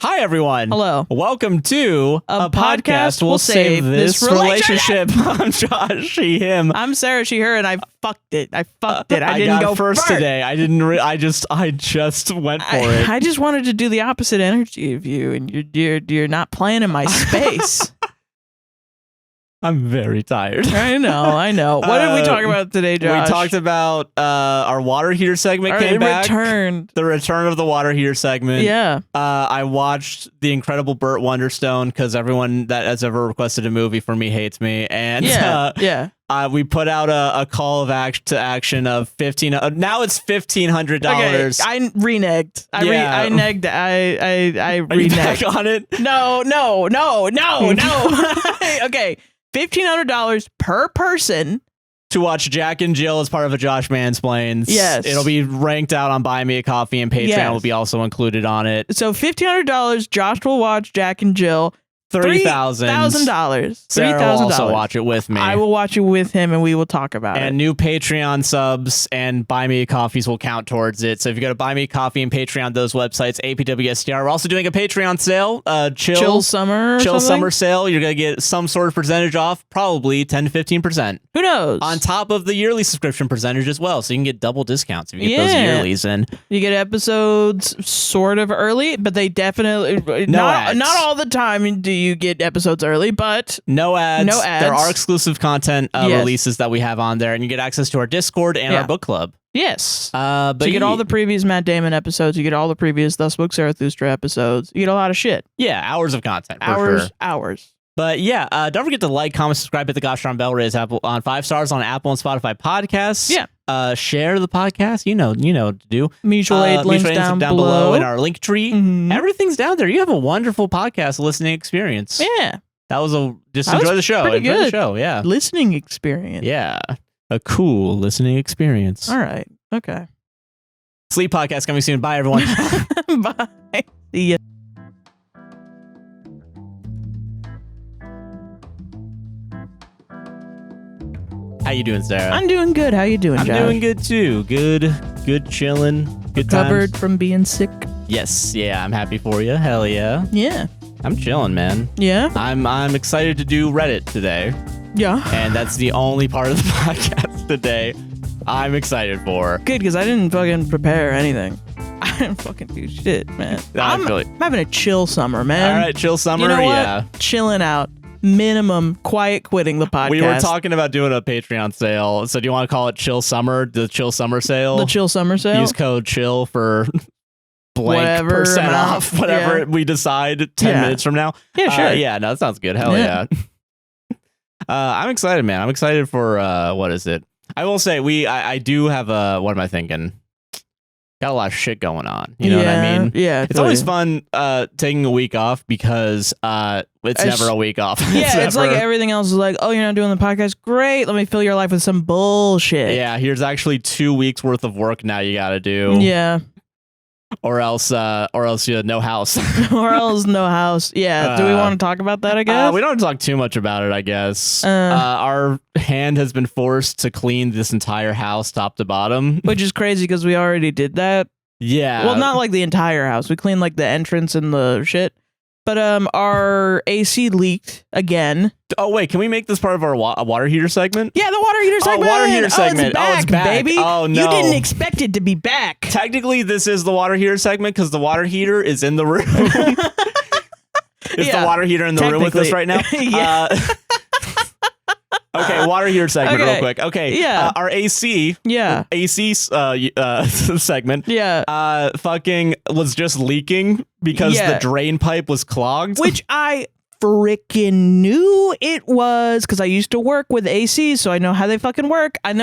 Hi, everyone. Hello. Welcome to A podcast will save this relationship. I'm Josh, she, him. I'm Sarah, she, her, and I fucked it. I didn't got go first today. I didn't. I just went for it. I just wanted to do the opposite energy of you, and you're not playing in my space. I'm very tired. I know. What did we talk about today, Josh? We talked about our water heater segment came back. The return of the water heater segment. Yeah. I watched the incredible Burt Wonderstone because everyone that has ever requested a movie for me hates me. And we put out a call of action of $1,500. Now it's $1,500. Okay, I reneged. I reneged. I reneged. Are you back on it? No. Okay. $1,500 per person to watch Jack and Jill as part of a Josh Mansplains. Yes. It'll be ranked out on BuyMeACoffee, and Patreon will be also included on it. So $1,500, Josh will watch Jack and Jill. $3,000. Sarah will also watch it with me. I will watch it with him, and we will talk about it. And new Patreon subs and BuyMeACoffees will count towards it. So if you go to BuyMeACoffee and Patreon, those websites, APWSTR. We're also doing a Patreon sale, chill summer sale. You're gonna get some sort of percentage off, probably 10 to 15%. Who knows? On top of the yearly subscription percentage as well, so you can get double discounts if you get those yearlies in. You get episodes sort of early, but they definitely not all the time do you get episodes early, but no ads. There are exclusive content releases that we have on there, and you get access to our Discord and our book club. Yes. But so you get all the previous Matt Damon episodes, you get all the previous Thus Spoke Zarathustra episodes, you get a lot of shit. Yeah, hours of content. Hours. But yeah, don't forget to like, comment, subscribe, hit the gosh darn bell, raise Apple on 5 stars on Apple and Spotify podcasts. Yeah. Share the podcast. You know what to do. Mutual aid links down below in our link tree. Mm-hmm. Everything's down there. You have a wonderful podcast listening experience. Yeah. That was enjoy the show. Enjoy the show. Yeah. Listening experience. Yeah. A cool listening experience. All right. Okay. Sleep podcast coming soon. Bye, everyone. Bye. See ya. How you doing, Sarah? I'm doing good. How you doing, Josh? I'm doing good too. Good chilling. Good times. Recovered from being sick. Yes. Yeah. I'm happy for you. Hell yeah. Yeah. I'm chilling, man. Yeah. I'm excited to do Reddit today. Yeah. And that's the only part of the podcast today I'm excited for. Good, because I didn't fucking prepare anything. I didn't fucking do shit, man. I'm having a chill summer, man. All right, chill summer. You know what? Yeah. Chilling out. Minimum quiet quitting the podcast. We were talking about doing a Patreon sale. So do you want to call it Chill Summer? The Chill Summer sale? The Chill Summer sale? Use code CHILL for blank percent off, whatever we decide 10 minutes from now. Yeah, sure. Yeah, no, that sounds good. Hell yeah. I'm excited, man. I'm excited for, what is it? I will say, I do have what am I thinking? Got a lot of shit going on. You know what I mean? Yeah. It's always fun taking a week off because it's never a week off. It's like everything else is like, oh, you're not doing the podcast? Great. Let me fill your life with some bullshit. Yeah, here's actually 2 weeks worth of work now you got to do. Yeah. Or else you have no house. Or else no house. Yeah. Do we want to talk about that, I guess? We don't talk too much about it, I guess. Our hand has been forced to clean this entire house top to bottom. Which is crazy because we already did that. Yeah. Well, not like the entire house. We cleaned like the entrance and the shit. But our AC leaked again. Oh, wait. Can we make this part of our water heater segment? Yeah, the water heater segment. Water heater segment. It's back, baby. Oh, no. You didn't expect it to be back. Technically, this is the water heater segment because the water heater is in the room. Is the water heater in the room with us right now? Okay, water heater segment real quick. Okay, our AC, AC segment, fucking was just leaking because the drain pipe was clogged. Which I freaking knew it was because I used to work with AC, so I know how they fucking work. I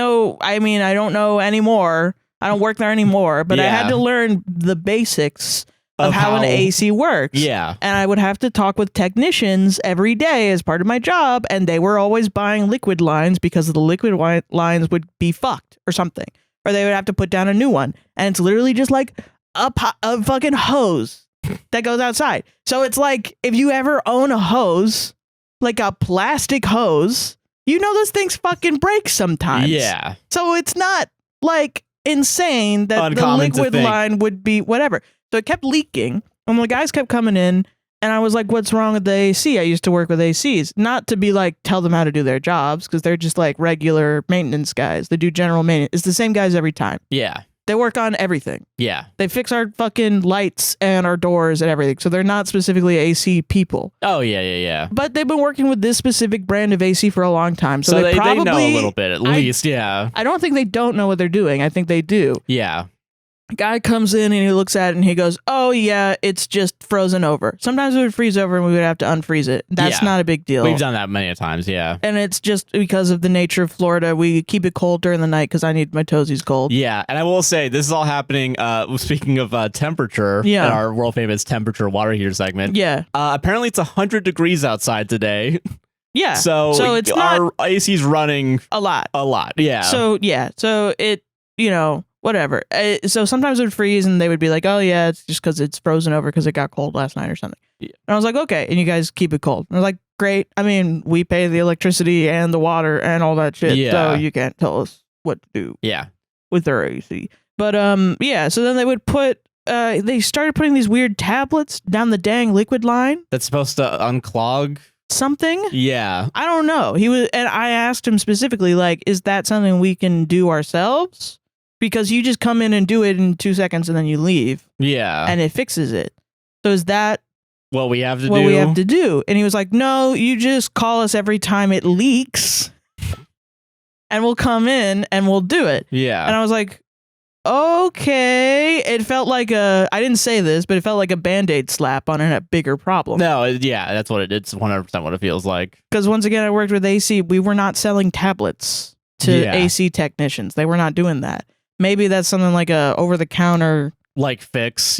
mean, I don't know anymore. I don't work there anymore, but I had to learn the basics of how an AC works. Yeah. And I would have to talk with technicians every day as part of my job, and they were always buying liquid lines because the liquid lines would be fucked or something. Or they would have to put down a new one. And it's literally just like a fucking hose that goes outside. So it's like, if you ever own a hose, like a plastic hose, you know those things fucking break sometimes. Yeah. So it's not like insane that the liquid line would be whatever. So it kept leaking. And the guys kept coming in, and I was like, what's wrong with the AC? I used to work with ACs. Not to be like, tell them how to do their jobs, because they're just like regular maintenance guys. They do general maintenance. It's the same guys every time. Yeah. They work on everything. Yeah. They fix our fucking lights and our doors and everything. So they're not specifically AC people. Oh, yeah. But they've been working with this specific brand of AC for a long time. So they know a little bit, at least, yeah. I don't think they don't know what they're doing. I think they do. Yeah. Guy comes in and he looks at it and he goes, oh yeah, it's just frozen over. Sometimes it would freeze over and we would have to unfreeze it. That's not a big deal. We've done that many times, yeah. And it's just because of the nature of Florida. We keep it cold during the night because I need my toesies cold. Yeah, and I will say, this is all happening, speaking of temperature, in our world famous temperature water heater segment. Yeah. Apparently it's 100 degrees outside today. Yeah. So it's our AC's running a lot. Yeah. So it, whatever. So sometimes it would freeze and they would be like, oh yeah, it's just because it's frozen over because it got cold last night or something. Yeah. And I was like, okay. And you guys keep it cold. And I was like, great. I mean, we pay the electricity and the water and all that shit. Yeah. So you can't tell us what to do. Yeah. With their AC. But so then they would they started putting these weird tablets down the dang liquid line. That's supposed to unclog something. Yeah. I don't know. And I asked him specifically, like, is that something we can do ourselves? Because you just come in and do it in 2 seconds and then you leave. Yeah. And it fixes it. So is that what we have to do? And he was like, no, you just call us every time it leaks and we'll come in and we'll do it. Yeah. And I was like, okay. It felt like I didn't say this, but it felt like a Band-Aid slap on a bigger problem. No, yeah, that's what it's 100% what it feels like. Because once again, I worked with AC. We were not selling tablets to AC technicians. They were not doing that. Maybe that's something like a over-the-counter fix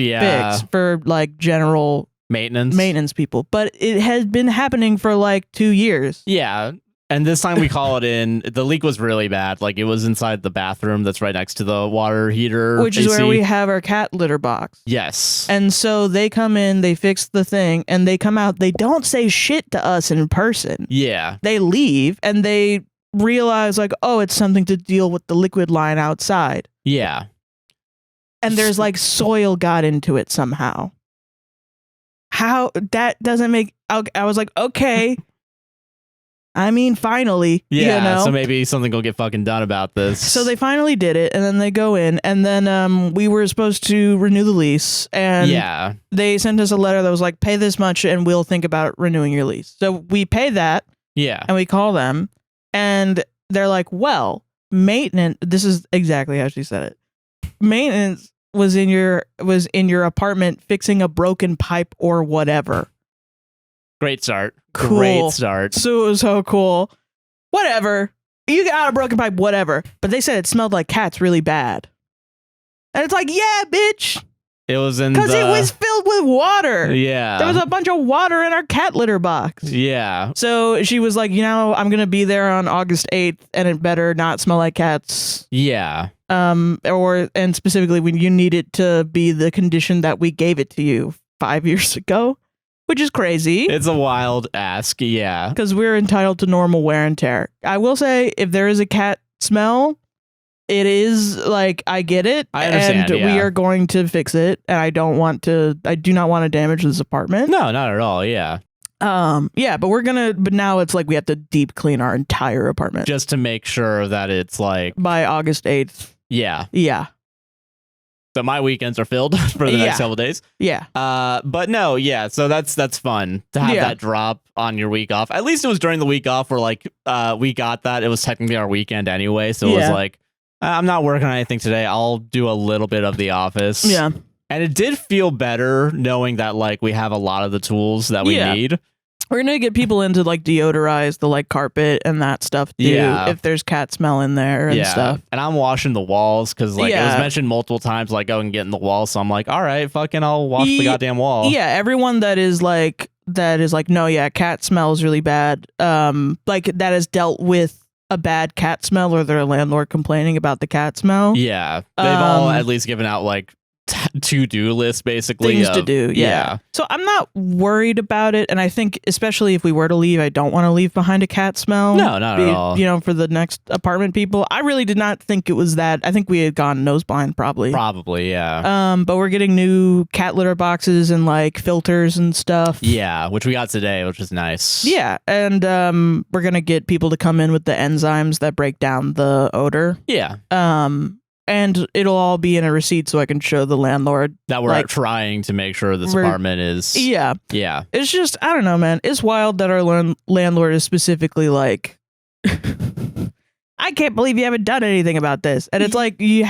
for like general maintenance people. But it has been happening for like 2 years. Yeah. And this time we call it in. The leak was really bad. Like, it was inside the bathroom that's right next to the water heater. Which is AC. Where we have our cat litter box. Yes. And so they come in, they fix the thing, and they come out. They don't say shit to us in person. Yeah. They leave, and they realize, like, oh, it's something to deal with the liquid line outside. Yeah. And there's, like, soil got into it somehow. How? That doesn't make... I was like, okay... I mean, finally, so maybe something will get fucking done about this. So they finally did it, and then they go in, and then we were supposed to renew the lease, and they sent us a letter that was like, pay this much, and we'll think about renewing your lease. So we pay that, and we call them, and they're like, well, maintenance, this is exactly how she said it. Maintenance was in your apartment fixing a broken pipe or whatever. Great start. Cool. Great start. So it was so cool. Whatever. You got a broken pipe, whatever. But they said it smelled like cats really bad. And it's like, yeah, bitch. It was in because it was filled with water. Yeah. There was a bunch of water in our cat litter box. Yeah. So she was like, I'm going to be there on August 8th and it better not smell like cats. Yeah. And specifically when you need it to be the condition that we gave it to you 5 years ago. Which is crazy. It's a wild ask, yeah. Because we're entitled to normal wear and tear. I will say, if there is a cat smell, it is like, I get it. I understand, and we are going to fix it. And I do not want to damage this apartment. No, not at all, yeah. But now it's like we have to deep clean our entire apartment. Just to make sure that it's like... by August 8th. Yeah. Yeah. So my weekends are filled for the next couple days. Yeah. But no, yeah. So that's fun to have that drop on your week off. At least it was during the week off where like we got that. It was technically our weekend anyway. So it was like, I'm not working on anything today. I'll do a little bit of the office. Yeah. And it did feel better knowing that like we have a lot of the tools that we need. We're going to get people in to like deodorize the like carpet and that stuff too. Yeah. If there's cat smell in there and stuff. And I'm washing the walls because like it was mentioned multiple times, like go and get in the wall. So I'm like, all right, fucking I'll wash the goddamn wall. Yeah. Everyone that is like, no, yeah, cat smells really bad. Like that has dealt with a bad cat smell or their landlord complaining about the cat smell. Yeah. They've all at least given out like to-do list, basically. Things to do, yeah. So I'm not worried about it, and I think especially if we were to leave, I don't want to leave behind a cat smell. No, not at all. You know, for the next apartment people. I really did not think it was that. I think we had gone nose blind, probably. Probably, yeah. But we're getting new cat litter boxes and like filters and stuff. Yeah, which we got today, which is nice. Yeah, and we're gonna get people to come in with the enzymes that break down the odor. Yeah. And it'll all be in a receipt so I can show the landlord that we're trying to make sure this apartment is. Yeah. Yeah. It's just, I don't know, man. It's wild that our landlord is specifically like, I can't believe you haven't done anything about this. And it's like, you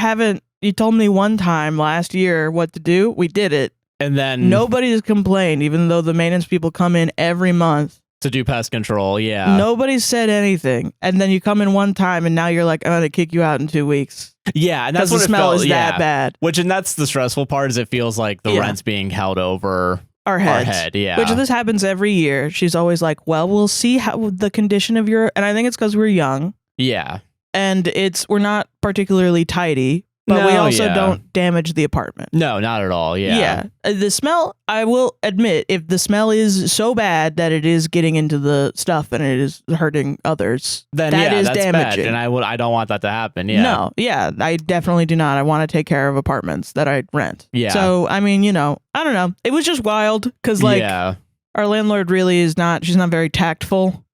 told me one time last year what to do. We did it. And then nobody has complained, even though the maintenance people come in every month. To do pest control, yeah. Nobody's said anything. And then you come in one time and now you're like, I'm going to kick you out in 2 weeks. Yeah, and that's what the smell is that bad. And that's the stressful part, is it feels like the rent's being held over our head. Yeah. Which this happens every year. She's always like, well, we'll see how the condition of your, and I think it's because we're young. Yeah. And we're not particularly tidy. But we also don't damage the apartment. No, not at all. Yeah. Yeah. The smell, I will admit, if the smell is so bad that it is getting into the stuff and it is hurting others, then that is that's damaging. Bad. And I don't want that to happen. Yeah. No. Yeah. I definitely do not. I want to take care of apartments that I rent. Yeah. So, I mean, I don't know. It was just wild because our landlord really is not, she's not very tactful.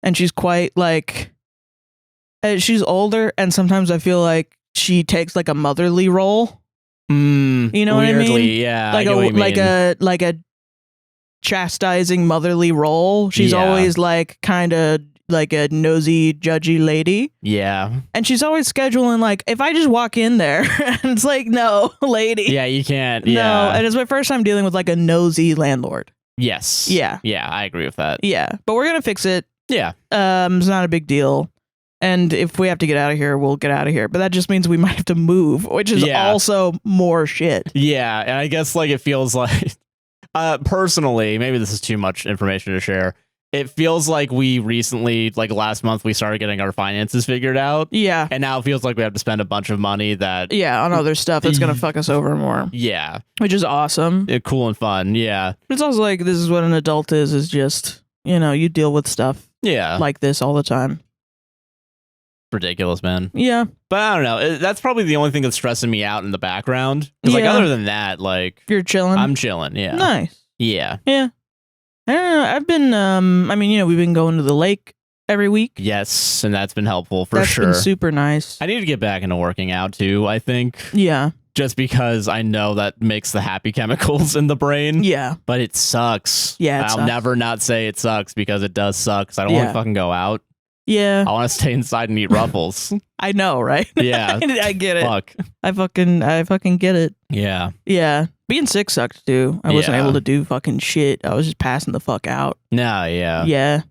And she's quite like, she's older. And sometimes I feel like she takes like a motherly role. You know weirdly, what I mean? Yeah. Like a chastising motherly role. She's always like kind of like a nosy, judgy lady. Yeah. And she's always scheduling like, if I just walk in there and it's like, no, lady. Yeah, you can't. Yeah. No. And it's my first time dealing with like a nosy landlord. Yes. Yeah. Yeah, I agree with that. Yeah. But we're going to fix it. Yeah. It's not a big deal. And if we have to get out of here, we'll get out of here. But that just means we might have to move, which is also more shit. Yeah, and I guess like it feels like, personally, maybe this is too much information to share. It feels like we recently, like last month, we started getting our finances figured out. Yeah. And now it feels like we have to spend a bunch of money that... Yeah, on other stuff that's going to fuck us over more. Yeah. Which is awesome. Cool and fun, yeah. But it's also like, this is what an adult is just, you deal with stuff like this all the time. Ridiculous, man. Yeah. But I don't know. That's probably the only thing that's stressing me out in the background. Because like other than that, like... You're chilling? I'm chilling, yeah. Nice. Yeah. Yeah. I don't know. I've been, we've been going to the lake every week. Yes, and that's been helpful for sure. That's been super nice. I need to get back into working out too, I think. Yeah. Just because I know that makes the happy chemicals in the brain. Yeah. But it sucks. Yeah, I'll never not say it sucks because it does suck. So I don't want to fucking go out. Yeah. I want to stay inside and eat Ruffles. I know, right? Yeah. I get it. Fuck. I fucking get it. Yeah. Yeah. Being sick sucked too. I wasn't able to do fucking shit. I was just passing the fuck out. No, yeah. Yeah.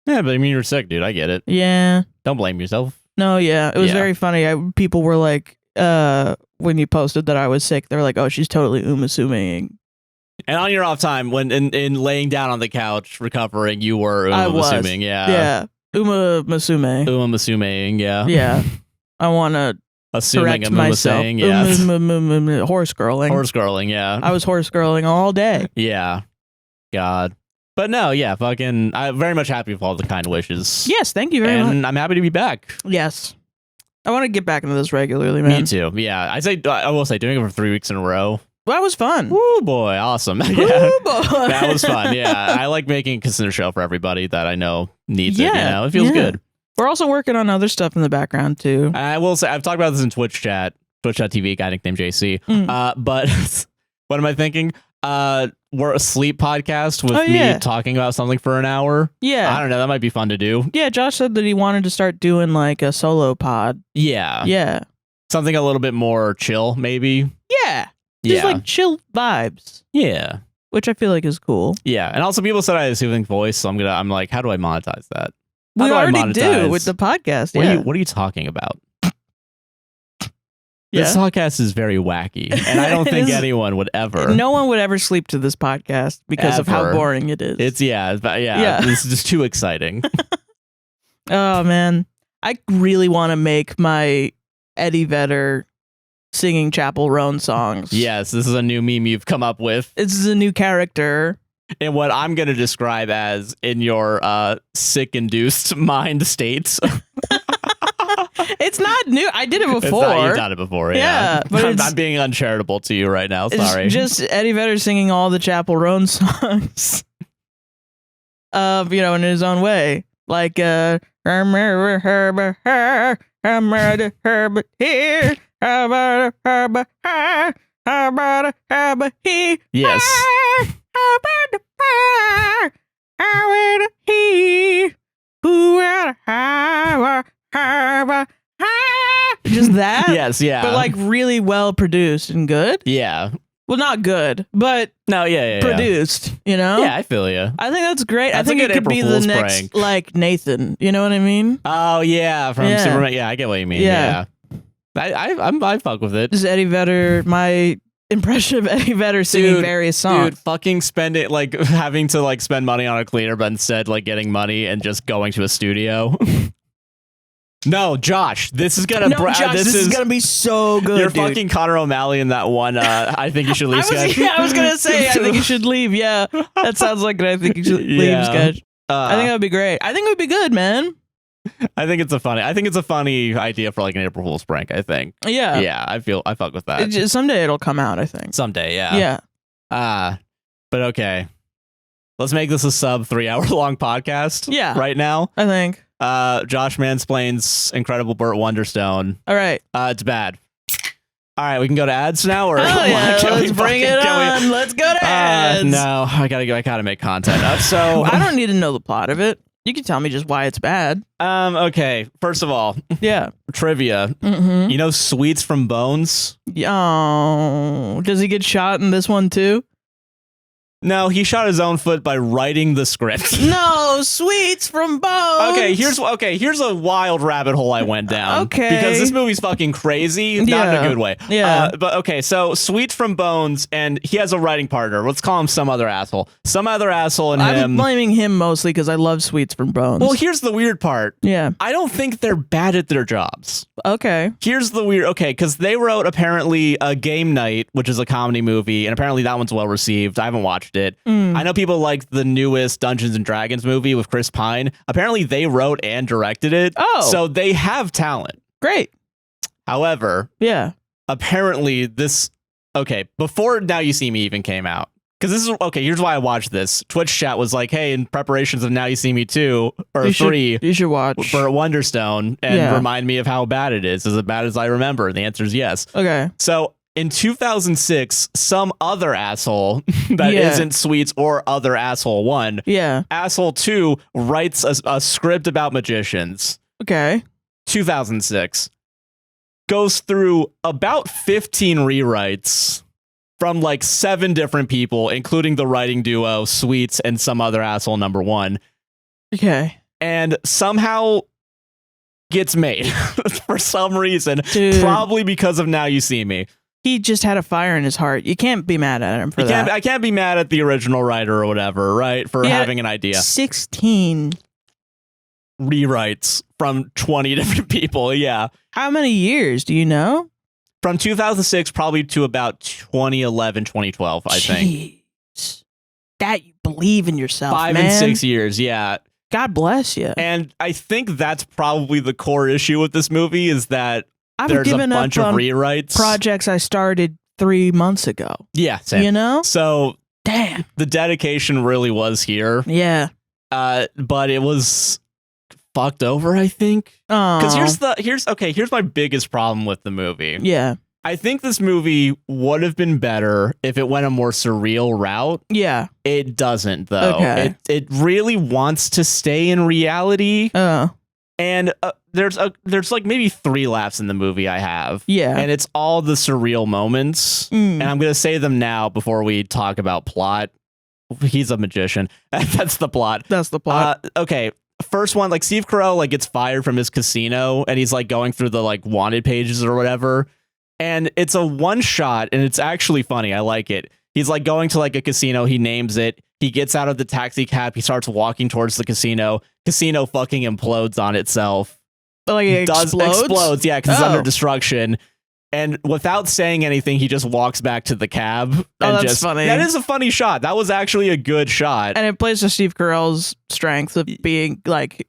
Yeah, but I mean, you're sick, dude. I get it. Yeah. Don't blame yourself. No, yeah. It was very funny. People were like, when you posted that I was sick, they were like, oh, she's totally assuming. And on your off time, when in laying down on the couch recovering, you were assuming. Yeah. Yeah. Assuming, yeah. Yeah. I want to assuming myself. Saying, yeah. Horse girling. Horse girling, yeah. I was horse girling all day. Yeah. God. But no, yeah, fucking, I'm very much happy with all the kind wishes. Yes, thank you very much. And I'm happy to be back. Yes. I want to get back into this regularly, man. Me too. Yeah. I will say doing it for 3 weeks in a row. Well, that was fun. Woo, boy. Awesome. Yeah. Woo, boy. That was fun. Yeah. I like making a consider show for everybody that I know needs it. It feels good. We're also working on other stuff in the background too. I will say, I've talked about this in Twitch chat, Twitch.tv, guy nicknamed JC. But what am I thinking? We're a sleep podcast with me talking about something for an hour. Yeah. I don't know. That might be fun to do. Yeah. Josh said that he wanted to start doing like a solo pod. Yeah. Yeah. Something a little bit more chill, maybe. Yeah. Just like chill vibes. Yeah. Which I feel like is cool. Yeah. And also people said I had a soothing voice, so I'm like, how do I monetize that? We already do with the podcast. What are you talking about? This podcast is very wacky, and I don't think anyone would ever. No one would ever sleep to this podcast because of how boring it is. It's It's just too exciting. Oh man, I really want to make my Eddie Vedder singing Chapel Roan songs. Yes, this is a new meme you've come up with. This is a new character. And what I'm going to describe as in your sick-induced mind states. It's not new. I did it before. You've done it before, yeah. But I'm being uncharitable to you right now. Sorry. It's just Eddie Vedder singing all the Chapel Roan songs. In his own way. Like, yes. Just that? Yes, yeah. But like really well produced and good? Yeah. Well, not good, but produced, you know? Yeah, I feel you. I think that's great. That's I think it could April be Fool's the next, prank. like, Nathan. You know what I mean? Oh, yeah, from Superman. Yeah, I get what you mean. Yeah. I fuck with it. This is Eddie Vedder, my impression of Eddie Vedder singing various songs. Dude, fucking spend it, like, having to, like, spend money on a cleaner, but instead, like, getting money and just going to a studio. No, Josh, this is gonna. This is gonna be so good. You're dude. fucking Connor O'Malley in that one. I think you should leave sketch. I was gonna say I think you should leave. Yeah, that sounds like I think you should leave sketch. I think that would be great. I think it would be good, man. I think it's a funny idea for like an April Fool's prank. I think. Yeah. Yeah, I fuck with that. Someday it'll come out. I think. Someday, yeah. Yeah. But okay. Let's make this a sub 3 hour long podcast. Yeah. Right now. I think. Josh Mansplains Incredible Burt Wonderstone. All right. It's bad. All right, we can go to ads now, or let's bring it on. Let's go to ads. No, I gotta make content up. So I don't need to know the plot of it. You can tell me just why it's bad. Okay. First of all, trivia. Mm-hmm. You know Sweets from Bones? Oh, does he get shot in this one too? No, he shot his own foot by writing the script. No, Sweets from Bones. Here's a wild rabbit hole I went down. Okay. Because this movie's fucking crazy, not in a good way. Yeah. But okay, so Sweets from Bones, and he has a writing partner. Let's call him some other asshole. Some other asshole and him. I'm blaming him mostly because I love Sweets from Bones. Well, here's the weird part. Yeah. I don't think they're bad at their jobs. Okay. Here's the weird. Okay, because they wrote apparently a Game Night, which is a comedy movie, and apparently that one's well received. I haven't watched it. I know people like the newest Dungeons and Dragons movie with Chris Pine. Apparently they wrote and directed it. Oh. So they have talent. Great. However, apparently this, before Now You See Me even came out, because this is, here's why I watched this. Twitch chat was like, hey, in preparations of Now You See Me 2 or 3, you should watch for Wonderstone and remind me of how bad it is. Is it bad as I remember? And the answer is yes. Okay. So in 2006, some other asshole that isn't Sweets or other asshole 1, asshole 2 writes a script about magicians. Okay. 2006. Goes through about 15 rewrites from like 7 different people, including the writing duo, Sweets, and some other asshole number 1. Okay. And somehow gets made for some reason, probably because of Now You See Me. He just had a fire in his heart. You can't be mad at him for that. I can't be mad at the original writer or whatever, right? For having an idea. 16 rewrites from 20 different people. Yeah. How many years do you know? From 2006 probably to about 2011, 2012, I think. That you believe in yourself, 5 man. and 6 years, yeah. God bless you. And I think that's probably the core issue with this movie is that I've there's given a bunch up of rewrites. Projects I started 3 months ago. Yeah, same. You know? So damn, the dedication really was here. Yeah. But it was fucked over, I think. Because here's my biggest problem with the movie. Yeah. I think this movie would have been better if it went a more surreal route. Yeah. It doesn't, though. Okay. It really wants to stay in reality. And there's like maybe 3 laughs in the movie I have. Yeah. And it's all the surreal moments. And I'm going to say them now before we talk about plot. He's a magician. That's the plot. That's the plot. Okay. First one, like Steve Carell like gets fired from his casino and he's like going through the like wanted pages or whatever. And it's a one shot and it's actually funny. I like it. He's like going to like a casino. He names it. He gets out of the taxi cab. He starts walking towards the casino. Casino fucking implodes on itself. Like it explodes? Explodes, yeah, because it's under destruction. And without saying anything, he just walks back to the cab. Oh, that's funny. That is a funny shot. That was actually a good shot. And it plays to Steve Carell's strength of being like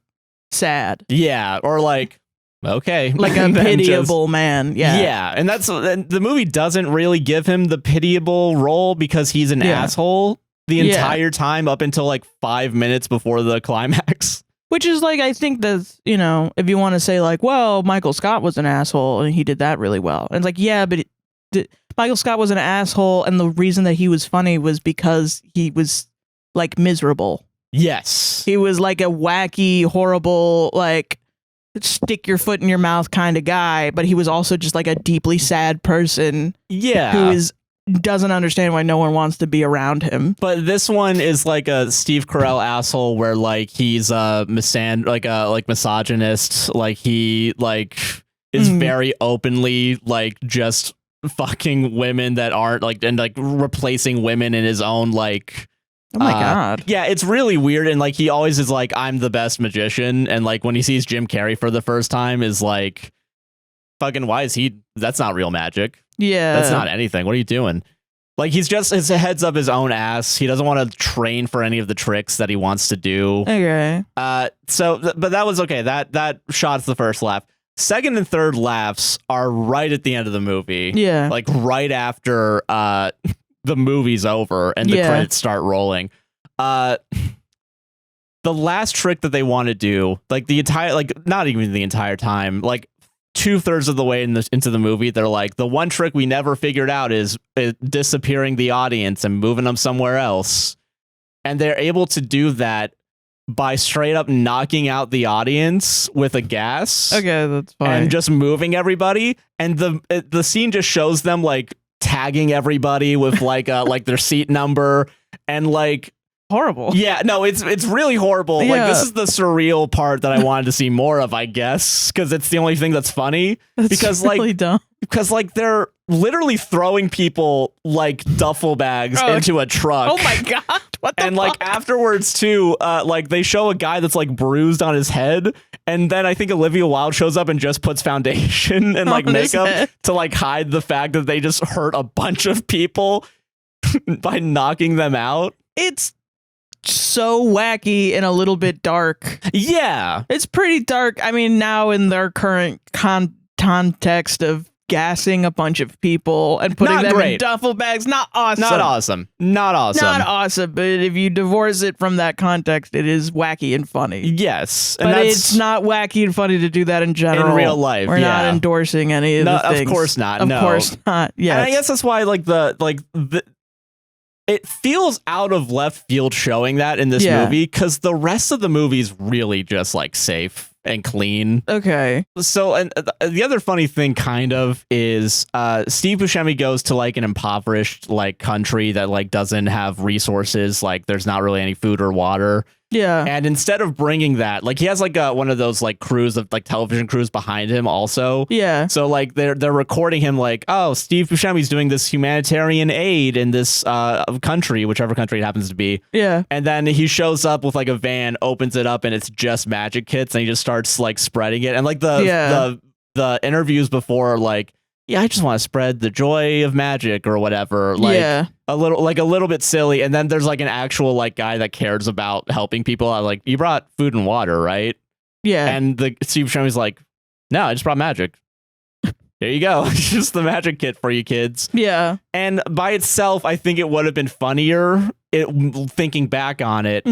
sad. Yeah, or like, okay. Like a pitiable man. Yeah. Yeah, and the movie doesn't really give him the pitiable role because he's an asshole the entire time up until like 5 minutes before the climax. Which is like, I think that's, you know, if you want to say like, well, Michael Scott was an asshole and he did that really well. And it's like, yeah, but Michael Scott was an asshole. And the reason that he was funny was because he was like miserable. Yes. He was like a wacky, horrible, like stick your foot in your mouth kind of guy. But he was also just like a deeply sad person. Yeah. Who doesn't understand why no one wants to be around him. But this one is like a Steve Carell asshole where like he's a misogynist, like he like is very openly like just fucking women that aren't like, and like replacing women in his own like, oh my God. Yeah, it's really weird. And like he always is like, I'm the best magician. And like when he sees Jim Carrey for the first time is like, fucking why is he, that's not real magic. Yeah. That's not anything. What are you doing? Like, he's just his head's up his own ass. He doesn't want to train for any of the tricks that he wants to do. Okay. But that was okay. That shot's the first laugh. Second and third laughs are right at the end of the movie. Yeah. Like right after the movie's over and the credits start rolling. The last trick that they want to do, like the entire, like not even the entire time, like 2/3 of the way into the movie, they're like, the one trick we never figured out is disappearing the audience and moving them somewhere else. And they're able to do that by straight up knocking out the audience with a gas. Okay, that's fine. And just moving everybody. And the scene just shows them like tagging everybody with like their seat number and like, horrible. Yeah, no, it's really horrible. Yeah. Like, this is the surreal part that I wanted to see more of, I guess, because it's the only thing that's funny. That's because really like dumb. Because like they're literally throwing people like duffel bags into a truck. Oh my God. What the And fuck? like afterwards too, like they show a guy that's like bruised on his head, and then I think Olivia Wilde shows up and just puts foundation and like makeup to like hide the fact that they just hurt a bunch of people by knocking them out. It's so wacky and a little bit dark. Yeah. It's pretty dark. I mean, now in their current context of gassing a bunch of people and putting them in duffel bags, not awesome. Not awesome. Not awesome. Not awesome, but if you divorce it from that context, it is wacky and funny. Yes. And but it's not wacky and funny to do that in general. In real life, We're not endorsing any of the things. Of course not. Of course not. Yeah. And I guess that's why it feels out of left field showing that in this movie, because the rest of the movie is really just like safe and clean. Okay. So, and the other funny thing kind of is Steve Buscemi goes to like an impoverished like country that like doesn't have resources, like there's not really any food or water. Yeah. And instead of bringing that, like he has like one of those like crews of like television crews behind him also. Yeah. So like they're recording him like, oh, Steve Buscemi's doing this humanitarian aid in this country, whichever country it happens to be. Yeah. And then he shows up with like a van, opens it up, and it's just magic kits, and he just starts like spreading it. And like the interviews before are like, yeah, I just want to spread the joy of magic or whatever. Like a little bit silly. And then there's like an actual like guy that cares about helping people. I'm like, you brought food and water, right? Yeah. And the Steve Buscemi's like, no, I just brought magic. There you go. It's just the magic kit for you kids. Yeah. And by itself, I think it would have been funnier thinking back on it.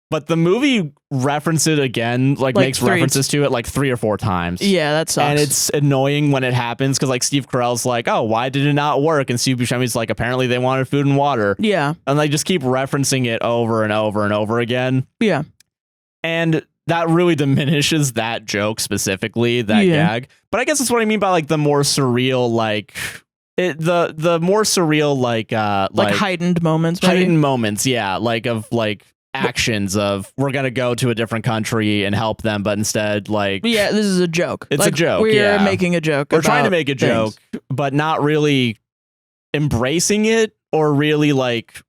But the movie references it again, like makes references to it like 3 or 4 times. Yeah, that sucks. And it's annoying when it happens because like Steve Carell's like, oh, why did it not work? And Steve Buscemi's like, apparently they wanted food and water. Yeah. And they just keep referencing it over and over and over again. Yeah. And that really diminishes that joke specifically, that gag. But I guess that's what I mean by like the more surreal, like the more surreal, like heightened moments. Maybe? Heightened moments, yeah. Like of like actions of we're gonna go to a different country and help them, but instead like this is a joke. It's like, a joke. We're making a joke. We're trying to make a joke, but not really embracing it or really like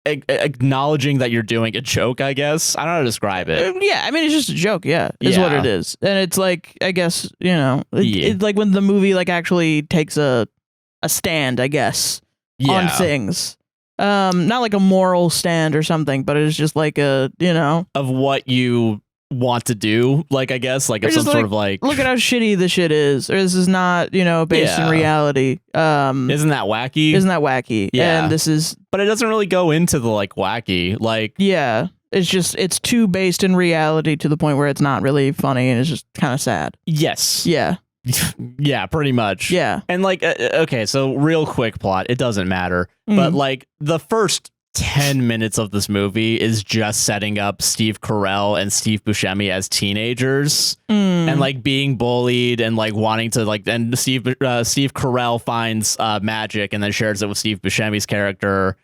acknowledging that you're doing a joke, I guess. I don't know how to describe it. Yeah, I mean, it's just a joke, is what it is. And it's like, I guess, it's like when the movie like actually takes a stand, I guess, on things. Not like a moral stand or something, but it's just like of what you want to do, like, I guess, like it's some sort of like, look at how shitty the shit is, or this is not based in reality. Isn't that wacky? And this is, but it doesn't really go into the like wacky, like, it's too based in reality to the point where it's not really funny and it's just kind of sad. Yes. Yeah. Yeah, pretty much. Yeah. And like, okay, so real quick plot, it doesn't matter, but like the first 10 minutes of this movie is just setting up Steve Carell and Steve Buscemi as teenagers and like being bullied and like wanting to like, and Steve Carell finds magic and then shares it with Steve Buscemi's character.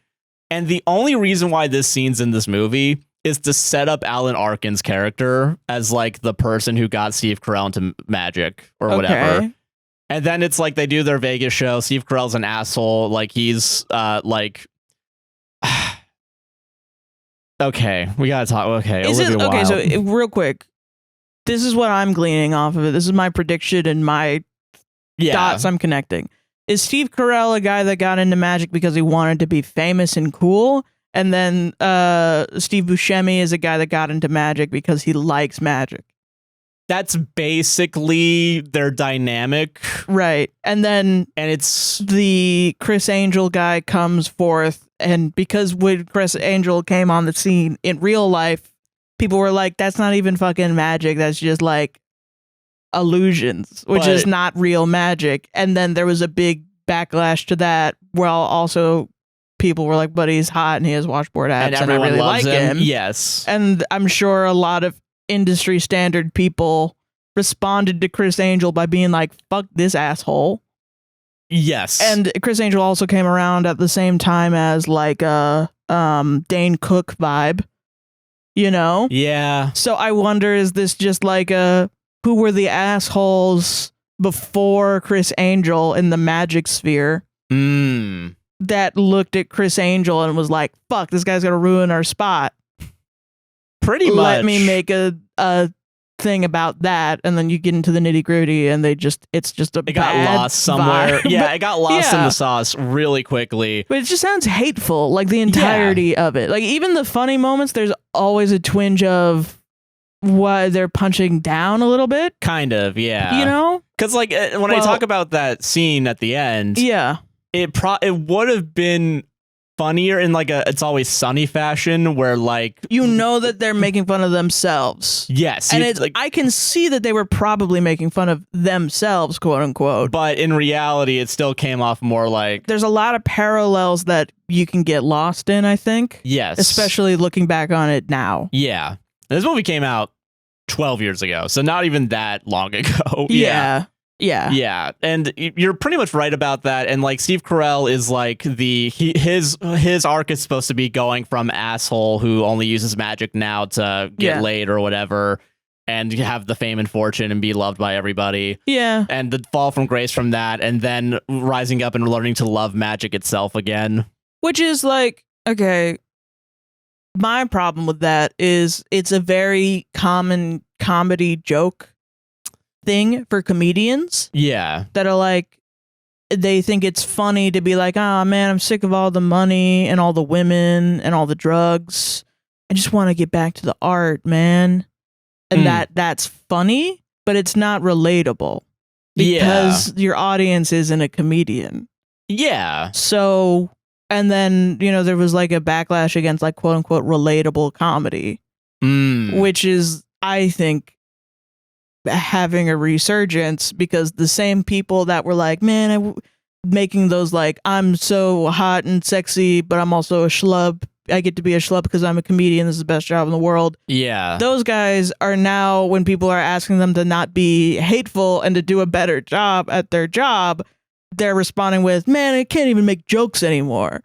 And the only reason why this scene's in this movie is to set up Alan Arkin's character as like the person who got Steve Carell into magic or whatever. And then it's like they do their Vegas show. Steve Carell's an asshole. Like he's like, okay, we gotta talk. Okay, okay? So real quick, this is what I'm gleaning off of it. This is my prediction and my dots I'm connecting. Is Steve Carell a guy that got into magic because he wanted to be famous and cool? And then Steve Buscemi is a guy that got into magic because he likes magic. That's basically their dynamic. Right. And it's the Criss Angel guy comes forth, and because when Criss Angel came on the scene in real life, people were like, that's not even fucking magic. That's just like illusions, which is not real magic. And then there was a big backlash to that, while also people were like, but he's hot and he has washboard abs and I really like him. Yes. And I'm sure a lot of industry standard people responded to Criss Angel by being like, fuck this asshole. Yes. And Criss Angel also came around at the same time as like a Dane Cook vibe, Yeah. So I wonder, is this just like who were the assholes before Criss Angel in the magic sphere that looked at Criss Angel and was like, fuck, this guy's gonna ruin our spot. Pretty much. Let me make a thing about that, and then you get into the nitty gritty, and it's just a it got lost somewhere. Vibe. Yeah, it got lost in the sauce really quickly. But it just sounds hateful, like the entirety of it. Like even the funny moments, there's always a twinge of why they're punching down a little bit. Kind of, yeah. Because like when I talk about that scene at the end, it would have been funnier in like a It's Always Sunny fashion, where like that they're making fun of themselves. Yes, and it's like I can see that they were probably making fun of themselves, quote unquote. But in reality, it still came off more like there's a lot of parallels that you can get lost in. I think, yes, especially looking back on it now. Yeah, this movie came out 12 years ago, so not even that long ago. Yeah, and you're pretty much right about that. And like Steve Carell is like his arc is supposed to be going from asshole who only uses magic now to get laid or whatever, and have the fame and fortune and be loved by everybody. Yeah, and the fall from grace from that, and then rising up and learning to love magic itself again. Which is like, okay, my problem with that is it's a very common comedy joke thing for comedians. Yeah. That are like, they think it's funny to be like, oh man, I'm sick of all the money and all the women and all the drugs. I just want to get back to the art, man. And that's funny, but it's not relatable because your audience isn't a comedian. Yeah. So, and then, there was like a backlash against like quote unquote relatable comedy, which is, I think, having a resurgence, because the same people that were like, man, making those like, I'm so hot and sexy, but I'm also a schlub. I get to be a schlub because I'm a comedian. This is the best job in the world. Yeah. Those guys are now, when people are asking them to not be hateful and to do a better job at their job, they're responding with, man, I can't even make jokes anymore.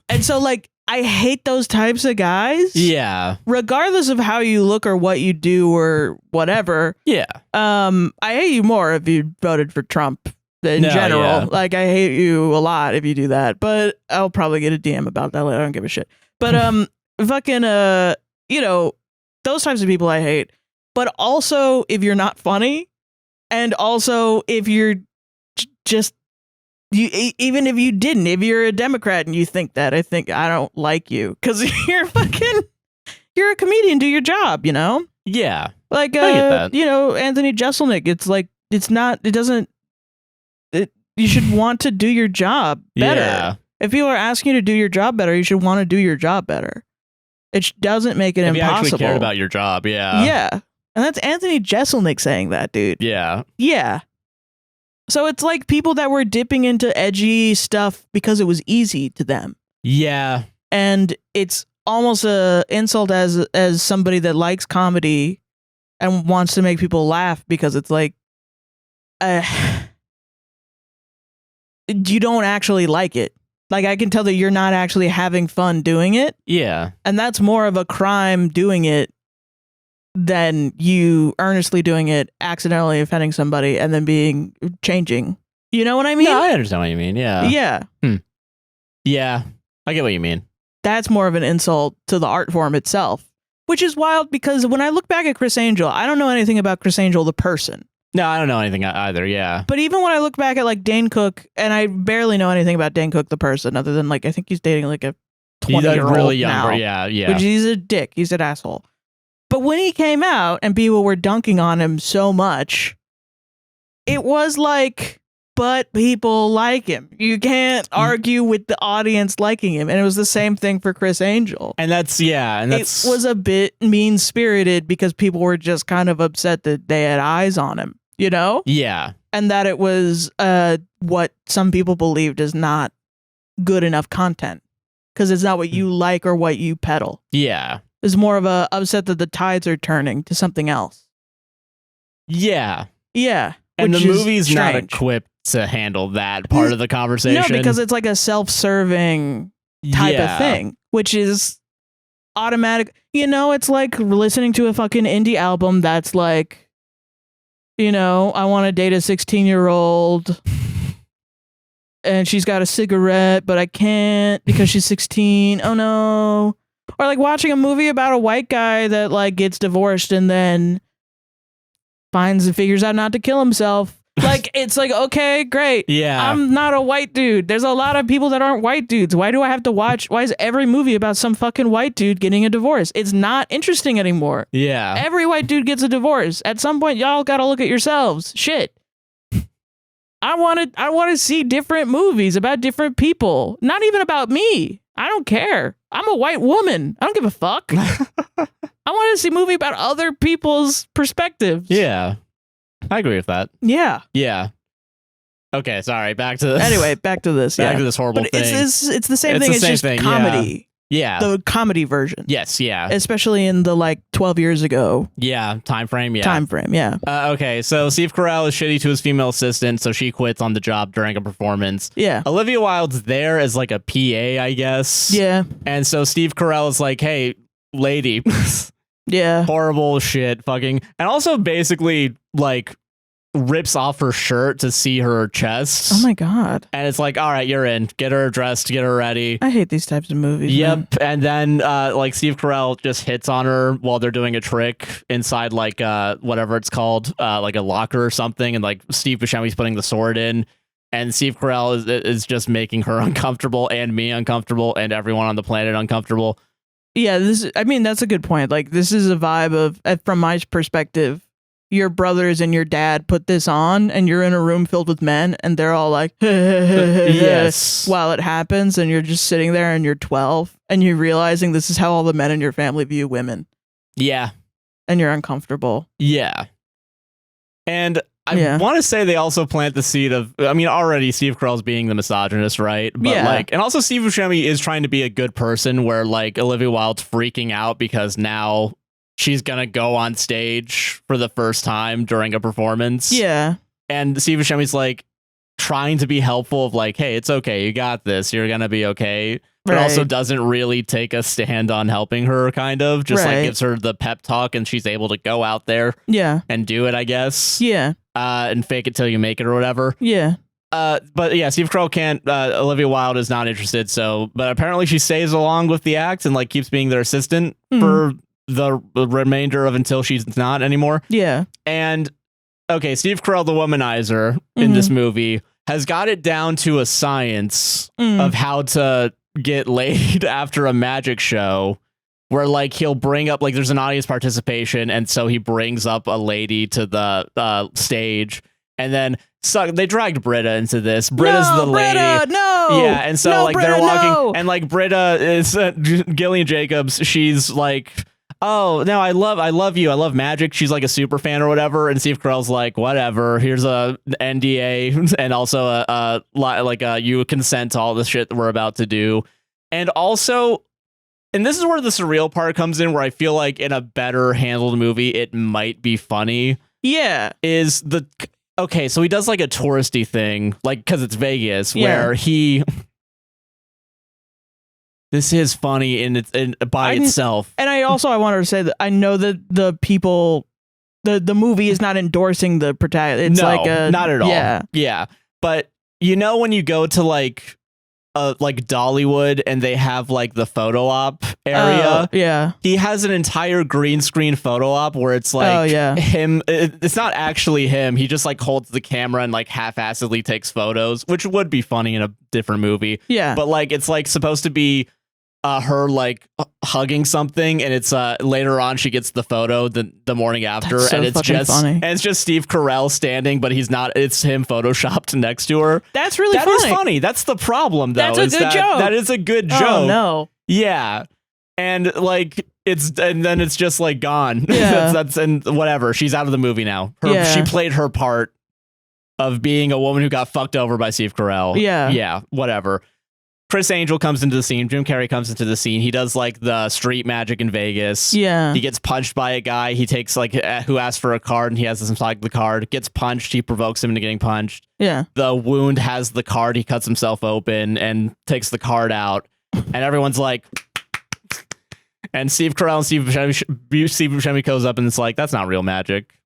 And so like, I hate those types of guys. Yeah. Regardless of how you look or what you do or whatever. Yeah. I hate you more if you voted for Trump in general. Yeah. Like I hate you a lot if you do that, but I'll probably get a DM about that later. I don't give a shit. But fucking you know, those types of people I hate. But also if you're not funny, and also if you're just even if you didn't, if you're a Democrat and you think that, I don't like you because you're a comedian. Do your job, you know? Yeah. Like, I get that. you know, Anthony Jeselnik, it's like, you should want to do your job better. Yeah. If people are asking you to do your job better, you should want to do your job better. It doesn't make it if impossible. You actually cared about your job, yeah. Yeah. And that's Anthony Jeselnik saying that, dude. Yeah. Yeah. So it's like people that were dipping into edgy stuff because it was easy to them. Yeah. And it's almost a insult as somebody that likes comedy and wants to make people laugh because it's like you don't actually like it. Like, I can tell that you're not actually having fun doing it. Yeah. And that's more of a crime doing it than you earnestly doing it, accidentally offending somebody, and then changing. You know what I mean? Yeah, I understand what you mean. Yeah. Yeah. Yeah. I get what you mean. That's more of an insult to the art form itself, which is wild because when I look back at Criss Angel, I don't know anything about Criss Angel, the person. No, I don't know anything either. Yeah. But even when I look back at like Dane Cook, and I barely know anything about Dane Cook, the person, other than like, I think he's dating like a 20-year-old really young. now, Yeah. which he's a dick. He's an asshole. But when he came out and people were dunking on him so much, it was like, but people like him. You can't argue with the audience liking him. And it was the same thing for Criss Angel. And that's, it was a bit mean-spirited because people were just kind of upset that they had eyes on him, you know? Yeah. And that it was what some people believed is not good enough content because it's not what you like or what you peddle. Yeah. It's more of a upset that the tides are turning to something else. Yeah. Yeah. And the movie's not equipped to handle that part of the conversation. No, because it's like a self-serving type of thing, which is automatic. You know, it's like listening to a fucking indie album that's like, you know, I want to date a 16-year-old and she's got a cigarette, but I can't because she's 16. Oh, no. Or like watching a movie about a white guy that like gets divorced and then figures out not to kill himself. Like, it's like, okay, great. Yeah. I'm not a white dude. There's a lot of people that aren't white dudes. Why do I have to watch? Why is every movie about some fucking white dude getting a divorce? It's not interesting anymore. Yeah. Every white dude gets a divorce. At some point, y'all got to look at yourselves. Shit. I want to see different movies about different people. Not even about me. I don't care. I'm a white woman. I don't give a fuck. I want to see a movie about other people's perspectives. Yeah. I agree with that. Yeah. Yeah. Okay, sorry. Back to this. Anyway, back to this. Back to this horrible but thing. It's the same thing. It's just comedy. Yeah. The comedy version. Yes, yeah. Especially in the like 12 years ago. Yeah, time frame, yeah. Okay, so Steve Carell is shitty to his female assistant, so she quits on the job during a performance. Yeah. Olivia Wilde's there as like a PA, I guess. Yeah. And so Steve Carell is like, hey, lady. Yeah. Horrible shit, fucking. And also basically like rips off her shirt to see her chest. Oh my god. And it's like, all right, you're in. Get her dressed, get her ready. I hate these types of movies. Yep. Man. And then like Steve Carell just hits on her while they're doing a trick inside like whatever it's called, like a locker or something, and like Steve Buscemi's putting the sword in, and Steve Carell is just making her uncomfortable and me uncomfortable and everyone on the planet uncomfortable. Yeah, that's a good point. Like, this is a vibe of, from my perspective, your brothers and your dad put this on and you're in a room filled with men and they're all like, yes, while it happens, and you're just sitting there and you're 12 and you're realizing this is how all the men in your family view women. Yeah. And you're uncomfortable. Yeah. And I want to say they also plant the seed of, I mean, already Steve Carell's being the misogynist, right? But like, and also Steve Buscemi is trying to be a good person, where like Olivia Wilde's freaking out because now she's gonna go on stage for the first time during a performance. Yeah. And Steve Buscemi's like trying to be helpful of like, hey, it's okay, you got this, you're gonna be okay. But also doesn't really take a stand on helping her, kind of. Just like gives her the pep talk and she's able to go out there and do it, I guess. Yeah. And fake it till you make it or whatever. Yeah. But yeah, Steve Carell can't. Olivia Wilde is not interested. So, but apparently she stays along with the act and like keeps being their assistant for the remainder of until she's not anymore. Yeah. And okay, Steve Carell, the womanizer in this movie, has got it down to a science of how to get laid after a magic show. Where like he'll bring up like there's an audience participation, and so he brings up a lady to the stage, and then they dragged Brietta into this. Britta's the lady. Brietta, no, yeah, and so no, like Brietta, they're walking, no. and like Brietta is Gillian Jacobs. She's like, oh no, I love you, I love magic. She's like a super fan or whatever, and Steve Carell's like, whatever. Here's a NDA, and also a you consent to all the shit that we're about to do, and also. And this is where the surreal part comes in, where I feel like in a better handled movie, it might be funny. Yeah. Okay, so he does like a touristy thing, like, because it's Vegas, where this is funny by itself. And I wanted to say that I know that the people, the movie is not endorsing the protagonist. It's not at all. Yeah. Yeah. But you know, when you go to like Dollywood and they have like the photo op area. Yeah. He has an entire green screen photo op where it's like him. It's not actually him. He just like holds the camera and like half-assedly takes photos, which would be funny in a different movie. Yeah. But like, it's like supposed to be her like hugging something, and it's later on she gets the photo the morning after. That's so and it's just funny. And it's just Steve Carell standing, but he's not. It's him photoshopped next to her. That's really funny. That is funny. That's the problem, though. That's a good joke. That is a good joke. Oh no. Yeah. And like and then it's just like gone. Yeah. that's and whatever. She's out of the movie now. She played her part of being a woman who got fucked over by Steve Carell. Yeah. Yeah. Whatever. Chris Angel comes into the scene. Jim Carrey comes into the scene. He does like the street magic in Vegas. Yeah. He gets punched by a guy. He takes like who asked for a card, and he has this like the card. Gets punched. He provokes him into getting punched. Yeah. The wound has the card. He cuts himself open and takes the card out. And everyone's like, and Steve Carell and Steve Buscemi goes up and it's like, that's not real magic.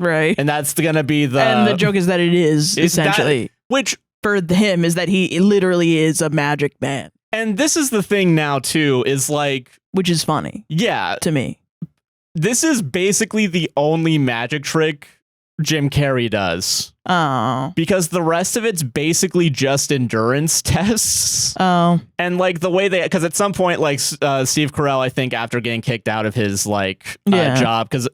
Right. And that's gonna be and the joke is that it is essentially. Which for him is that he literally is a magic man. And this is the thing now too, is like, which is funny. Yeah. To me. This is basically the only magic trick Jim Carrey does. Oh. Because the rest of it's basically just endurance tests. Oh. And like the way because at some point, like Steve Carell, I think after getting kicked out of his like job, because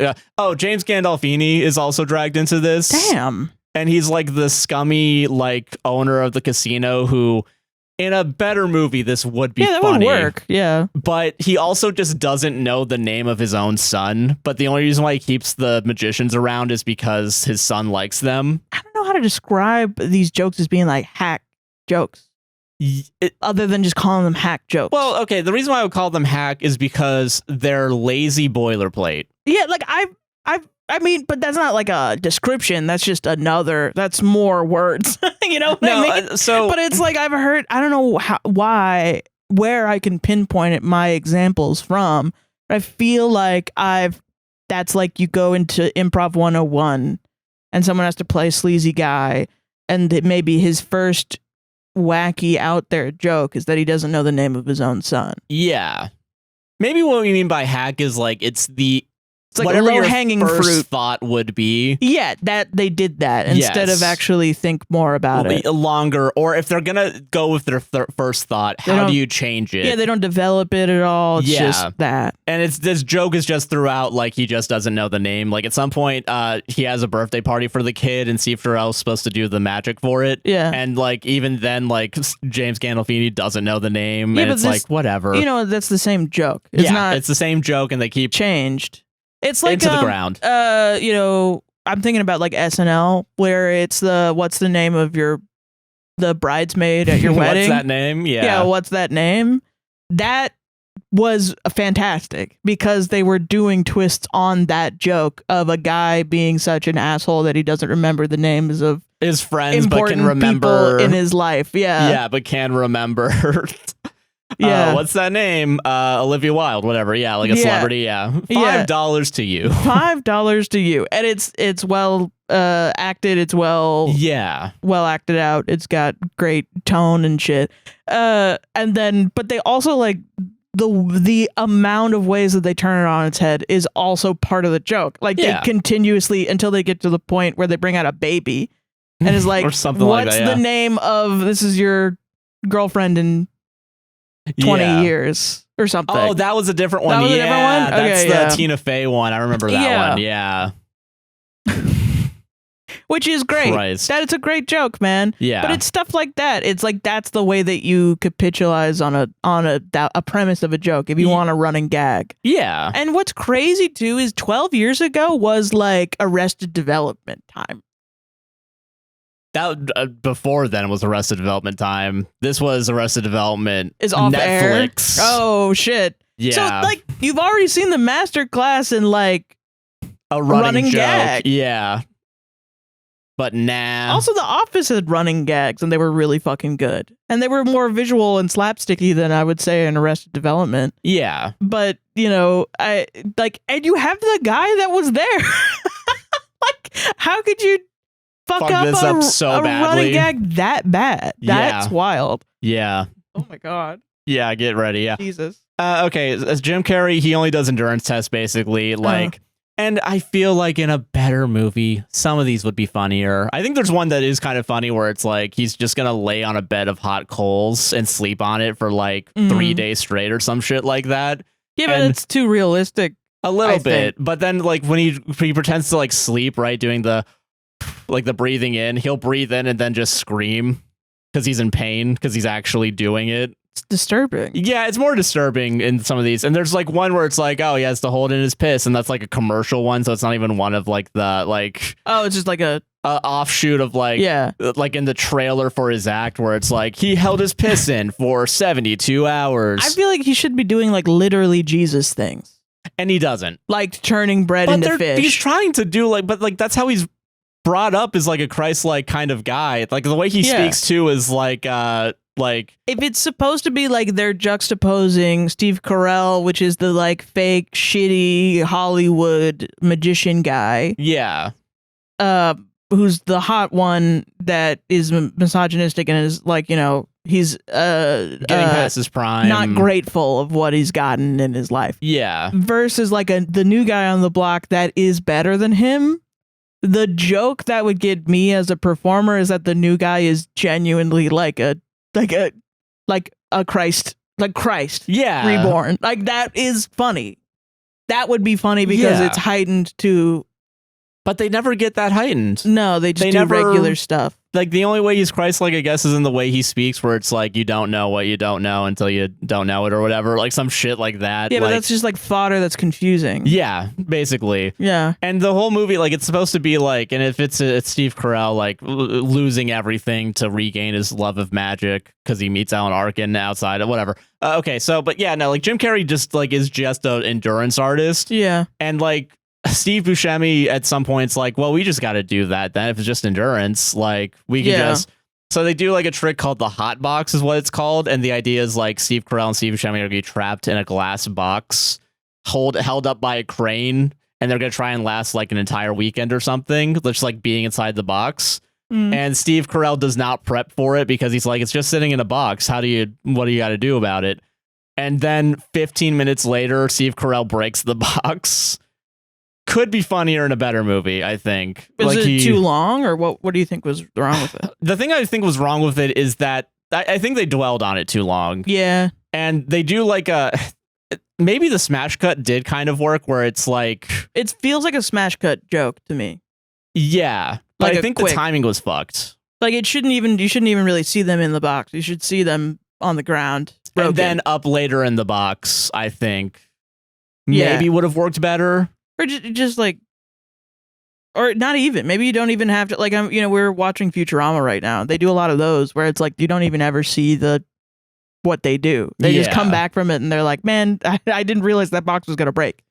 James Gandolfini is also dragged into this. Damn. And he's like the scummy like owner of the casino who, in a better movie, this would be that funny. Would work. Yeah. But he also just doesn't know the name of his own son. But the only reason why he keeps the magicians around is because his son likes them. I don't know how to describe these jokes as being like hack jokes. Other than just calling them hack jokes. Well, okay. The reason why I would call them hack is because they're lazy boilerplate. Yeah, like I mean, but that's not like a description. That's just that's more words. You know what I mean? But it's like I've heard, I don't know where I can pinpoint my examples from. But I feel like that's like you go into Improv 101 and someone has to play a sleazy guy. And maybe his first wacky out there joke is that he doesn't know the name of his own son. Yeah. Maybe what we mean by hack is like, it's like whatever your hanging first fruit thought would be. Yeah, that they did that instead of actually think more about it. Longer, or if they're gonna go with their first thought, how do you change it? Yeah, they don't develop it at all. It's just that. And this joke is just throughout, like he just doesn't know the name. Like at some point, he has a birthday party for the kid, and Steve Carell's supposed to do the magic for it. Yeah, and like even then, like James Gandolfini doesn't know the name, and it's like whatever. You know, that's the same joke. It's the same joke, and they keep changed. It's like into the ground. You know, I'm thinking about like SNL, where it's what's the name of the bridesmaid at your wedding? What's that name? Yeah. Yeah, what's that name? That was fantastic because they were doing twists on that joke of a guy being such an asshole that he doesn't remember the names of his friends, important but can remember people in his life. Yeah. Yeah, but can remember Yeah. What's that name? Olivia Wilde, whatever. Yeah, like a celebrity. Yeah. $5 to you. $5 to you. And it's well acted. It's well acted out. It's got great tone and shit. And then, but they also like the amount of ways that they turn it on its head is also part of the joke. Like they continuously, until they get to the point where they bring out a baby and is like, or something what's like that, the name of, this is your girlfriend in 20 years or something. Oh, that was a different one. That was a different one? That's Okay, the Tina Fey one. I remember that one. Yeah. Which is great. That it's a great joke, man. Yeah. But it's stuff like that. It's like that's the way that you capitalize on a premise of a joke if you want a running gag. Yeah. And what's crazy too is 12 years ago was like Arrested Development time. That before then was Arrested Development time. This was Arrested Development. Is off Netflix. Air. Oh shit. Yeah. So like you've already seen the master class in like a running joke. Gag. Yeah. But nah. Also, The Office had running gags, and they were really fucking good. And they were more visual and slapsticky than I would say in Arrested Development. Yeah. But, you know, and you have the guy that was there. Like, how could you fuck up a running gag that bad? That's wild. Yeah. Oh my God. Yeah, get ready. Yeah. Jesus. Okay, as Jim Carrey, he only does endurance tests, basically. Like... And I feel like in a better movie, some of these would be funnier. I think there's one that is kind of funny where it's like he's just going to lay on a bed of hot coals and sleep on it for like 3 days straight or some shit like that. Yeah, but it's too realistic. A little bit. But then like when he pretends to like sleep, right, doing the breathing in, he'll breathe in and then just scream because he's in pain because he's actually doing it. It's disturbing. Yeah, it's more disturbing in some of these. And there's like one where it's like, oh, he has to hold in his piss, and that's like a commercial one, so it's not even one of like the like it's just like a offshoot of like like in the trailer for his act where it's like he held his piss in for 72 hours. I feel like he should be doing like literally Jesus things. And he doesn't. Like turning bread into fish. He's trying to do like, but like that's how he's brought up as like a Christ-like kind of guy. Like the way he speaks too is like if it's supposed to be like they're juxtaposing Steve Carell, which is the like fake shitty Hollywood magician guy, who's the hot one that is misogynistic and is like, you know, he's getting past his prime, not grateful of what he's gotten in his life, versus like the new guy on the block that is better than him. The joke that would get me as a performer is that the new guy is genuinely like a Christ, reborn. Like that is funny. That would be funny because it's heightened to. But they never get that heightened. No, they do regular stuff. Like the only way he's Christ-like, I guess, is in the way he speaks, where it's like you don't know what you don't know until you don't know it, or whatever. Like some shit like that. Yeah, but that's just like fodder that's confusing. Yeah, basically. Yeah. And the whole movie, like, it's supposed to be like, and if it's Steve Carell, like losing everything to regain his love of magic because he meets Alan Arkin outside of whatever. Okay, so, but yeah, no, like Jim Carrey just like is just an endurance artist. Yeah. And like Steve Buscemi at some point's like, well, we just got to do that then. If it's just endurance, like we can just. So they do like a trick called the hot box is what it's called. And the idea is like Steve Carell and Steve Buscemi are going to be trapped in a glass box held up by a crane. And they're going to try and last like an entire weekend or something. Just like being inside the box. And Steve Carell does not prep for it because he's like, it's just sitting in a box. What do you got to do about it? And then 15 minutes later, Steve Carell breaks the box. Could be funnier in a better movie, I think. Was it too long, or what do you think was wrong with it? The thing I think was wrong with it is that I think they dwelled on it too long. Yeah. And they do like maybe the smash cut did kind of work where it's like... It feels like a smash cut joke to me. Yeah. But like I think the timing was fucked. Like you shouldn't even really see them in the box. You should see them on the ground. Broken. And then up later in the box, I think maybe would have worked better. Or just like, or not even. Maybe you don't even have to, like, we're watching Futurama right now. They do a lot of those where it's like you don't even ever see what they do. They just come back from it and they're like, man, I didn't realize that box was going to break.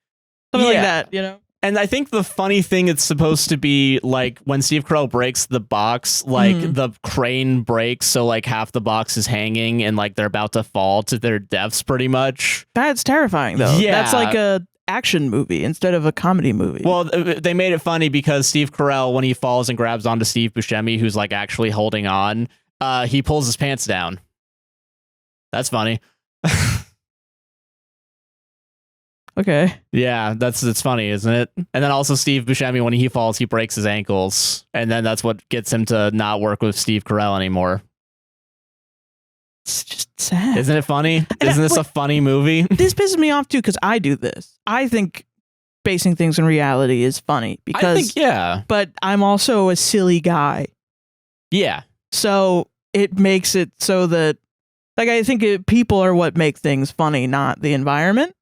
Something like that, you know? And I think the funny thing, it's supposed to be like when Steve Carell breaks the box, like the crane breaks, so like half the box is hanging and like they're about to fall to their deaths pretty much. That's terrifying though. Yeah. That's like a action movie instead of a comedy movie. Well, they made it funny because Steve Carell, when he falls and grabs onto Steve Buscemi, who's like actually holding on, he pulls his pants down. That's funny. Okay. Yeah, it's funny, isn't it? And then also Steve Buscemi, when he falls, he breaks his ankles, and then that's what gets him to not work with Steve Carell anymore. It's just sad. Isn't it funny? Isn't this a funny movie? This pisses me off too because I do this. I think basing things in reality is funny because I think, yeah. But I'm also a silly guy. Yeah. So it makes it so that like I think people are what make things funny, not the environment.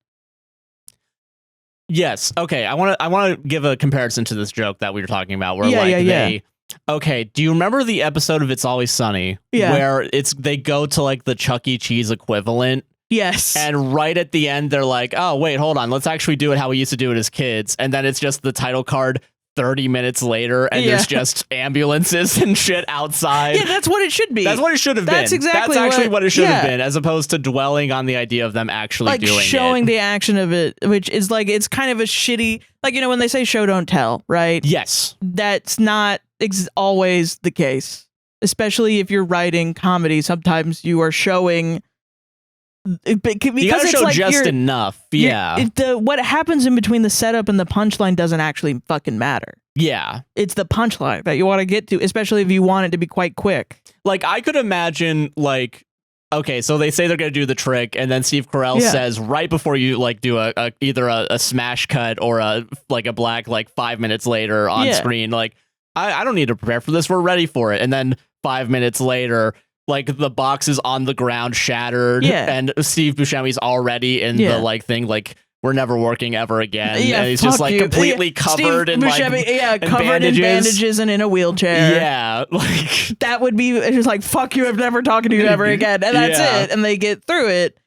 Yes. Okay. I want to give a comparison to this joke that we were talking about where okay, do you remember the episode of It's Always Sunny where they go to like the Chuck E. Cheese equivalent? Yes. And right at the end they're like, "Oh, wait, hold on. Let's actually do it how we used to do it as kids." And then it's just the title card 30 minutes later and there's just ambulances and shit outside. Yeah, that's what it should be. That's what it should have been. That's exactly That's actually what it should have been, as opposed to dwelling on the idea of them actually like doing showing it. the action of it, which is like it's kind of a shitty, like, you know, when they say show don't tell, right? Yes. That's not always the case, especially if you're writing comedy. Sometimes you are showing because you gotta it's show like just enough. Yeah. What happens in between the setup and the punchline doesn't actually fucking matter. Yeah. It's the punchline that you want to get to, especially if you want it to be quite quick. Like, I could imagine, like, okay, so they say they're going to do the trick, and then Steve Carell says right before you, like, do either a smash cut or a black, like, 5 minutes later on screen, like, I don't need to prepare for this, we're ready for it. And then 5 minutes later, like, the box is on the ground shattered, and Steve Buscemi's already in the, like, thing, like, we're never working ever again. And he's just like completely covered in like covered in bandages and in a wheelchair. Yeah, like that would be just like fuck you. I'm never talking to you ever again, and that's it. And they get through it.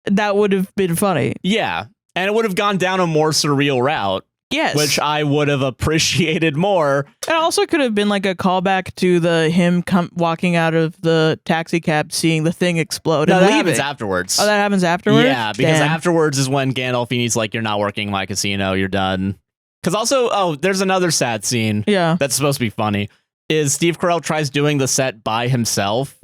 That would have been funny. Yeah, and it would have gone down a more surreal route. Yes, which I would have appreciated more. It also could have been like a callback to him walking out of the taxi cab, seeing the thing explode. No, and that leaving. happens afterwards. Oh, that happens afterwards? Yeah, because afterwards is when Gandolfini's like, "You're not working my casino. You're done." Because also, there's another sad scene. Yeah, that's supposed to be funny. Is Steve Carell tries doing the set by himself.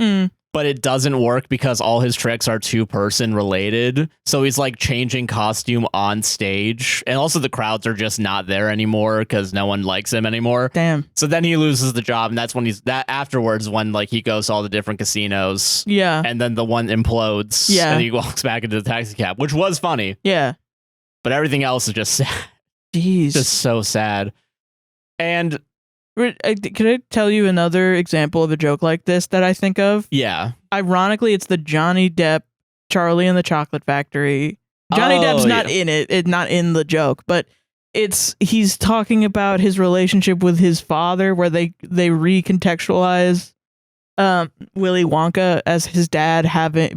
But it doesn't work because all his tricks are two-person related. So he's like changing costume on stage. And also the crowds are just not there anymore because no one likes him anymore. Damn. So then he loses the job. And that's when afterwards when like he goes to all the different casinos. Yeah. And then the one implodes. Yeah. And he walks back into the taxi cab, which was funny. Yeah. But everything else is just sad. Jeez. Just so sad. And can I tell you another example of a joke like this that I think of? Yeah. Ironically, it's the Johnny Depp, Charlie and the Chocolate Factory. Johnny Depp's not in it, not in the joke, but he's talking about his relationship with his father, where they recontextualize Willy Wonka as his dad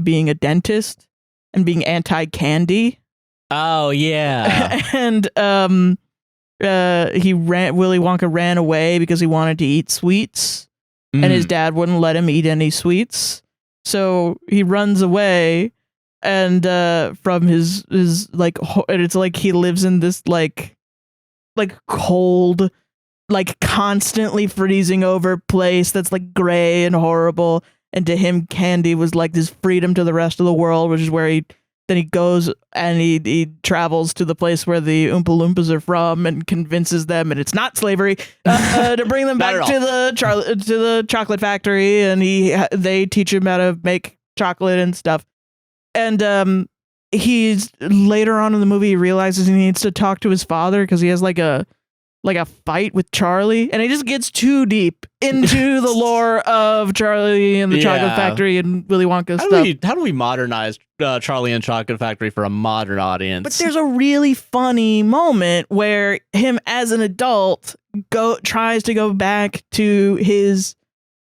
being a dentist and being anti-candy. Oh yeah. And Willy Wonka ran away because he wanted to eat sweets, and his dad wouldn't let him eat any sweets. So he runs away, and from his like, and it's like he lives in this like cold, like constantly freezing over place that's like gray and horrible. And to him, candy was like this freedom to the rest of the world, which is where he goes and he travels to the place where the Oompa Loompas are from and convinces them, and it's not slavery, to bring them back to the chocolate factory, and they teach him how to make chocolate and stuff. And he's later on in the movie, he realizes he needs to talk to his father because he has like a fight with Charlie, and he just gets too deep into the lore of Charlie and the Chocolate Factory and Willy Wonka stuff. How do we modernize Charlie and Chocolate Factory for a modern audience? But there's a really funny moment where him as an adult tries to go back to his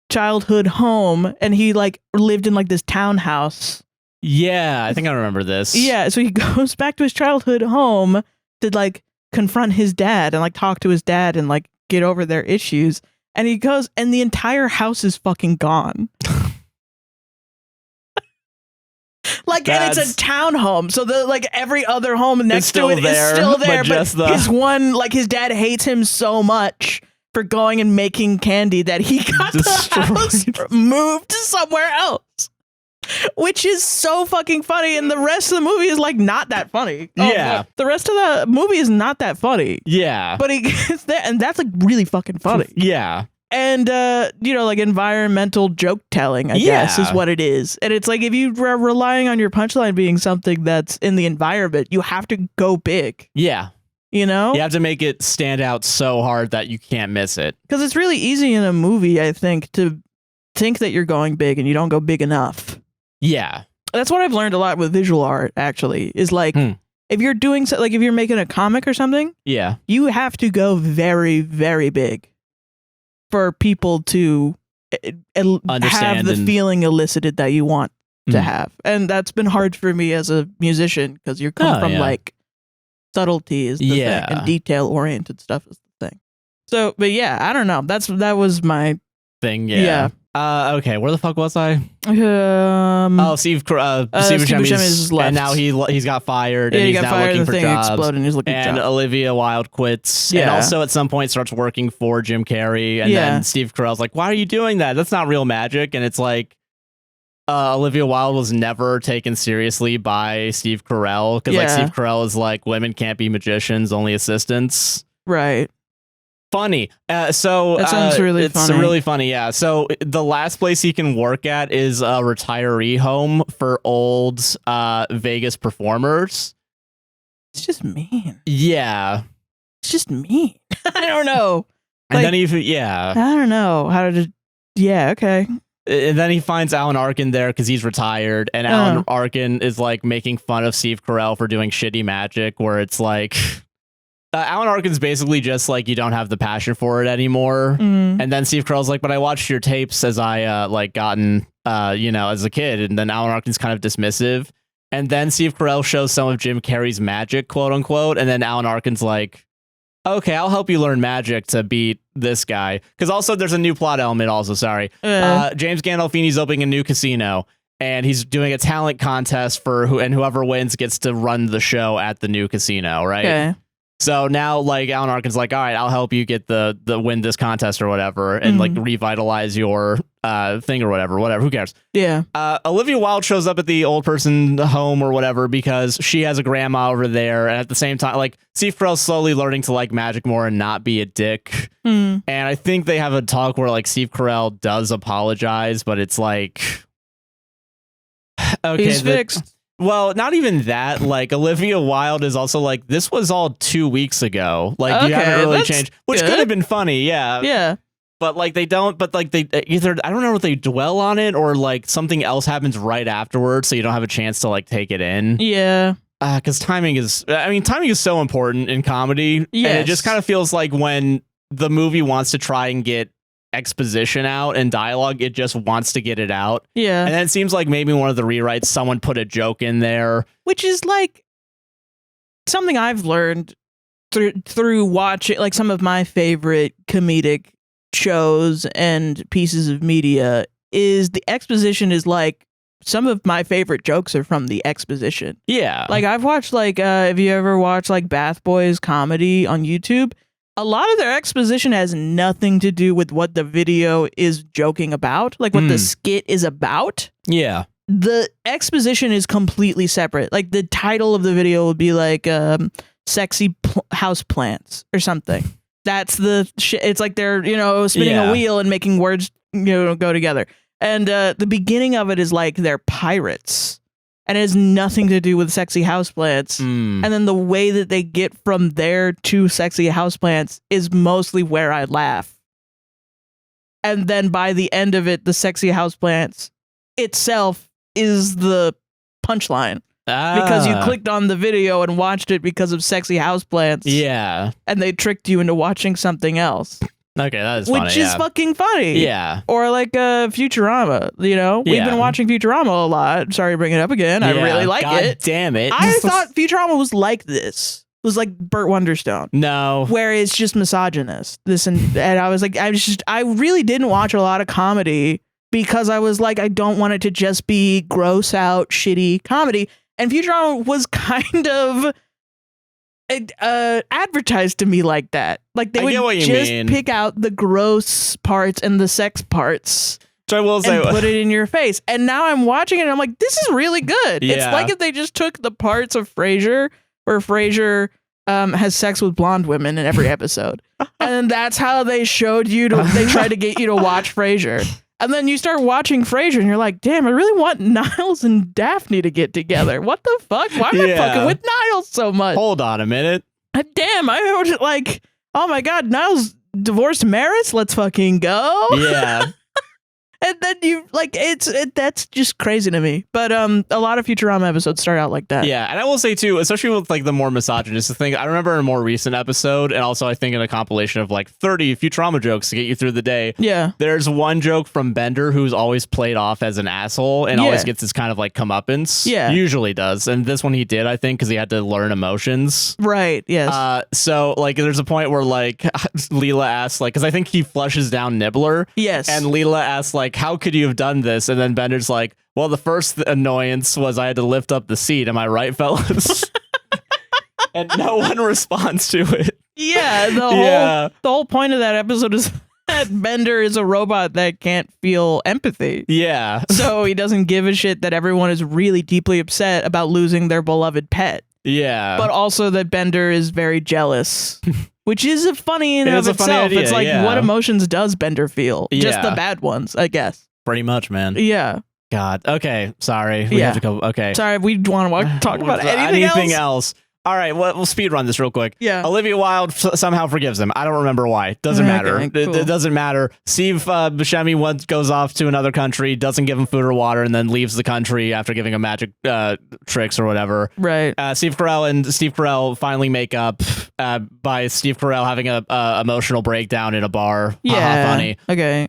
childhood home, and he like lived in like this townhouse. Yeah, I think I remember this. Yeah, so he goes back to his childhood home to like confront his dad and like talk to his dad and like get over their issues. And he goes, and the entire house is fucking gone. Like, and it's a townhome, so the like every other home next to it is still there. But his one, like his dad hates him so much for going and making candy that he got the house moved to somewhere else, which is so fucking funny. And the rest of the movie is like not that funny. Yeah, the rest of the movie is not that funny. Yeah, but he gets there, and that's like really fucking funny. Yeah. And, you know, like environmental joke telling, I guess, is what it is. And it's like if you are relying on your punchline being something that's in the environment, you have to go big. Yeah. You know? You have to make it stand out so hard that you can't miss it. Because it's really easy in a movie, I think, to think that you're going big and you don't go big enough. Yeah. That's what I've learned a lot with visual art, actually, is like, if you're doing, like if you're making a comic or something, you have to go very, very big for people to have the feeling elicited that you want to have. And that's been hard for me as a musician because you're coming from like subtlety is the thing and detail oriented stuff is the thing. So, but yeah, I don't know. That was my thing. Yeah. Okay, where the fuck was I? Steve Buscemi's left, and now he's got fired, and he's now looking for jobs. Exploded, and he's looking for jobs. Olivia Wilde quits, and also at some point starts working for Jim Carrey, and then Steve Carell's like, "Why are you doing that? That's not real magic." And it's like, Olivia Wilde was never taken seriously by Steve Carell because like Steve Carell is like, women can't be magicians, only assistants. Right. Funny. So that sounds really funny. It's really funny. Yeah. So the last place he can work at is a retiree home for old Vegas performers. It's just mean. Yeah. It's just mean. I don't know. And then I don't know how to. Yeah. Okay. And then he finds Alan Arkin there because he's retired, and Alan Arkin is like making fun of Steve Carell for doing shitty magic, where it's like. Alan Arkin's basically just like, you don't have the passion for it anymore. And then Steve Carell's like, but I watched your tapes as I like gotten, you know, as a kid. And then Alan Arkin's kind of dismissive. And then Steve Carell shows some of Jim Carrey's magic, quote unquote. And then Alan Arkin's like, okay, I'll help you learn magic to beat this guy. Because also there's a new plot element also, sorry. James Gandolfini's opening a new casino. And he's doing a talent contest for whoever wins gets to run the show at the new casino, right? Okay. So now, like, Alan Arkin's like, all right, I'll help you get the win this contest or whatever, and like revitalize your thing or whatever, who cares? Yeah. Olivia Wilde shows up at the old person home or whatever because she has a grandma over there, and at the same time, like, Steve Carell's slowly learning to like magic more and not be a dick. And I think they have a talk where like Steve Carell does apologize, but it's like, okay, he's fixed. Well, not even that. Like, Olivia Wilde is also like, this was all 2 weeks ago. Like, you haven't really changed, which could have been funny. Yeah. Yeah. But like, they don't, but like, they either, I don't know if they dwell on it or like something else happens right afterwards. So you don't have a chance to like take it in. Yeah. Because timing is so important in comedy. Yeah. And it just kind of feels like when the movie wants to try and get exposition out and dialogue, it just wants to get it out. Yeah. And then it seems like maybe one of the rewrites, someone put a joke in there, which is like something I've learned through watching like some of my favorite comedic shows and pieces of media is the exposition is like some of my favorite jokes are from the exposition. Yeah. Like I've watched like if you ever watch like Bath Boys comedy on YouTube, a lot of their exposition has nothing to do with what the video is joking about, like what the skit is about. Yeah. The exposition is completely separate. Like the title of the video would be like sexy house plants or something. That's the shit. It's like they're, you know, spinning a wheel and making words, you know, go together. And the beginning of it is like they're pirates. And it has nothing to do with sexy houseplants. And then the way that they get from there to sexy houseplants is mostly where I laugh. And then by the end of it, the sexy houseplants itself is the punchline. Because you clicked on the video and watched it because of sexy houseplants. Yeah. And they tricked you into watching something else. Okay, that is funny. Which is fucking funny. Yeah. Or like Futurama, you know? We've been watching Futurama a lot. Sorry to bring it up again. I really like it. Damn it. I thought Futurama was like this. was like Burt Wonderstone. No. Where it's just misogynist. And I was like, I really didn't watch a lot of comedy because I was like, I don't want it to just be gross out, shitty comedy. And Futurama was kind of advertised to me like that. Like they would just pick out the gross parts and the sex parts. So I will say, and put it in your face. And now I'm watching it and I'm like, this is really good. Yeah. It's like if they just took the parts of Frasier where Frasier has sex with blonde women in every episode. And that's how they showed you they tried to get you to watch Frasier. And then you start watching Frasier and you're like, damn, I really want Niles and Daphne to get together. What the fuck? Why am I fucking with Niles so much? Hold on a minute. Damn, I heard like, oh my God, Niles divorced Maris? Let's fucking go. Yeah. And then you like that's just crazy to me. But a lot of Futurama episodes start out like that. Yeah, and I will say too, especially with like the more misogynist thing, I remember in a more recent episode, and also I think in a compilation of like 30 Futurama jokes to get you through the day. Yeah. There's one joke from Bender who's always played off as an asshole and always gets this kind of like comeuppance. Yeah. Usually does. And this one he did, I think, because he had to learn emotions. Right. Yes. So like there's a point where like Leela asks, like, because I think he flushes down Nibbler. Yes. And Leela asks, like, how could you have done this? And then Bender's like, well, the first annoyance was I had to lift up the seat. Am I right, fellas? And no one responds to it. Yeah, the whole point of that episode is that Bender is a robot that can't feel empathy. Yeah. So he doesn't give a shit that everyone is really deeply upset about losing their beloved pet. Yeah. But also that Bender is very jealous. Which is funny in and of itself. Idea, it's like, what emotions does Bender feel? Yeah. Just the bad ones, I guess. Pretty much, man. Yeah. God. Okay. Sorry. We have to go. Okay. Sorry. We want to talk about anything else. All right. Well, we'll speed run this real quick. Yeah. Olivia Wilde somehow forgives him. I don't remember why. Doesn't matter. Cool. It doesn't matter. Steve Buscemi goes off to another country, doesn't give him food or water, and then leaves the country after giving him magic tricks or whatever. Right. Steve Carell finally make up by Steve Carell having a emotional breakdown in a bar. Yeah. Funny. Okay.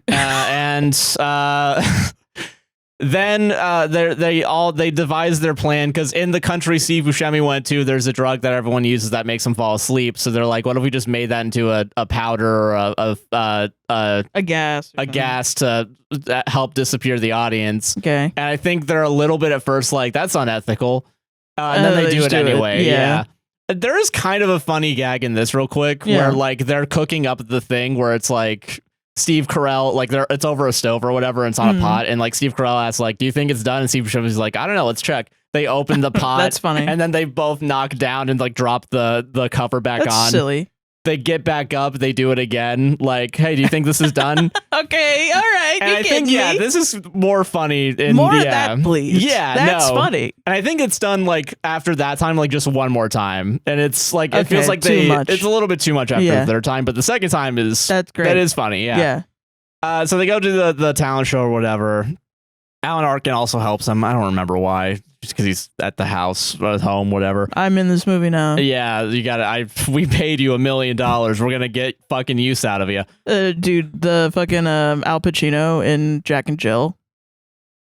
Then they devise their plan because in the country Steve Buscemi went to, there's a drug that everyone uses that makes them fall asleep. So they're like, what if we just made that into a powder or a gas to help disappear the audience? Okay. And I think they're a little bit at first like, that's unethical. And then they do it anyway. Yeah. There is kind of a funny gag in this real quick where like they're cooking up the thing where it's like Steve Carell, like it's over a stove or whatever, and it's on a pot, and like Steve Carell asks, like, do you think it's done? And Steve Buscemi's like, I don't know, let's check. They open the pot. That's funny. And then they both knock down and like drop the cover back on. That's silly. They get back up, they do it again. Like, hey, do you think this is done? Okay, all right. And I think, this is more funny. More of that, please. Yeah, that's funny. And I think it's done like after that time, like just one more time. And it's like, it feels like it's a little bit too much after their time, but the second time that's great. That is funny. Yeah. So they go to the talent show or whatever. Alan Arkin also helps him. I don't remember why. Just because he's at the house, at home, whatever. I'm in this movie now. Yeah, you got it. We paid you $1 million. We're gonna get fucking use out of you, dude. The fucking Al Pacino in Jack and Jill,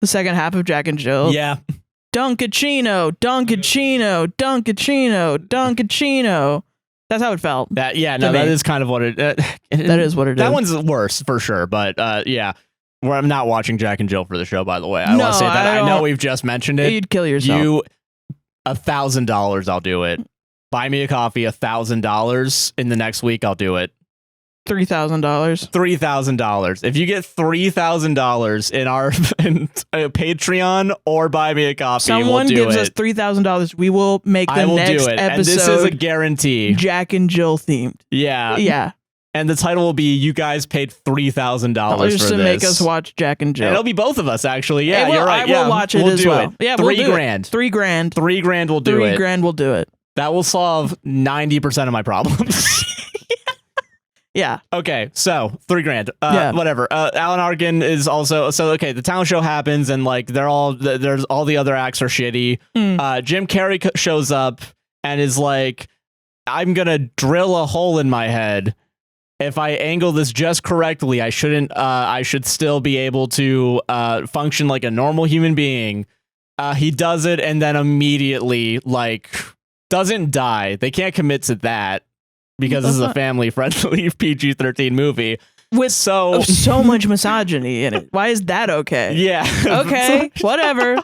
the second half of Jack and Jill. Yeah, Dunkachino. That's how it felt. That is kind of what it. That is what it is. That one's worse for sure, but yeah. I'm not watching Jack and Jill for the show, by the way. I want to say that. I know we've just mentioned it. You'd kill yourself. $1,000, I'll do it. Buy me a coffee, $1,000 in the next week, I'll do it. $3,000. $3,000. If you get $3,000 in our Patreon or Buy Me a Coffee, someone gives us $3,000, we will make the next episode. And this is a guarantee. Jack and Jill themed. Yeah. Yeah. And the title will be "You guys paid $3,000 for this to make us watch Jack and Jill." And it'll be both of us, actually. Yeah, you're right. I will watch it as well. Yeah, $3,000. $3,000 will do it. $3,000 will do it. That will solve 90% of my problems. Yeah. Okay, so $3,000. Whatever. Alan Arkin is also okay. The talent show happens, and like there's all the other acts are shitty. Jim Carrey shows up and is like, "I'm gonna drill a hole in my head. If I angle this just correctly, I should still be able to function like a normal human being." He does it, and then immediately like doesn't die. They can't commit to that because this is a family-friendly PG-13 movie. With so much misogyny in it. Why is that okay? Yeah. Okay, whatever.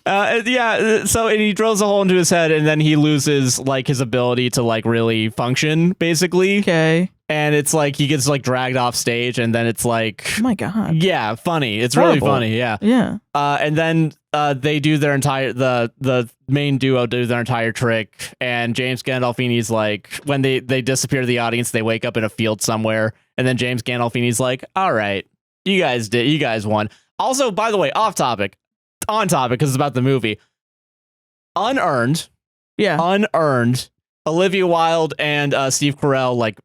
So and he drills a hole into his head, and then he loses like his ability to like really function, basically. Okay. And it's like he gets like dragged off stage, and then it's like, oh my god. Yeah, funny. It's horrible. Really funny. Yeah. Yeah. And then they do their entire the main duo do their entire trick, and James Gandolfini's like, when they disappear to the audience, they wake up in a field somewhere, and then James Gandolfini's like, all right, you guys won. Also, by the way, on topic because it's about the movie. Unearned. Olivia Wilde and Steve Carell like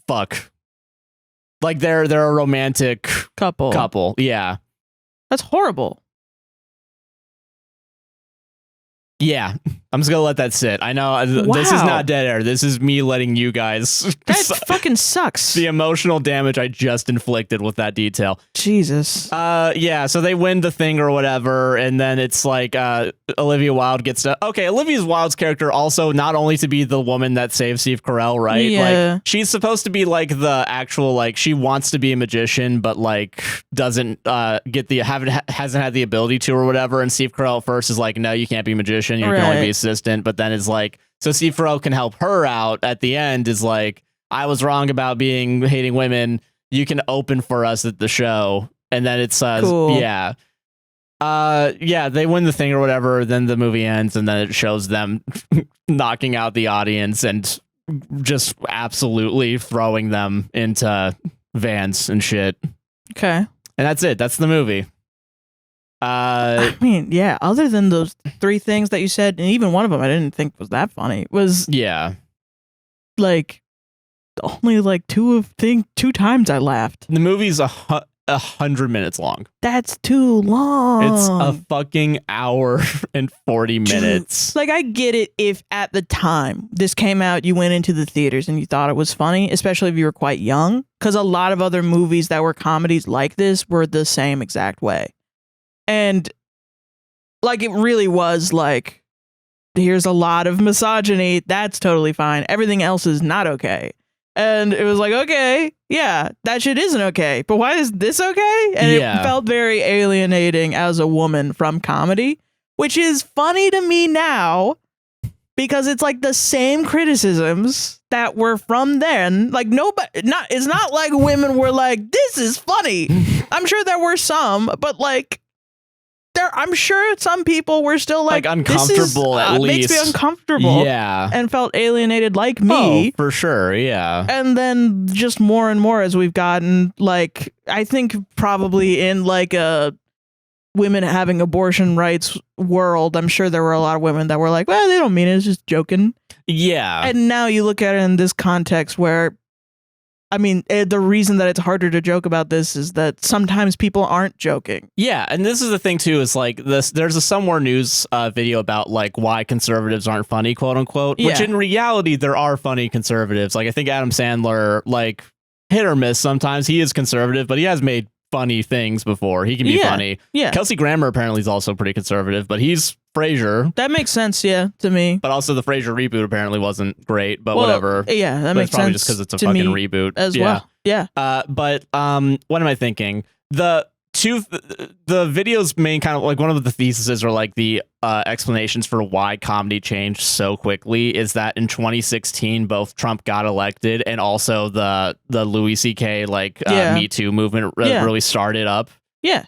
fuck. Like they're a romantic couple. Yeah. That's horrible. Yeah, I'm just gonna let that sit. I know this is not dead air. This is me letting you guys. That fucking sucks. The emotional damage I just inflicted with that detail. Jesus. Yeah. So they win the thing or whatever, and then it's like Olivia Wilde gets to. Okay, Olivia Wilde's character also not only to be the woman that saves Steve Carell, right? Yeah. Like she's supposed to be like the actual like she wants to be a magician, but like doesn't hasn't had the ability to or whatever. And Steve Carell at first is like, no, you can't be a magician. You can only be assistant, but then it's like, so Steve Carell can help her out at the end is like, I was wrong about hating women. You can open for us at the show. And then it's, cool. Yeah, they win the thing or whatever. Then the movie ends and then it shows them knocking out the audience and just absolutely throwing them into vans and shit. Okay. And that's it. That's the movie. I mean, yeah, other than those three things that you said, and even one of them I didn't think was that funny, was like only like two times I laughed. The movie's 100 minutes long. That's too long. It's a fucking hour and 40 minutes. Like, I get it if at the time this came out, you went into the theaters and you thought it was funny, especially if you were quite young, because a lot of other movies that were comedies like this were the same exact way. And like, it really was like, here's a lot of misogyny. That's totally fine. Everything else is not okay. And it was like, okay, yeah, that shit isn't okay. But why is this okay? And it felt very alienating as a woman from comedy, which is funny to me now because it's like the same criticisms that were from then. Like it's not like women were like, this is funny. I'm sure there were some, but like, I'm sure some people were still like uncomfortable at least. Makes me uncomfortable. Yeah. And felt alienated like me. Oh, for sure. Yeah. And then just more and more as we've gotten, like, I think probably in like a women having abortion rights world, I'm sure there were a lot of women that were like, well, they don't mean it. It's just joking. Yeah. And now you look at it in this context where, I mean, the reason that it's harder to joke about this is that sometimes people aren't joking. Yeah, and this is the thing too, is like this. There's a Somewhere News video about like why conservatives aren't funny, quote unquote. Which in reality, there are funny conservatives. Like I think Adam Sandler, like hit or miss sometimes. He is conservative, but he has made funny things before. He can be funny. Yeah. Kelsey Grammer apparently is also pretty conservative, but he's Frasier. That makes sense, yeah, to me. But also the Frasier reboot apparently wasn't great, but whatever. Yeah, that makes sense. Probably just because it's a fucking reboot as well. Yeah. But what am I thinking? The video's main kind of like one of the theses or like the explanations for why comedy changed so quickly is that in 2016 both Trump got elected and also the Louis C.K. like Me Too movement really started up. Yeah.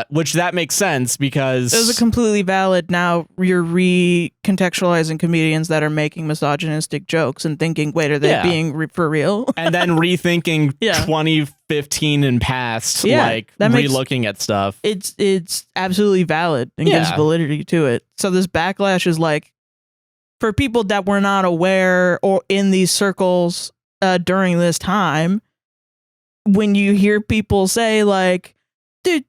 Which that makes sense because it was a completely valid. Now you're recontextualizing comedians that are making misogynistic jokes and thinking, wait, are they being for real? And then rethinking 2015 and past, like relooking at stuff. It's absolutely valid and gives validity to it. So this backlash is like for people that were not aware or in these circles during this time. When you hear people say like,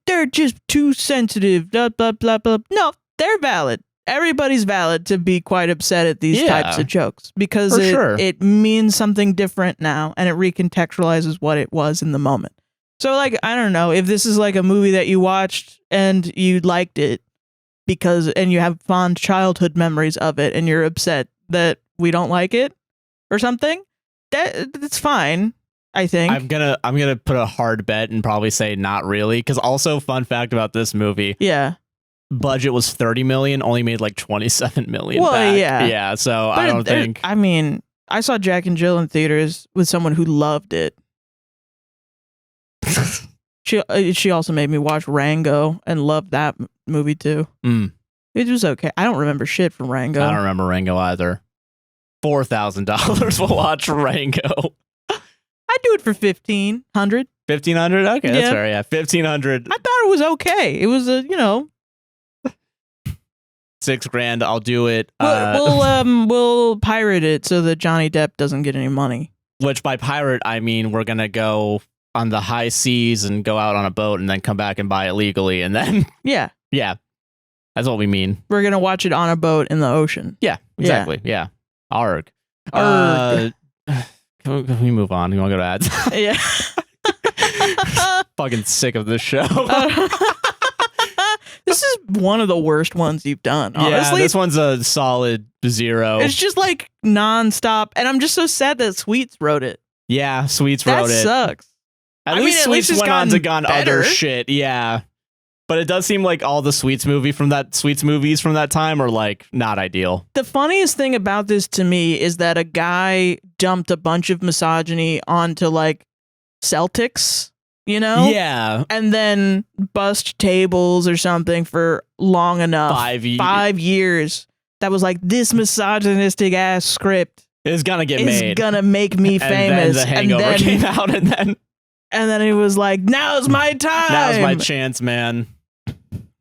they're just too sensitive, blah, blah, blah, blah. No, they're valid. Everybody's valid to be quite upset at these types of jokes because it means something different now and it recontextualizes what it was in the moment. So like, I don't know if this is like a movie that you watched and you liked it and you have fond childhood memories of it and you're upset that we don't like it or something, that's fine. I think I'm gonna put a hard bet and probably say not really, because also fun fact about this movie, budget was 30 million, only made like 27 million. Well, back. yeah, so but I don't think. I mean, I saw Jack and Jill in theaters with someone who loved it. She also made me watch Rango and loved that movie too. It was okay. I don't remember shit from Rango. I don't remember Rango either. $4,000 we'll watch Rango. I'd do it for $1,500. $1,500? Okay, that's fair. Yeah, $1,500. I thought it was okay. It was $6,000. I'll do it. We'll pirate it so that Johnny Depp doesn't get any money. Which by pirate I mean we're gonna go on the high seas and go out on a boat and then come back and buy it legally and then yeah, that's what we mean. We're gonna watch it on a boat in the ocean. Yeah, exactly. Yeah. Arg. Can we move on? You want to go to ads? Yeah. Fucking sick of this show. This is one of the worst ones you've done. Honestly, this one's a solid 0. It's just like nonstop, and I'm just so sad that Sweets wrote it. Yeah, Sweets wrote it. That sucks. At least Sweets went on to gone other shit. Yeah. But it does seem like all the Sweets movies from that time are like not ideal. The funniest thing about this to me is that a guy dumped a bunch of misogyny onto like Celtics, Yeah. And then bust tables or something for long enough. 5 years. That was like, this misogynistic ass script is gonna get made. It's gonna make me famous. And then The Hangover came out and then he was like, now's my time. Now's my chance, man.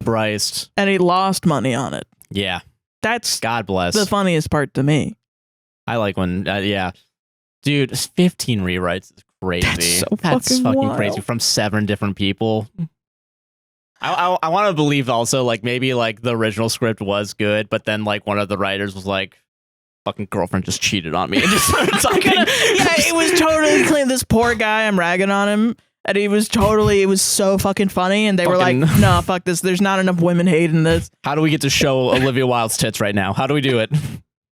Bryce. And he lost money on it. Yeah. That's God bless. the funniest part to me. I like when, Dude, 15 rewrites is crazy. That's fucking crazy from 7 different people. I want to believe also, like, maybe, like, the original script was good, but then, like, one of the writers was like, fucking girlfriend just cheated on me and just started talking. It was totally clean. This poor guy, I'm ragging on him. And it was so fucking funny. And they were like, no, fuck this. There's not enough women hating this. How do we get to show Olivia Wilde's tits right now? How do we do it?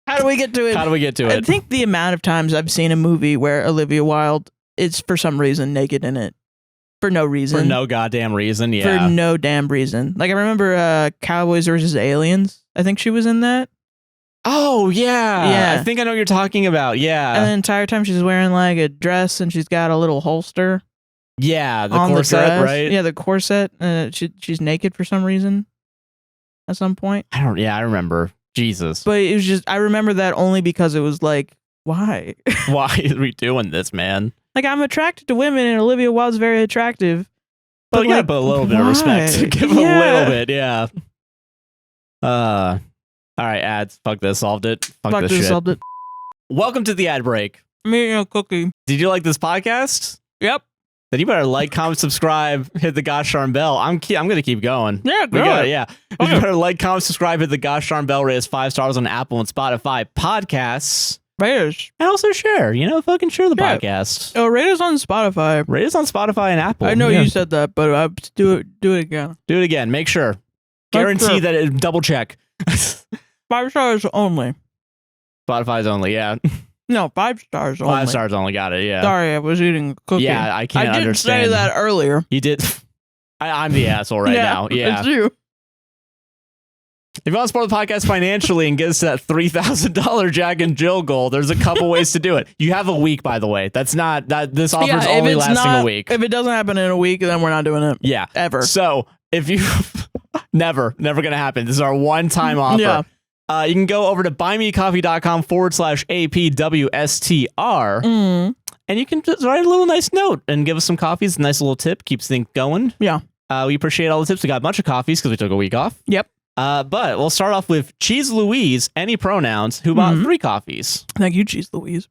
How do we get to it? I think the amount of times I've seen a movie where Olivia Wilde is for some reason naked in it. For no reason. For no goddamn reason, yeah. For no damn reason. Like I remember Cowboys vs. Aliens. I think she was in that. Oh, yeah. I think I know what you're talking about. Yeah. And the entire time she's wearing like a dress and she's got a little holster. Yeah, the corset, right? Yeah, the corset. She's naked for some reason at some point. I remember. Jesus. But it was just, I remember that only because it was like, why? Why are we doing this, man? Like, I'm attracted to women and Olivia Wilde's very attractive. But yeah, but a little bit of respect. Give a little bit, yeah. All right, ads. Fuck this. Solved it. Fuck this shit. Solved it. Welcome to the ad break. Me a cookie. Did you like this podcast? Yep. Then you better like, comment, subscribe, hit the gosh darn bell. I'm gonna keep going. Yeah, good. You better like, comment, subscribe, hit the gosh darn bell, rate us 5 stars on Apple and Spotify podcasts. Rate us. And also share. Fucking share the podcast. Oh, rate us on Spotify. Rate us on Spotify and Apple. I know you said that, but do it again. Do it again. Make sure. Guarantee that it double check. 5 stars only. Spotify's only, yeah. No, 5 stars only. 5 stars only, got it, yeah. Sorry, I was eating a cookie. Yeah, I can't understand. I did say that earlier. You did? I'm the asshole right now. Yeah. It's you. If you want to support the podcast financially and get us to that $3,000 Jack and Jill goal, there's a couple ways to do it. You have a week, by the way. This offer's only lasting a week. If it doesn't happen in a week, then we're not doing it. Yeah. Ever. So, if you... never going to happen. This is our one-time offer. Yeah. You can go over to buymeacoffee.com/APWSTR and you can just write a little nice note and give us some coffees. A nice little tip. Keeps things going. Yeah. We appreciate all the tips. We got a bunch of coffees because we took a week off. Yep. But we'll start off with Cheese Louise, any pronouns, who bought 3 coffees. Thank you, Cheese Louise.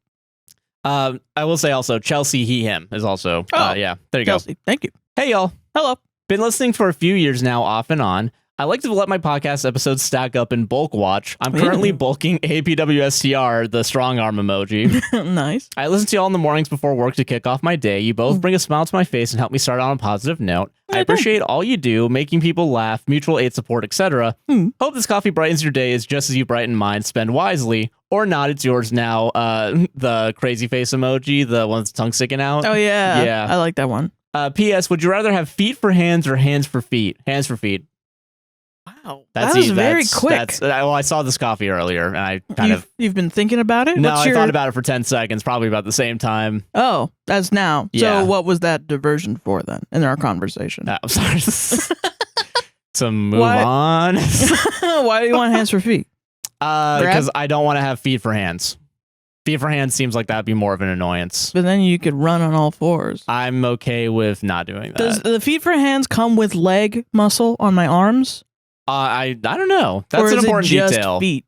I will say also, Chelsea, he, him is also. Yeah, there you Chelsea, go. Thank you. Hey, y'all. Hello. Been listening for a few years now, off and on. I like to let my podcast episodes stack up in bulk watch. I'm currently bulking APWSTR, the strong arm emoji. Nice. I listen to you all in the mornings before work to kick off my day. You both bring a smile to my face and help me start on a positive note. I appreciate all you do, making people laugh, mutual aid support, etc. Hope this coffee brightens your day as just as you brighten mine. Spend wisely. Or not, it's yours now. The crazy face emoji, the one with the tongue sticking out. Oh, yeah. Yeah. I like that one. P.S. Would you rather have feet for hands or hands for feet? Hands for feet. Wow. That was very quick. Well, I saw this coffee earlier, and I You've been thinking about it? No, I thought about it for 10 seconds, probably about the same time. Oh, that's now. Yeah. So what was that diversion for, then, in our conversation? I'm sorry. To move on. Why do you want hands for feet? Because I don't want to have feet for hands. Feet for hands seems like that'd be more of an annoyance. But then you could run on all fours. I'm okay with not doing that. Does the feet for hands come with leg muscle on my arms? I don't know. That's or an is important it just detail. Feet?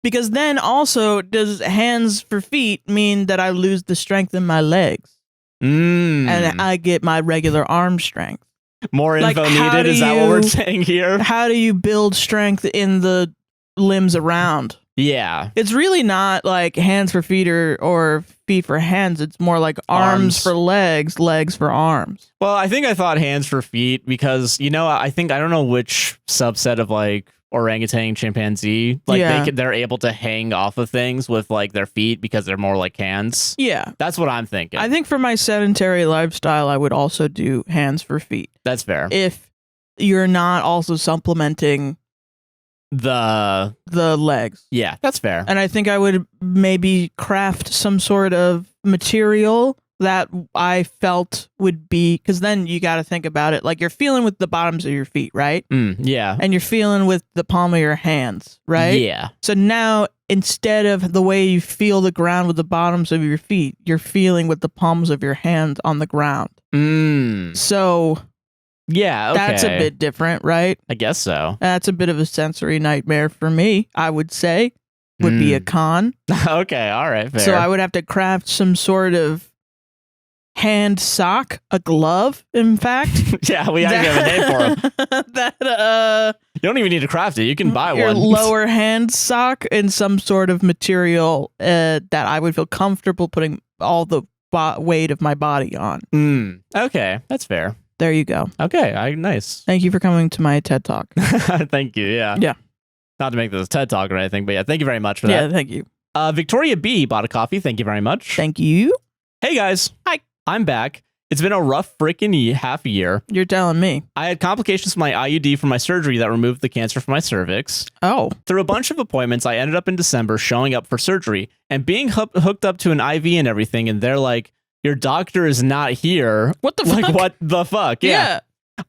Because then also, does hands for feet mean that I lose the strength in my legs? And I get my regular arm strength? More info needed? Is that what we're saying here? How do you build strength in the limbs around? Yeah. It's really not like hands for feet or feet for hands. It's more like arms for legs, legs for arms. Well, I think I thought hands for feet because, I don't know which subset of like orangutan chimpanzee, like they're able to hang off of things with like their feet because they're more like hands. Yeah. That's what I'm thinking. I think for my sedentary lifestyle, I would also do hands for feet. That's fair. If you're not also supplementing the legs. Yeah, that's fair. And I think I would maybe craft some sort of material that I felt would be, because then you got to think about it. Like you're feeling with the bottoms of your feet, right? Yeah. And you're feeling with the palm of your hands, right? Yeah. So now instead of the way you feel the ground with the bottoms of your feet, you're feeling with the palms of your hands on the ground. So yeah, okay. That's a bit different, right? I guess so. That's a bit of a sensory nightmare for me, I would say. Would be a con. Okay, all right, fair. So I would have to craft some sort of hand sock, a glove, in fact. Yeah, we actually have a name for them. That, you don't even need to craft it. You can buy your one. lower hand sock in some sort of material that I would feel comfortable putting all the weight of my body on. Okay, that's fair. There you go. Okay, nice. Thank you for coming to my TED Talk. Thank you, yeah. Yeah. Not to make this a TED Talk or anything, but yeah, thank you very much for that. Yeah, thank you. Victoria B bought a coffee. Thank you very much. Thank you. Hey, guys. Hi. I'm back. It's been a rough freaking half a year. You're telling me. I had complications with my IUD from my surgery that removed the cancer from my cervix. Oh. Through a bunch of appointments, I ended up in December showing up for surgery and being hooked up to an IV and everything, and they're like, your doctor is not here. What the fuck? Like, what the fuck? Yeah.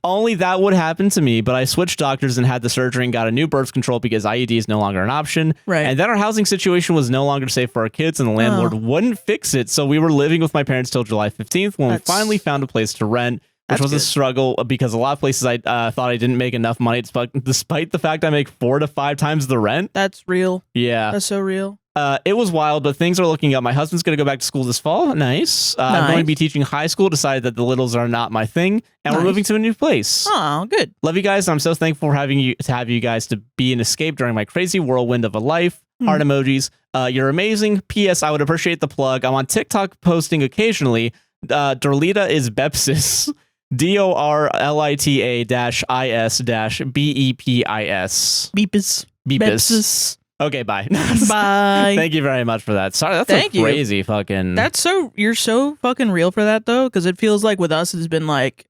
Only that would happen to me, but I switched doctors and had the surgery and got a new birth control because IUD is no longer an option. Right. And then our housing situation was no longer safe for our kids and the landlord wouldn't fix it. So we were living with my parents till July 15th when we finally found a place to rent, which was a struggle because a lot of places I thought I didn't make enough money despite the fact I make 4 to 5 times the rent. That's real. Yeah. That's so real. It was wild, but things are looking up. My husband's going to go back to school this fall. Nice. I'm going to be teaching high school. Decided that the littles are not my thing, and we're moving to a new place. Oh, good. Love you guys. I'm so thankful for having you guys to be an escape during my crazy whirlwind of a life. Heart emojis. You're amazing. P.S. I would appreciate the plug. I'm on TikTok posting occasionally. Dorlita is Bepsis. DORLITA -IS BEPIS. Beepis. Okay, bye. Bye. Thank you very much for that. Sorry, that's a crazy fucking... You're so fucking real for that, though, because it feels like with us, it's been like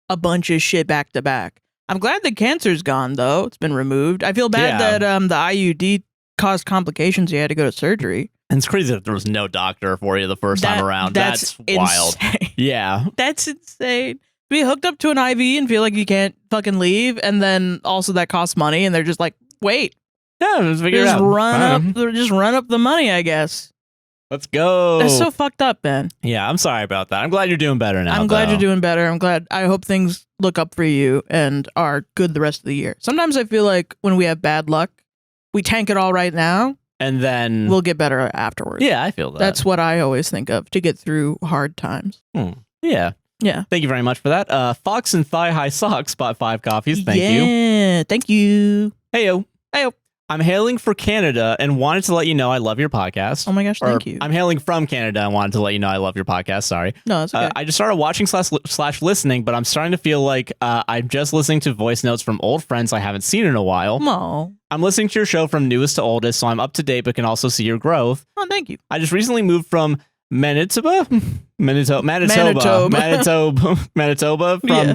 a bunch of shit back to back. I'm glad the cancer's gone, though. It's been removed. I feel bad that the IUD caused complications. You had to go to surgery. And it's crazy that there was no doctor for you the first time around. That's wild. Yeah. That's insane. Be hooked up to an IV and feel like you can't fucking leave, and then also that costs money, and they're just like, wait. Yeah, just run up the money, I guess. Let's go. That's so fucked up, man. Yeah, I'm sorry about that. I'm glad you're doing better now. I'm glad you're doing better. I hope things look up for you and are good the rest of the year. Sometimes I feel like when we have bad luck, we tank it all right now, and then we'll get better afterwards. Yeah, I feel that. That's what I always think of to get through hard times. Yeah. Yeah. Thank you very much for that. Fox and Thigh High Socks bought 5 coffees. Thank you. Yeah, thank you. Heyo. Heyo. I'm hailing for Canada and wanted to let you know I love your podcast. Oh my gosh, thank you. I'm hailing from Canada and wanted to let you know I love your podcast. Sorry. No, it's okay. I just started watching slash listening, but I'm starting to feel like I'm just listening to voice notes from old friends I haven't seen in a while. No. I'm listening to your show from newest to oldest, so I'm up to date, but can also see your growth. Oh, thank you. I just recently moved from Manitoba from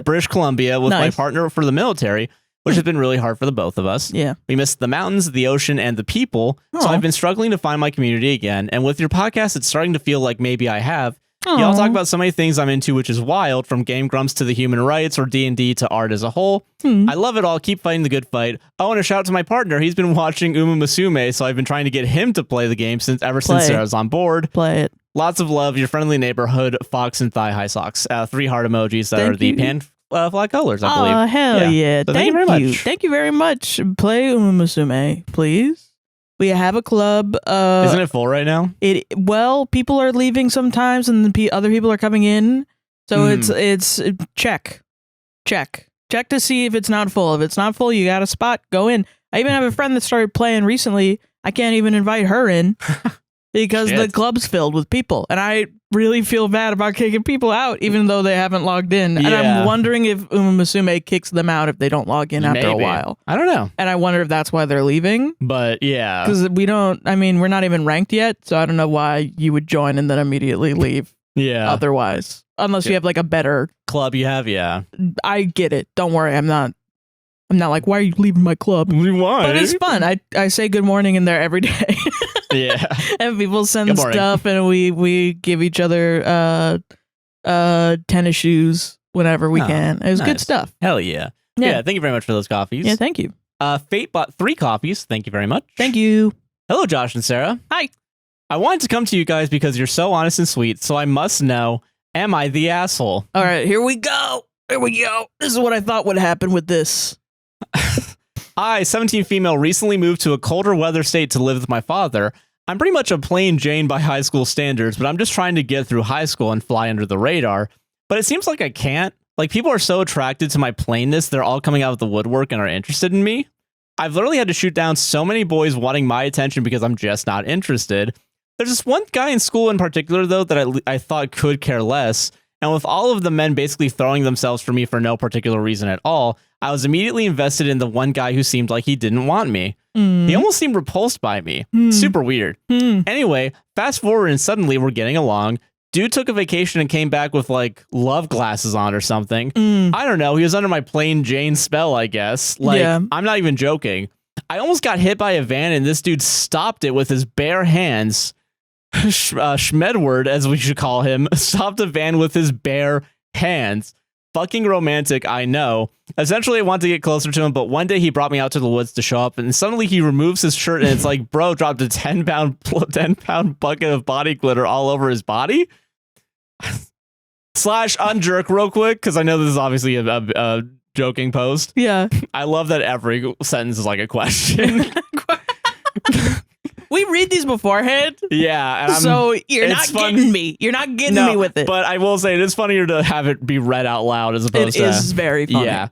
British Columbia with my partner for the military, which has been really hard for the both of us. Yeah. We missed the mountains, the ocean, and the people. So I've been struggling to find my community again. And with your podcast, it's starting to feel like maybe I have. Y'all talk about so many things I'm into, which is wild, from Game Grumps to the human rights or D&D to art as a whole. I love it all. Keep fighting the good fight. I want to shout out to my partner. He's been watching Musume, so I've been trying to get him to play the game since I was on board. Play it. Lots of love. Your friendly neighborhood, Fox and Thigh High Socks. 3 heart emojis that are the pan flag colors, I believe. Oh, hell yeah. So thank you very much. Thank you very much. Play Musume, please. We have a club. Isn't it full right now? Well, people are leaving sometimes, and other people are coming in. So it's check to see if it's not full. If it's not full, you got a spot. Go in. I even have a friend that started playing recently. I can't even invite her in because the club's filled with people, and I really feel bad about kicking people out, even though they haven't logged in. And I'm wondering if Musume kicks them out if they don't log in after a while. I don't know. And I wonder if that's why they're leaving. But yeah. Because we're not even ranked yet, so I don't know why you would join and then immediately leave. Yeah. Otherwise. Unless you have like a better club you have, yeah. I get it. Don't worry. I'm not like, why are you leaving my club? Why? But it's fun. I say good morning in there every day. Yeah. And people send stuff, and we give each other tennis shoes whenever we can. It was good stuff. Hell yeah. Yeah. Thank you very much for those coffees. Yeah, thank you. Fate bought 3 coffees. Thank you very much. Thank you. Hello, Josh and Sarah. Hi. I wanted to come to you guys because you're so honest and sweet, so I must know, am I the asshole? All right, here we go. Here we go. This is what I thought would happen with this. I, 17 female, recently moved to a colder weather state to live with my father. I'm pretty much a plain Jane by high school standards, but I'm just trying to get through high school and fly under the radar. But it seems like I can't. Like, people are so attracted to my plainness, they're all coming out of the woodwork and are interested in me. I've literally had to shoot down so many boys wanting my attention because I'm just not interested. There's this one guy in school in particular, though, that I thought could care less. And with all of the men basically throwing themselves for me for no particular reason at all, I was immediately invested in the one guy who seemed like he didn't want me. He almost seemed repulsed by me. Super weird. Anyway, fast forward and suddenly we're getting along. Dude took a vacation and came back with like love glasses on or something. I don't know. He was under my plain Jane spell, I guess. Like, I'm not even joking. I almost got hit by a van and this dude stopped it with his bare hands. Schmedward, as we should call him, stopped a van with his bare hands. Fucking romantic, I know. Essentially, I wanted to get closer to him, but one day he brought me out to the woods to show up, and suddenly he removes his shirt, and it's like, bro dropped a 10-pound bucket of body glitter all over his body. Slash unjerk real quick, because I know this is obviously a joking post. Yeah. I love that every sentence is like a question. We read these beforehand. Yeah. And so you're not getting me. You're not getting me with it. But I will say it is funnier to have it be read out loud as opposed to... It is very funny. Yeah.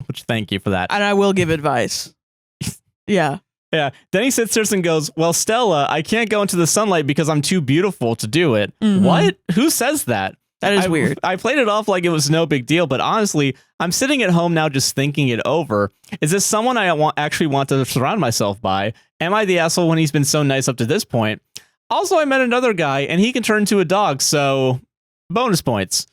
Which, thank you for that. And I will give advice. Yeah. Yeah. Then he sits there and goes, well, Stella, I can't go into the sunlight because I'm too beautiful to do it. What? Who says that? That is weird. I played it off like it was no big deal, but honestly, I'm sitting at home now just thinking it over. Is this someone I actually want to surround myself by? Am I the asshole when he's been so nice up to this point? Also, I met another guy, and he can turn into a dog, so bonus points.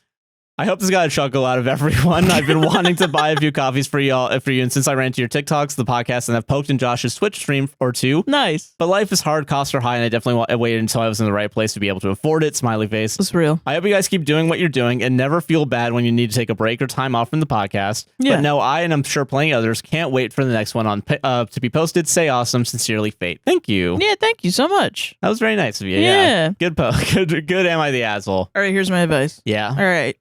I hope this got a chuckle out of everyone. I've been wanting to buy a few coffees for you, and since I ran to your TikToks, the podcast, and I've poked in Josh's Twitch stream or two. Nice. But life is hard, costs are high, and I definitely waited until I was in the right place to be able to afford it. Smiley face. That's real. I hope you guys keep doing what you're doing and never feel bad when you need to take a break or time off from the podcast. Yeah. But no, I, and I'm sure plenty others, can't wait for the next one on to be posted. Say awesome. Sincerely, Fate. Thank you. Yeah, thank you so much. That was very nice of you. Yeah. Good Good am I the asshole. All right, here's my advice. Yeah. All right.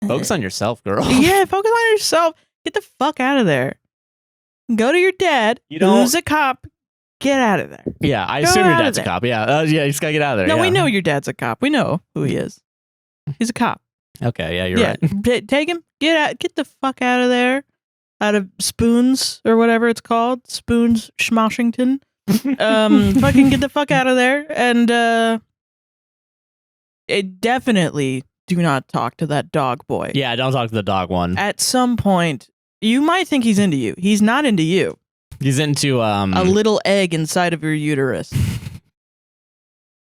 Focus on yourself, girl. Yeah, focus on yourself. Get the fuck out of there. Go to your dad, who's a cop. Get out of there. Yeah, I Go assume your out of dad's a there. cop. Yeah, yeah, you just gotta get out of there. No, yeah. we know your dad's a cop. We know who he is. He's a cop. Okay, yeah, you're right. Take him. Get the fuck out of there. Out of Spoons or whatever it's called. Spoons Schmoshington. Fucking get the fuck out of there. And it definitely do not talk to that dog boy. Yeah, don't talk to the dog one. At some point, you might think he's into you. He's not into you. He's into a little egg inside of your uterus.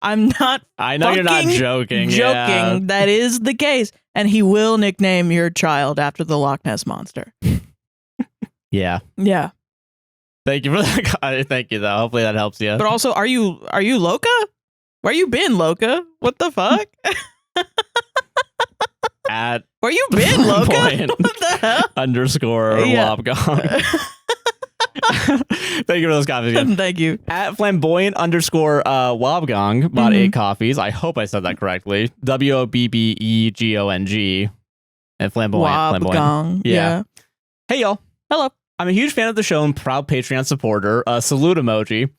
I'm not. I know you're not joking. Yeah. That is the case, and he will nickname your child after the Loch Ness monster. Yeah. Yeah. Thank you for that. Thank you, though. Hopefully that helps you. But also, are you Loca? Where you been, Loca? What the fuck? At where you been, Loca? What the hell? _Wobgong. Thank you for those coffees again. Thank you. At flamboyant_Wobgong bought 8 coffees. I hope I said that correctly. WOBBEGONG. And flamboyant. Wobgong. Yeah. Hey, y'all. Hello. I'm a huge fan of the show and proud Patreon supporter. Salute emoji.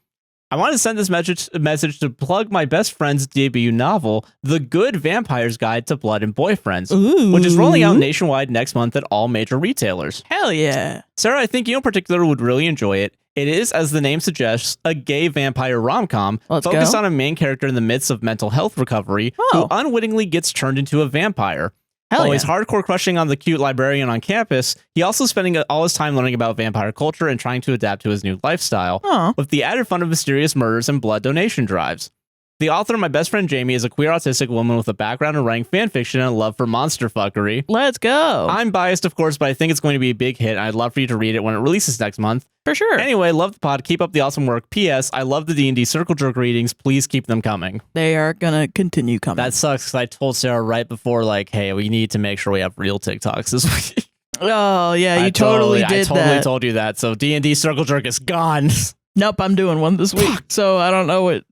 I wanted to send this message to plug my best friend's debut novel, The Good Vampire's Guide to Blood and Boyfriends, which is rolling out nationwide next month at all major retailers. Hell yeah. Sarah, I think you in particular would really enjoy it. It is, as the name suggests, a gay vampire rom-com focused on a main character in the midst of mental health recovery who unwittingly gets turned into a vampire. Always hardcore crushing on the cute librarian on campus, he also spending all his time learning about vampire culture and trying to adapt to his new lifestyle, with the added fun of mysterious murders and blood donation drives. The author, my best friend Jamie, is a queer autistic woman with a background in writing fanfiction and a love for monster fuckery. Let's go. I'm biased, of course, but I think it's going to be a big hit, and I'd love for you to read it when it releases next month. For sure. Anyway, love the pod. Keep up the awesome work. P.S. I love the D&D Circle Jerk readings. Please keep them coming. They are going to continue coming. That sucks, because I told Sarah right before, like, hey, we need to make sure we have real TikToks this week. Oh, yeah, you totally did that. I totally told you that. So D&D Circle Jerk is gone. Nope, I'm doing one this week. So I don't know what...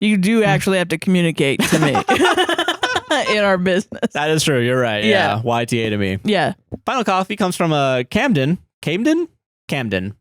You do actually have to communicate to me in our business. That is true. You're right. Yeah. YTA to me. Yeah. Final coffee comes from Camden. Camden? Camden.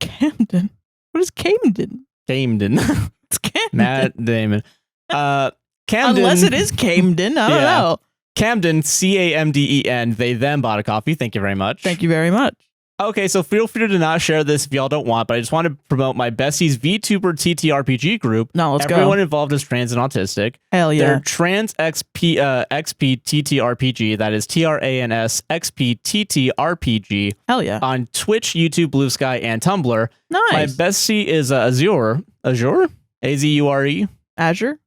What is Camden? Camden. It's Camden. Matt Damon. Camden. Unless it is Camden. I don't know. Camden, CAMDEN. They them bought a coffee. Thank you very much. Thank you very much. Okay, so feel free to not share this if y'all don't want, but I just want to promote my Bessie's VTuber TTRPG group. No, let's go. Everyone involved is trans and autistic. Hell yeah. They're Trans XP TTRPG. That is TRANS XP TTRPG. Hell yeah. On Twitch, YouTube, Blue Sky, and Tumblr. Nice. My Bessie is Azure? AZURE? Azure?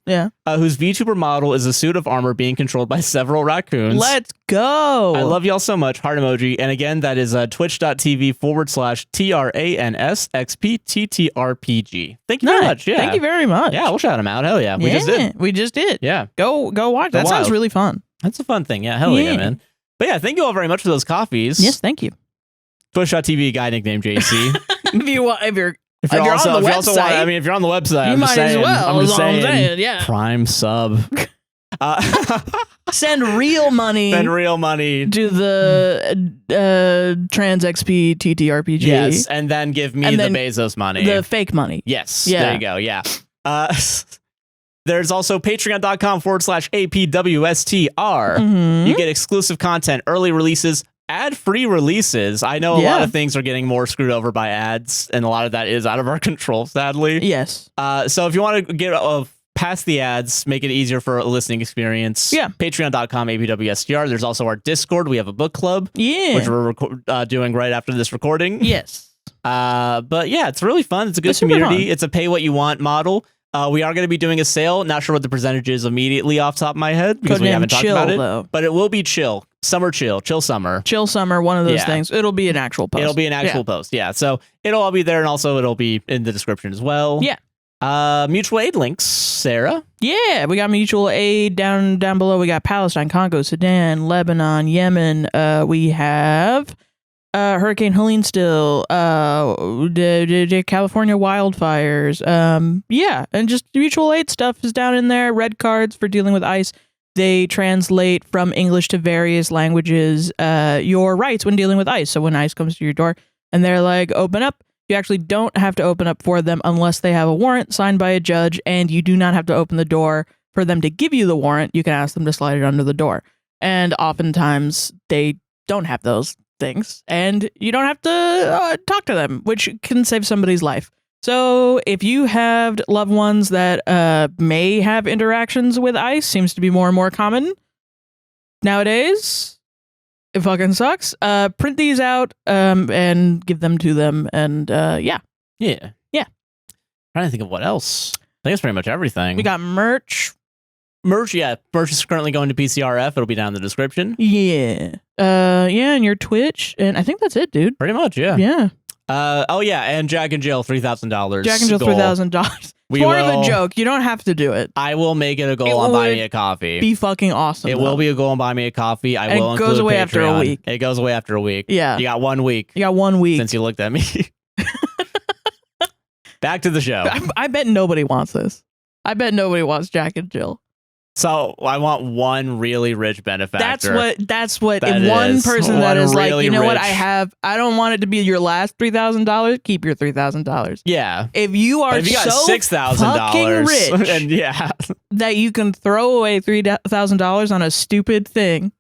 Yeah. Whose VTuber model is a suit of armor being controlled by several raccoons. Let's go. I love y'all so much. Heart emoji. And again, that is twitch.tv/TRANSXPTTRPG. Thank you very much. Yeah. Thank you very much. Yeah, we'll shout them out. Hell yeah. We just did. We just did. Yeah. Go watch. That sounds really fun. That's a fun thing. Yeah. Hell yeah, man. But yeah, thank you all very much for those coffees. Yes, thank you. Twitch.tv guy nickname JC. If you're on the website, if you're on the website, you might as well. I'm just saying, yeah. Prime sub. Send real money. Send real money to the Trans XP TTRPG. Yes, and then give me the Bezos money, the fake money. Yes, there you go. Yeah. There's also patreon.com/APWSTR. You get exclusive content, early releases, ad-free releases. I know a lot of things are getting more screwed over by ads, and a lot of that is out of our control, sadly. Yes. So if you want to get past the ads, make it easier for a listening experience, patreon.com/APWSTR. There's also our Discord. We have a book club, which we're doing right after this recording. Yes. But yeah, it's really fun. It's a good community. It's a pay-what-you-want model. We are going to be doing a sale. Not sure what the percentage is immediately off the top of my head because we haven't talked about it. Though. But it will be chill. Chill summer. Chill summer, one of those things. It'll be an actual post. It'll be an actual post, yeah. So it'll all be there, and also it'll be in the description as well. Yeah. Mutual aid links, Sarah. Yeah, we got mutual aid down below. We got Palestine, Congo, Sudan, Lebanon, Yemen. We have Hurricane Helene still, the California wildfires. And just mutual aid stuff is down in there. Red cards for dealing with ICE. They translate from English to various languages your rights when dealing with ICE. So when ICE comes to your door and they're like, open up, You actually don't have to open up for them unless they have a warrant signed by a judge, and you do not have to open the door for them to give you the warrant. You can ask them to slide it under the door. And oftentimes they don't have those things, and you don't have to talk to them, which can save somebody's life. So if you have loved ones that may have interactions with ICE, seems to be more and more common nowadays. It fucking sucks. Print these out and give them to them, and yeah. Trying to think of what else. I think it's pretty much everything. We got merch. Merch is currently going to PCRF. It'll be down in the description. Yeah, and your Twitch, and I think that's it, dude. Pretty much, yeah. Yeah. And Jack and Jill, $3,000. Jack and Jill, $3,000. More of a joke. You don't have to do it. I will make it a goal on Buy Me a Coffee. Be fucking awesome. It will be a goal on Buy Me a Coffee. I will include It goes away Patreon. after a week. It goes away after a week. Yeah. You got 1 week. Since you looked at me. Back to the show. I bet nobody wants this. I bet nobody wants Jack and Jill. So I want one really rich benefactor. That's what. If one person that is really like, you know what, I don't want it to be your last $3,000. Keep your $3,000. Yeah. If you got so fucking rich, and that you can throw away $3,000 on a stupid thing,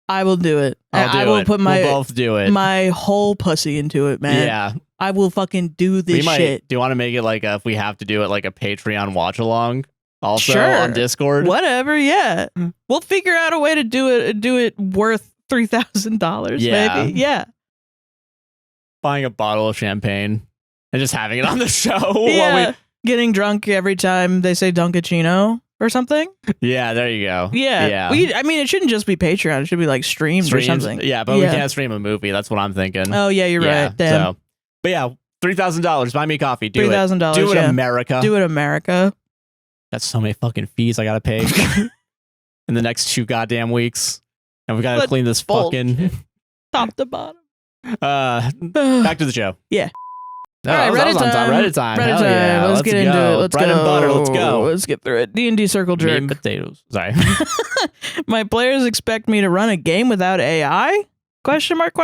I will do it. I will put we'll both do it. My whole pussy into it, man. Yeah. I will fucking do this shit. Do you want to make it like if we have to do it like a Patreon watch along? Also sure. On Discord, whatever. Yeah, we'll figure out a way to do it worth $3,000. Yeah. Maybe. Yeah. Buying a bottle of champagne and just having it on the show. Yeah. Getting drunk every time they say Dunkachino or something. Yeah, there you go. Yeah. I mean, it shouldn't just be Patreon. It should be like streamed or something. Yeah, but we can't stream a movie. That's what I'm thinking. Oh yeah, you're right. Damn. So, but yeah, $3,000. Buy me a coffee. Do $3,000. Do it, America. Do it, America. That's so many fucking fees I gotta pay in the next 2 goddamn weeks, and we gotta clean this fucking top to bottom. Back to the show. Yeah. All right, Reddit time. Reddit time. Yeah, let's get into it. Let's Bread and butter. Let's go. Let's get through it. D&D circle jerk. Meat and potatoes. Sorry. My players expect me to run a game without AI? Question mark?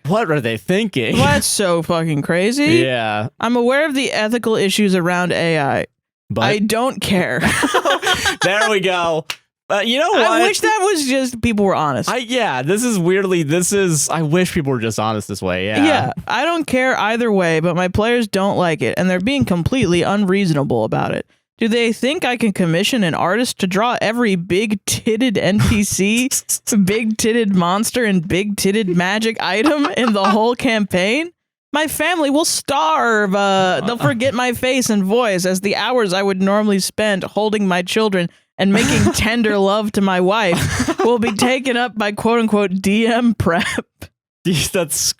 What are they thinking? That's so fucking crazy. Yeah. I'm aware of the ethical issues around AI. But I don't care. There we go. You know what? I wish that was just people were honest. This is I wish people were just honest this way. Yeah. Yeah. I don't care either way, but my players don't like it, and they're being completely unreasonable about it. Do they think I can commission an artist to draw every big-titted NPC, big-titted monster, and big-titted magic item in the whole campaign? My family will starve. They'll forget my face and voice as the hours I would normally spend holding my children and making tender love to my wife will be taken up by quote-unquote DM prep. That's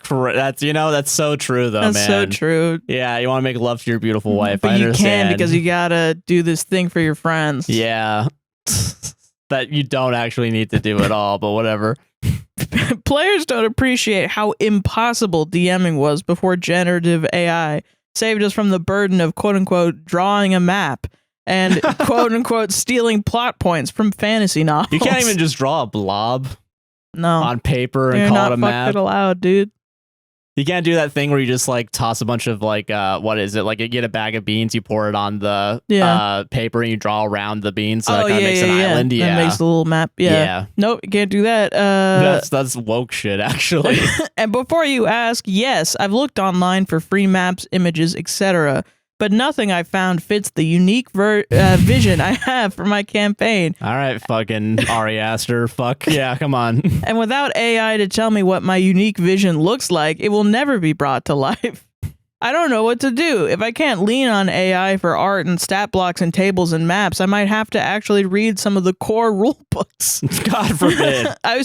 so true though, man. That's so true. Yeah, you want to make love to your beautiful wife, but you can because you gotta do this thing for your friends. Yeah. That you don't actually need to do at all, but whatever. Players don't appreciate how impossible DMing was before generative AI saved us from the burden of quote-unquote drawing a map and quote-unquote stealing plot points from fantasy novels. You can't even just draw a blob on paper and call it a map. You're not fucking allowed, dude. You can't do that thing where you just like toss a bunch of like what is it? Like you get a bag of beans, you pour it on the paper, and you draw around the beans, so that kind of makes an island. Yeah, that makes a little map. Yeah. Nope, you can't do that. That's woke shit, actually. And before you ask, yes, I've looked online for free maps, images, etc., but nothing I found fits the unique vision I have for my campaign. All right, fucking Ari Aster. Fuck. Yeah, come on. And without AI to tell me what my unique vision looks like, it will never be brought to life. I don't know what to do. If I can't lean on AI for art and stat blocks and tables and maps, I might have to actually read some of the core rule books. God forbid. I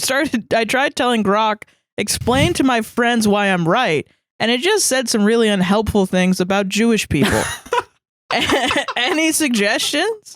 tried telling Grok, explain to my friends why I'm right. And it just said some really unhelpful things about Jewish people. Any suggestions?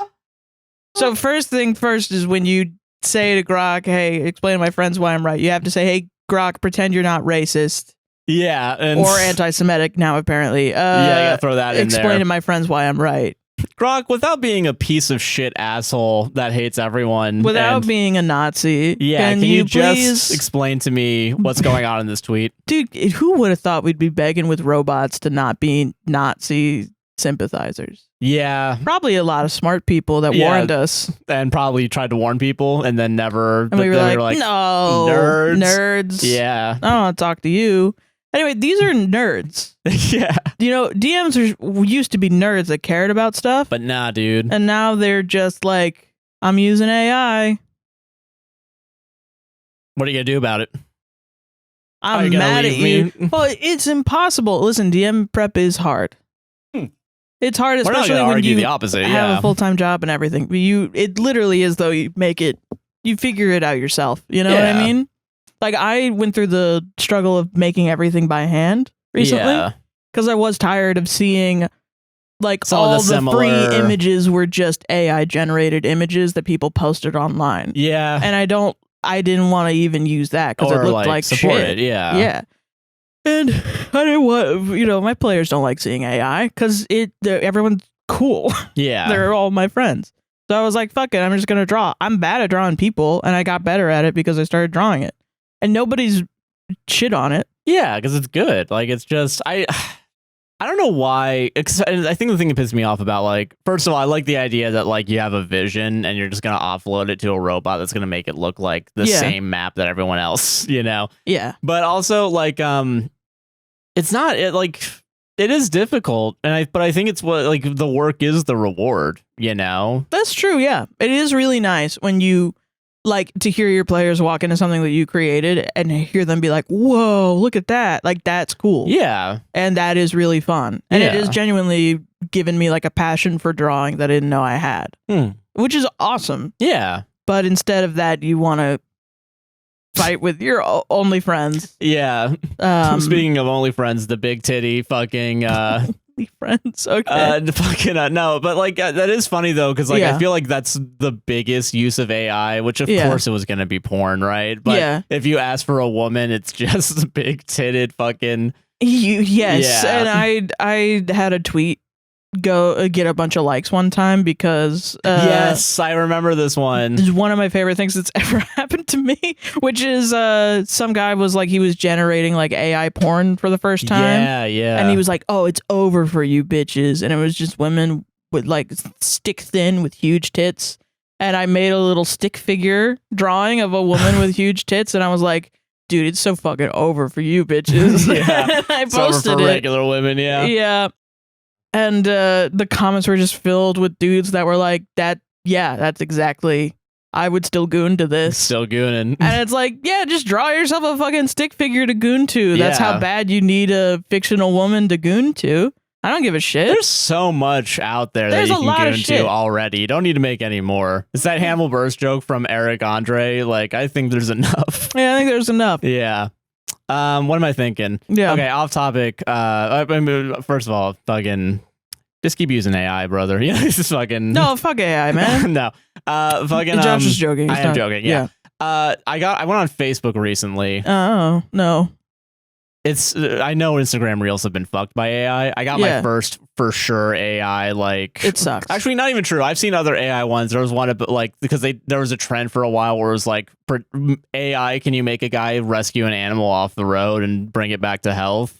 So first thing first is when you say to Grok, hey, explain to my friends why I'm right. You have to say, hey, Grok, pretend you're not racist. Yeah. Or anti-Semitic now, apparently. Yeah, you gotta throw that in there. Explain to my friends why I'm right. Grok, without being a piece of shit asshole that hates everyone. Without being a Nazi. Yeah, can you just explain to me what's going on in this tweet? Dude, who would have thought we'd be begging with robots to not be Nazi sympathizers? Yeah. Probably a lot of smart people that warned us. And probably tried to warn people and then never. And we were like, no. Nerds. Yeah. I don't want to talk to you. Anyway, these are nerds. Yeah. You know, DMs used to be nerds that cared about stuff. But nah, dude. And now they're just like, I'm using AI. What are you going to do about it? I'm mad at you. Well, it's impossible. Listen, DM prep is hard. It's hard, especially when you have a full-time job and everything. But it literally is though you figure it out yourself. You know what I mean? Like, I went through the struggle of making everything by hand recently because I was tired of seeing like all the free images were just AI generated images that people posted online. Yeah. And I didn't want to even use that because it looked like shit. Yeah. Yeah. And I didn't want, my players don't like seeing AI because everyone's cool. Yeah. They're all my friends. So I was like, fuck it, I'm just going to draw. I'm bad at drawing people and I got better at it because I started drawing it. And nobody's shit on it. Yeah, because it's good. Like, it's just, I don't know why. I think the thing that pissed me off about, like, first of all, I like the idea that, like, you have a vision and you're just going to offload it to a robot that's going to make it look like the same map that everyone else, Yeah. But also, like, it's not, it is difficult. But I think it's what, like, the work is the reward, That's true, yeah. It is really nice when you, like, to hear your players walk into something that you created and hear them be like, whoa, look at that. Like, that's cool. Yeah. And that is really fun. And it is genuinely given me, like, a passion for drawing that I didn't know I had. Which is awesome. Yeah. But instead of that, you want to fight with your only friends. Yeah. Speaking of only friends, the big titty fucking... friends. Okay. No, but like that is funny though, because like I feel like that's the biggest use of AI, which of course it was gonna be porn, right? But if you ask for a woman, it's just big titted fucking And I had a tweet go get a bunch of likes one time because yes, I remember this one. This is one of my favorite things that's ever happened to me, which is some guy was like, he was generating like AI porn for the first time. Yeah. And he was like, oh, it's over for you bitches. And it was just women with like stick thin with huge tits. And I made a little stick figure drawing of a woman with huge tits. And I was like, dude, it's so fucking over for you bitches. Yeah. I posted it's over for regular women. Yeah. Yeah. And the comments were just filled with dudes that were like, that's exactly, I would still goon to this. Still gooning. And it's like, yeah, just draw yourself a fucking stick figure to goon to. That's how bad you need a fictional woman to goon to. I don't give a shit. There's so much out there that you can goon to already. You don't need to make any more. It's that Hamill Burst joke from Eric Andre. Like, I think there's enough. Yeah, I think there's enough. Yeah. What am I thinking? Yeah. Okay, off topic. First of all, fucking just keep using AI, brother. This is fucking no, fuck AI, man. No, fucking. Josh is joking. I am joking. Yeah. I went on Facebook recently. Oh no. It's I know Instagram Reels have been fucked by AI. I got my first for sure AI. Like, it sucks. Actually, not even true. I've seen other AI ones. There was one like because there was a trend for a while where it was like, for AI, can you make a guy rescue an animal off the road and bring it back to health?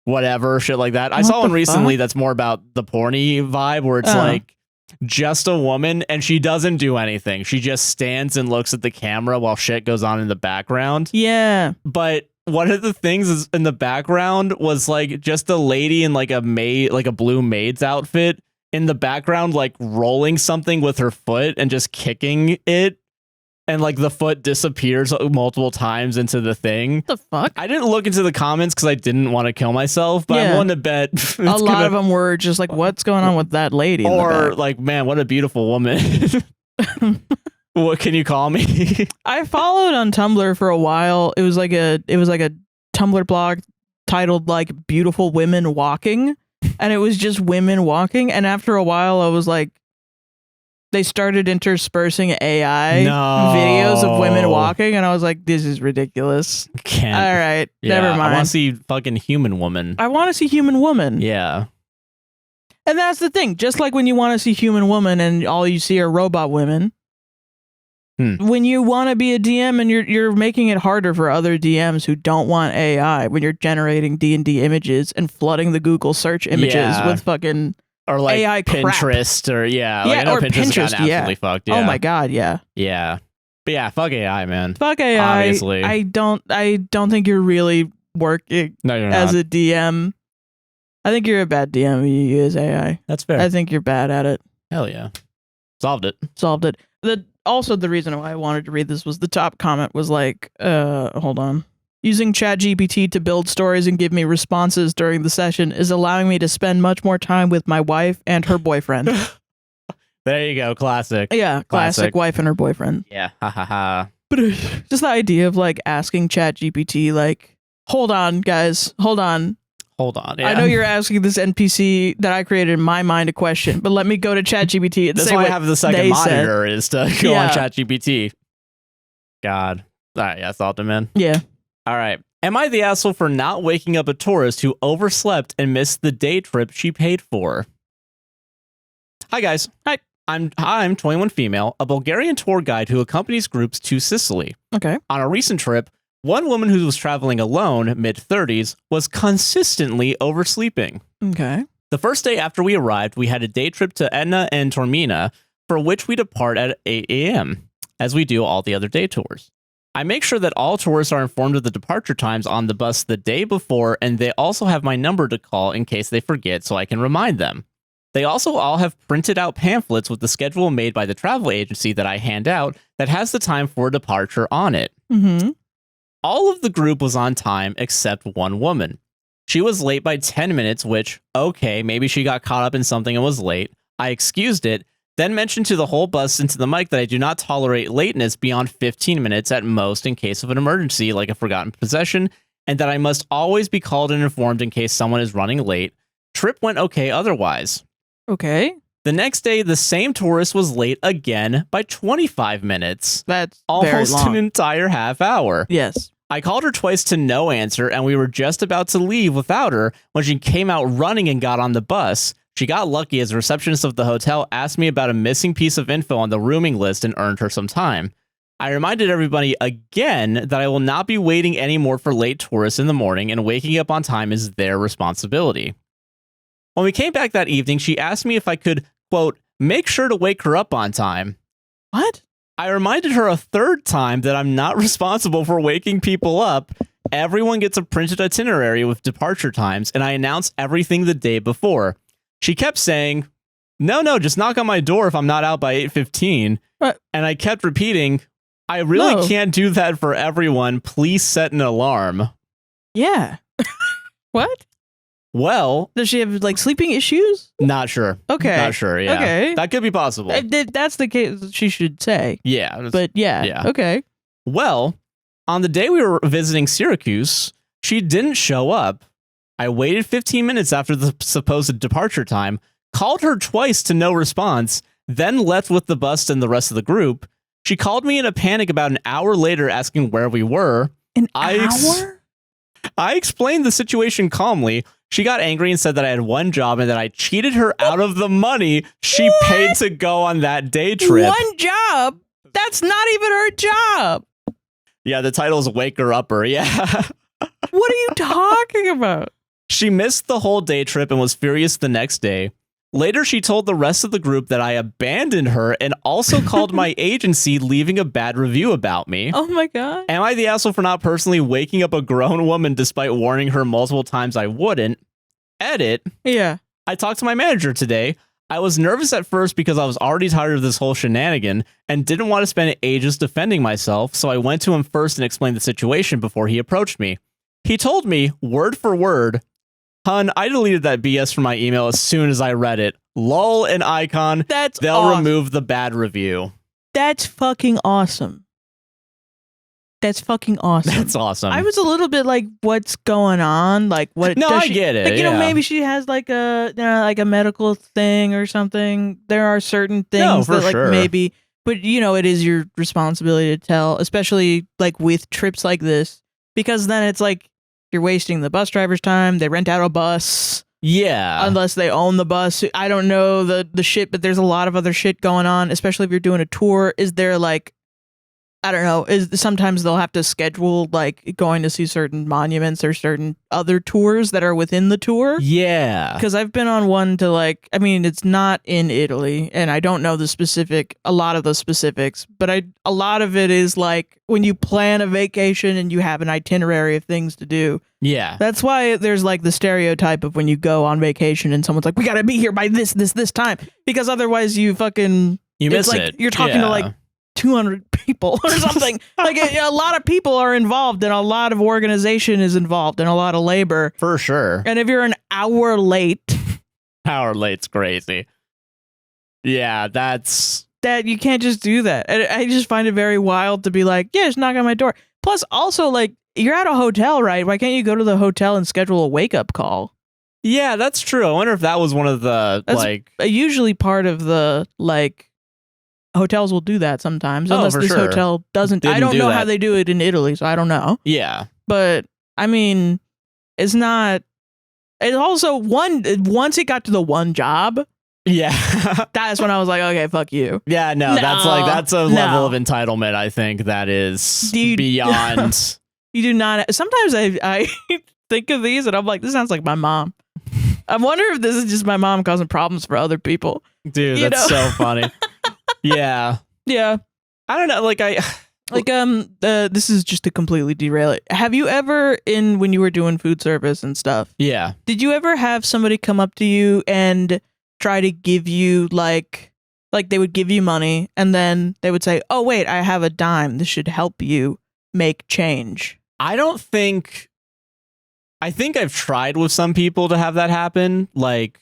Whatever, shit like that. I saw one recently that's more about the porny vibe where it's like just a woman and she doesn't do anything. She just stands and looks at the camera while shit goes on in the background. Yeah. But one of the things is in the background was like just a lady in like a blue maid's outfit in the background, like rolling something with her foot and just kicking it. And like the foot disappears multiple times into the thing. What the fuck? I didn't look into the comments because I didn't want to kill myself, but I'm willing to bet a lot of them were just like, what's going on with that lady? Or like, man, what a beautiful woman. What can you call me? I followed on Tumblr for a while. It was like a Tumblr blog titled like Beautiful Women Walking. And it was just women walking. And after a while I was like, they started interspersing AI videos of women walking, and I was like, this is ridiculous. Can't. All right, never mind. I want to see fucking human woman. I want to see human woman. Yeah. And that's the thing. Just like when you want to see human woman and all you see are robot women. When you want to be a DM and you're making it harder for other DMs who don't want AI when you're generating D&D images and flooding the Google search images with fucking or like AI Pinterest crap. or like, I know Pinterest got absolutely fucked. Yeah. Oh my god, yeah. Yeah. But yeah, fuck AI, man. Fuck AI. Obviously. I don't think you're really working as a DM. I think you're a bad DM when you use AI. That's fair. I think you're bad at it. Hell yeah. Solved it. Also, the reason why I wanted to read this was the top comment was like, hold on. Using ChatGPT to build stories and give me responses during the session is allowing me to spend much more time with my wife and her boyfriend. There you go. Classic. Yeah. Classic wife and her boyfriend. Yeah. Ha ha ha. But just the idea of like asking ChatGPT, like, hold on, guys. Hold on. Yeah. I know you're asking this NPC that I created in my mind a question, but let me go to ChatGPT and That's say why what I have the second monitor is to go on ChatGPT. God. All right. Yeah. Solved it, man. Yeah. All right. Am I the asshole for not waking up a tourist who overslept and missed the day trip she paid for? Hi, guys. Hi. I'm 21 female, a Bulgarian tour guide who accompanies groups to Sicily. Okay. On a recent trip, one woman who was traveling alone, mid-30s, was consistently oversleeping. Okay. The first day after we arrived, we had a day trip to Etna and Taormina, for which we depart at 8 a.m., as we do all the other day tours. I make sure that all tourists are informed of the departure times on the bus the day before, and they also have my number to call in case they forget so I can remind them. They also all have printed out pamphlets with the schedule made by the travel agency that I hand out that has the time for departure on it. Mm-hmm. All of the group was on time except one woman. She was late by 10 minutes, which, okay, maybe she got caught up in something and was late. I excused it, then mentioned to the whole bus into the mic that I do not tolerate lateness beyond 15 minutes at most in case of an emergency, like a forgotten possession, and that I must always be called and informed in case someone is running late. Trip went okay otherwise. Okay. The next day, the same tourist was late again by 25 minutes. That's almost an entire half hour. Yes. I called her twice to no answer, and we were just about to leave without her when she came out running and got on the bus. She got lucky as the receptionist of the hotel asked me about a missing piece of info on the rooming list and earned her some time. I reminded everybody again that I will not be waiting anymore for late tourists in the morning, and waking up on time is their responsibility. When we came back that evening, she asked me if I could, quote, make sure to wake her up on time. What? I reminded her a third time that I'm not responsible for waking people up. Everyone gets a printed itinerary with departure times, and I announce everything the day before. She kept saying, no, just knock on my door if I'm not out by 8:15. And I kept repeating, I really can't do that for everyone. Please set an alarm. Yeah. What? Well, does she have like sleeping issues? Not sure. Okay. Not sure. Yeah. Okay. That could be possible. That's the case she should say. Yeah. But yeah. Okay. Well, on the day we were visiting Syracuse, she didn't show up. I waited 15 minutes after the supposed departure time, called her twice to no response, then left with the bus and the rest of the group. She called me in a panic about an hour later asking where we were. An hour? I explained the situation calmly. She got angry and said that I had one job and that I cheated her out of the money she paid to go on that day trip. One job? That's not even her job. Yeah, the title's Wake Her Upper. Yeah. What are you talking about? She missed the whole day trip and was furious the next day. Later, she told the rest of the group that I abandoned her and also called my agency, leaving a bad review about me. Oh my God. Am I the asshole for not personally waking up a grown woman despite warning her multiple times I wouldn't? Edit. Yeah. I talked to my manager today. I was nervous at first because I was already tired of this whole shenanigan and didn't want to spend ages defending myself, so I went to him first and explained the situation before he approached me. He told me, word for word, "Hun, I deleted that BS from my email as soon as I read it. Lol and icon. They'll awesome. remove the bad review." That's fucking awesome. That's fucking awesome. That's awesome. I was a little bit like, what's going on? Like, what? No, does I get it. Like, you know, maybe she has like a medical thing or something. There are certain things that like maybe, but you know, it is your responsibility to tell, especially like with trips like this, because then it's like you're wasting the bus driver's time. They rent out a bus. Yeah. Unless they own the bus. I don't know the shit, but there's a lot of other shit going on, especially if you're doing a tour. Is there like, I don't know, sometimes they'll have to schedule like going to see certain monuments or certain other tours that are within the tour. Yeah. Because I've been on one to like, I mean, it's not in Italy and I don't know a lot of the specifics, but a lot of it is like when you plan a vacation and you have an itinerary of things to do. Yeah. That's why there's like the stereotype of when you go on vacation and someone's like, we got to be here by this time. Because otherwise you miss like, it. You're talking to like 200 people or something. Like a lot of people are involved and a lot of organization is involved and a lot of labor. For sure. And if you're an hour late. Hour late's crazy. Yeah, that you can't just do that. And I just find it very wild to be like, yeah, just knock on my door. Plus also like you're at a hotel, right? Why can't you go to the hotel and schedule a wake up call? Yeah, that's true. I wonder if that was one of the usually part of the like hotels will do that sometimes, unless this hotel doesn't. I don't know how they do it in Italy, so I don't know. Yeah. But, I mean, it's not... It's also once it got to the one job... Yeah. That's when I was like, okay, fuck you. Yeah, no, that's a level of entitlement, I think, that is beyond... You do not... Sometimes I think of these and I'm like, this sounds like my mom. I wonder if this is just my mom causing problems for other people. Dude, that's so funny. Yeah. Yeah. I don't know. This is just to completely derail it. Have you ever when you were doing food service and stuff? Yeah. Did you ever have somebody come up to you and try to give you like they would give you money and then they would say, oh, wait, I have a dime. This should help you make change. I think I've tried with some people to have that happen. Like,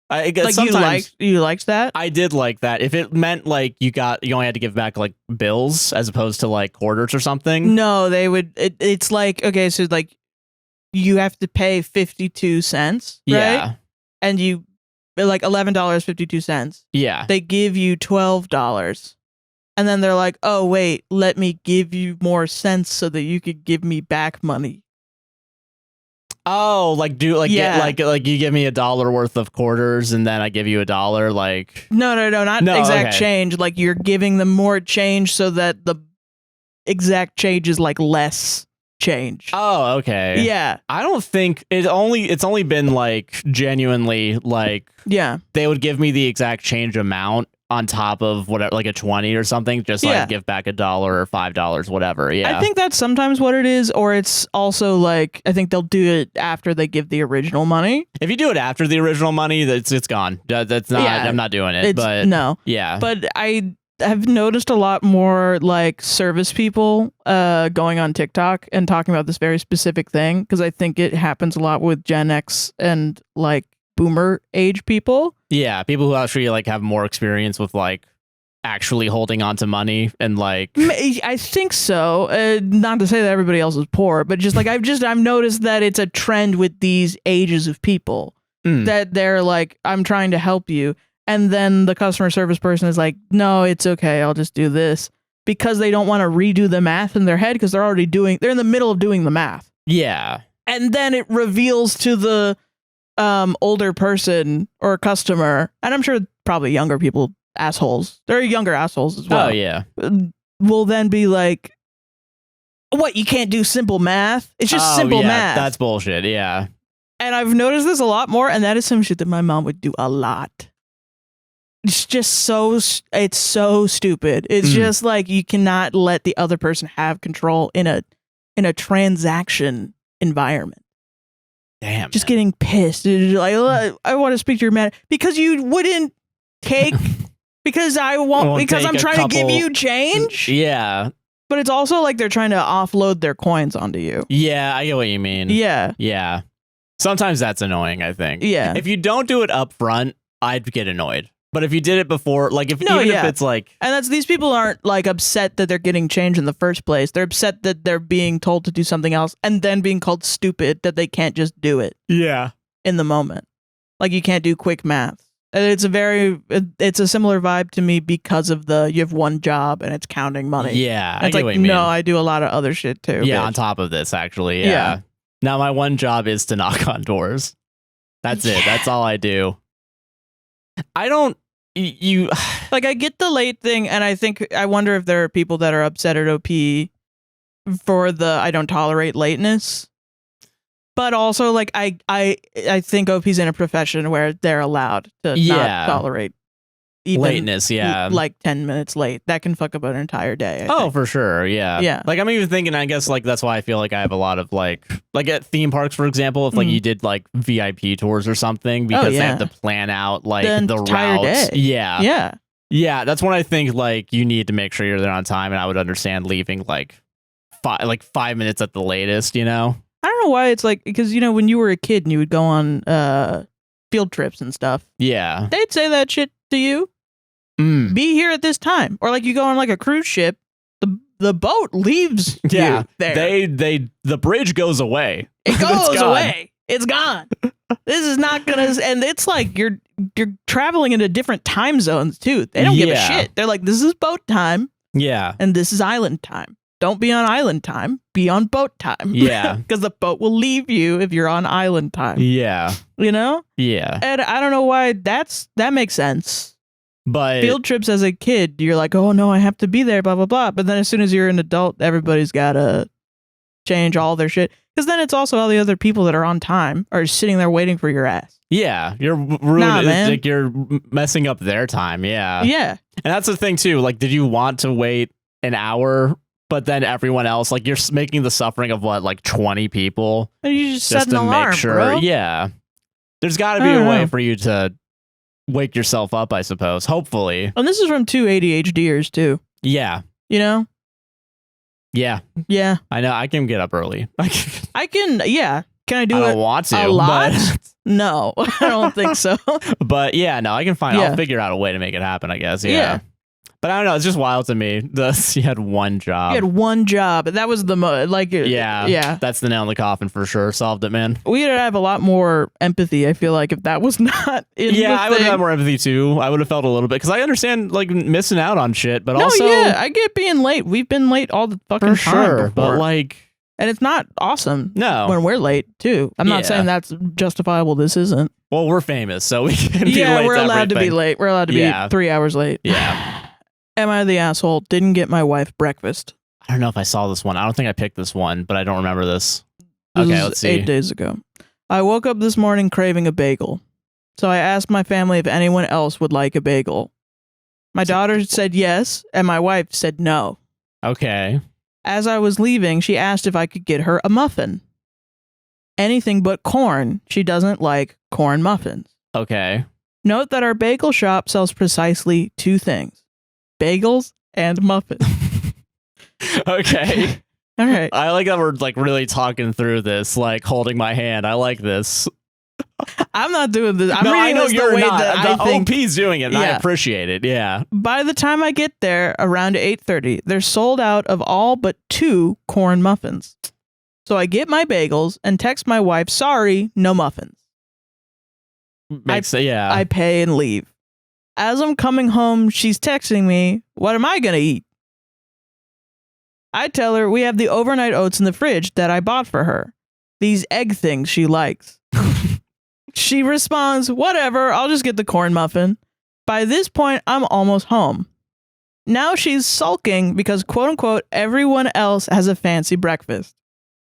I guess sometimes you liked that? I did like that. If it meant like you only had to give back like bills as opposed to like quarters or something. No, they would. It's like, okay, so like you have to pay 52 cents, right? Yeah. And you like $11.52. Yeah. They give you $12. And then they're like, oh, wait, let me give you more cents so that you could give me back money. Oh, like you give me $1 worth of quarters and then I give you $1, like no, not exact change. Like you're giving them more change so that the exact change is like less change. Oh, okay. Yeah. I don't think it's only been like genuinely like they would give me the exact change amount on top of whatever, like a 20 or something, just like give back $1 or $5, whatever. Yeah, I think that's sometimes what it is, or it's also like I think they'll do it after they give the original money. If you do it after the original money, it's gone. That's not. Yeah, I'm not doing it. But no. Yeah. But I have noticed a lot more like service people going on TikTok and talking about this very specific thing because I think it happens a lot with Gen X and like boomer age people. Yeah, people who actually like have more experience with like actually holding on to money and like I think so. Not to say that everybody else is poor, but just like I've noticed that it's a trend with these ages of people that they're like, I'm trying to help you, and then the customer service person is like, no, it's okay, I'll just do this, because they don't want to redo the math in their head because they're in the middle of doing the math. Yeah, and then it reveals to the older person or customer, and I'm sure probably younger people, assholes, there are younger assholes as well. Oh yeah, will then be like, what, you can't do simple math? It's just simple math. That's bullshit. Yeah. And I've noticed this a lot more, and that is some shit that my mom would do a lot. It's just it's so stupid. It's just like you cannot let the other person have control in a transaction environment. Damn, just getting pissed. Like, I want to speak to your man because you wouldn't take because I won't because I'm trying to give you change. Yeah, but it's also like they're trying to offload their coins onto you. Yeah, I get what you mean. Yeah. Sometimes that's annoying, I think. Yeah. If you don't do it up front, I'd get annoyed. But if you did it before, like if it's like, and these people aren't like upset that they're getting change in the first place. They're upset that they're being told to do something else and then being called stupid that they can't just do it. Yeah. In the moment, like you can't do quick math. And it's a similar vibe to me because of you have one job and it's counting money. Yeah. And it's like, no, I do a lot of other shit too. Yeah. Bitch. On top of this, actually. Yeah. Now my one job is to knock on doors. That's it. That's all I do. I don't. You like, I get the late thing, and I wonder if there are people that are upset at OP for the I don't tolerate lateness. But also, like, I think OP's in a profession where they're allowed to not tolerate even lateness, like 10 minutes late. That can fuck up an entire day. I think. For sure, yeah. Like, I'm even thinking, I guess, like, that's why I feel like I have a lot of, like at theme parks, for example, if, like, you did, like, VIP tours or something, because they have to plan out, like, the routes. Day. Yeah. Yeah, that's when I think, like, you need to make sure you're there on time, and I would understand leaving, like 5 minutes at the latest, you know? I don't know why it's like, because, you know, when you were a kid and you would go on field trips and stuff. Yeah. They'd say that shit to you. Be here at this time. Or like you go on like a cruise ship, the boat leaves you there. The bridge goes away. It goes away. It's gone. This is not gonna, and it's like you're traveling into different time zones too. They don't give a shit. They're like, this is boat time. Yeah. And this is island time. Don't be on island time. Be on boat time. Yeah. Because the boat will leave you if you're on island time. Yeah. You know? Yeah. And I don't know why that makes sense. But field trips as a kid, you're like, oh no, I have to be there, blah, blah, blah. But then as soon as you're an adult, everybody's got to change all their shit. Because then it's also all the other people that are on time are sitting there waiting for your ass. Yeah. You're ruining like you're messing up their time. Yeah. Yeah. And that's the thing too. Like, did you want to wait an hour? But then everyone else, like, you're making the suffering of what, like 20 people? And you just set an alarm, make sure. Bro. Yeah. There's got to be a way for you to wake yourself up, I suppose. Hopefully. And this is from 2 ADHDers too. Yeah. You know? Yeah. Yeah. I know. I can get up early. I can, yeah. Can I do it? I don't want to. A lot? But no, I don't think so. But yeah, no, I can find, I'll figure out a way to make it happen, I guess. Yeah. But I don't know. It's just wild to me. You had one job. You had one job. That was the yeah. That's the nail in the coffin for sure. Solved it, man. We'd have a lot more empathy, I feel like, if that was not in the I would have had more empathy too. I would have felt a little bit, because I understand like missing out on shit, but also I get being late. We've been late all the fucking time before. But like, and it's not awesome. No, when we're late too. I'm not saying that's justifiable. This isn't. Well, we're famous, so we can be late. Yeah, we're allowed to be late. We're allowed to be 3 hours late. Yeah. Am I the asshole? Didn't get my wife breakfast. I don't know if I saw this one. I don't think I picked this one, but I don't remember this. Okay, let's see. 8 days ago. I woke up this morning craving a bagel. So I asked my family if anyone else would like a bagel. My daughter said yes, and my wife said no. Okay. As I was leaving, she asked if I could get her a muffin. Anything but corn. She doesn't like corn muffins. Okay. Note that our bagel shop sells precisely 2 things. Bagels and muffins. Okay. All right. I like that we're like really talking through this, like holding my hand. I like this. I'm not doing this. I'm reading I know this you're the way not. that I think OP's doing it, and I appreciate it. Yeah. By the time I get there around 8:30, they're sold out of all but 2 corn muffins. So I get my bagels and text my wife, sorry, no muffins. I pay and leave. As I'm coming home, she's texting me, what am I going to eat? I tell her we have the overnight oats in the fridge that I bought for her. These egg things she likes. She responds, whatever, I'll just get the corn muffin. By this point, I'm almost home. Now she's sulking because, quote unquote, everyone else has a fancy breakfast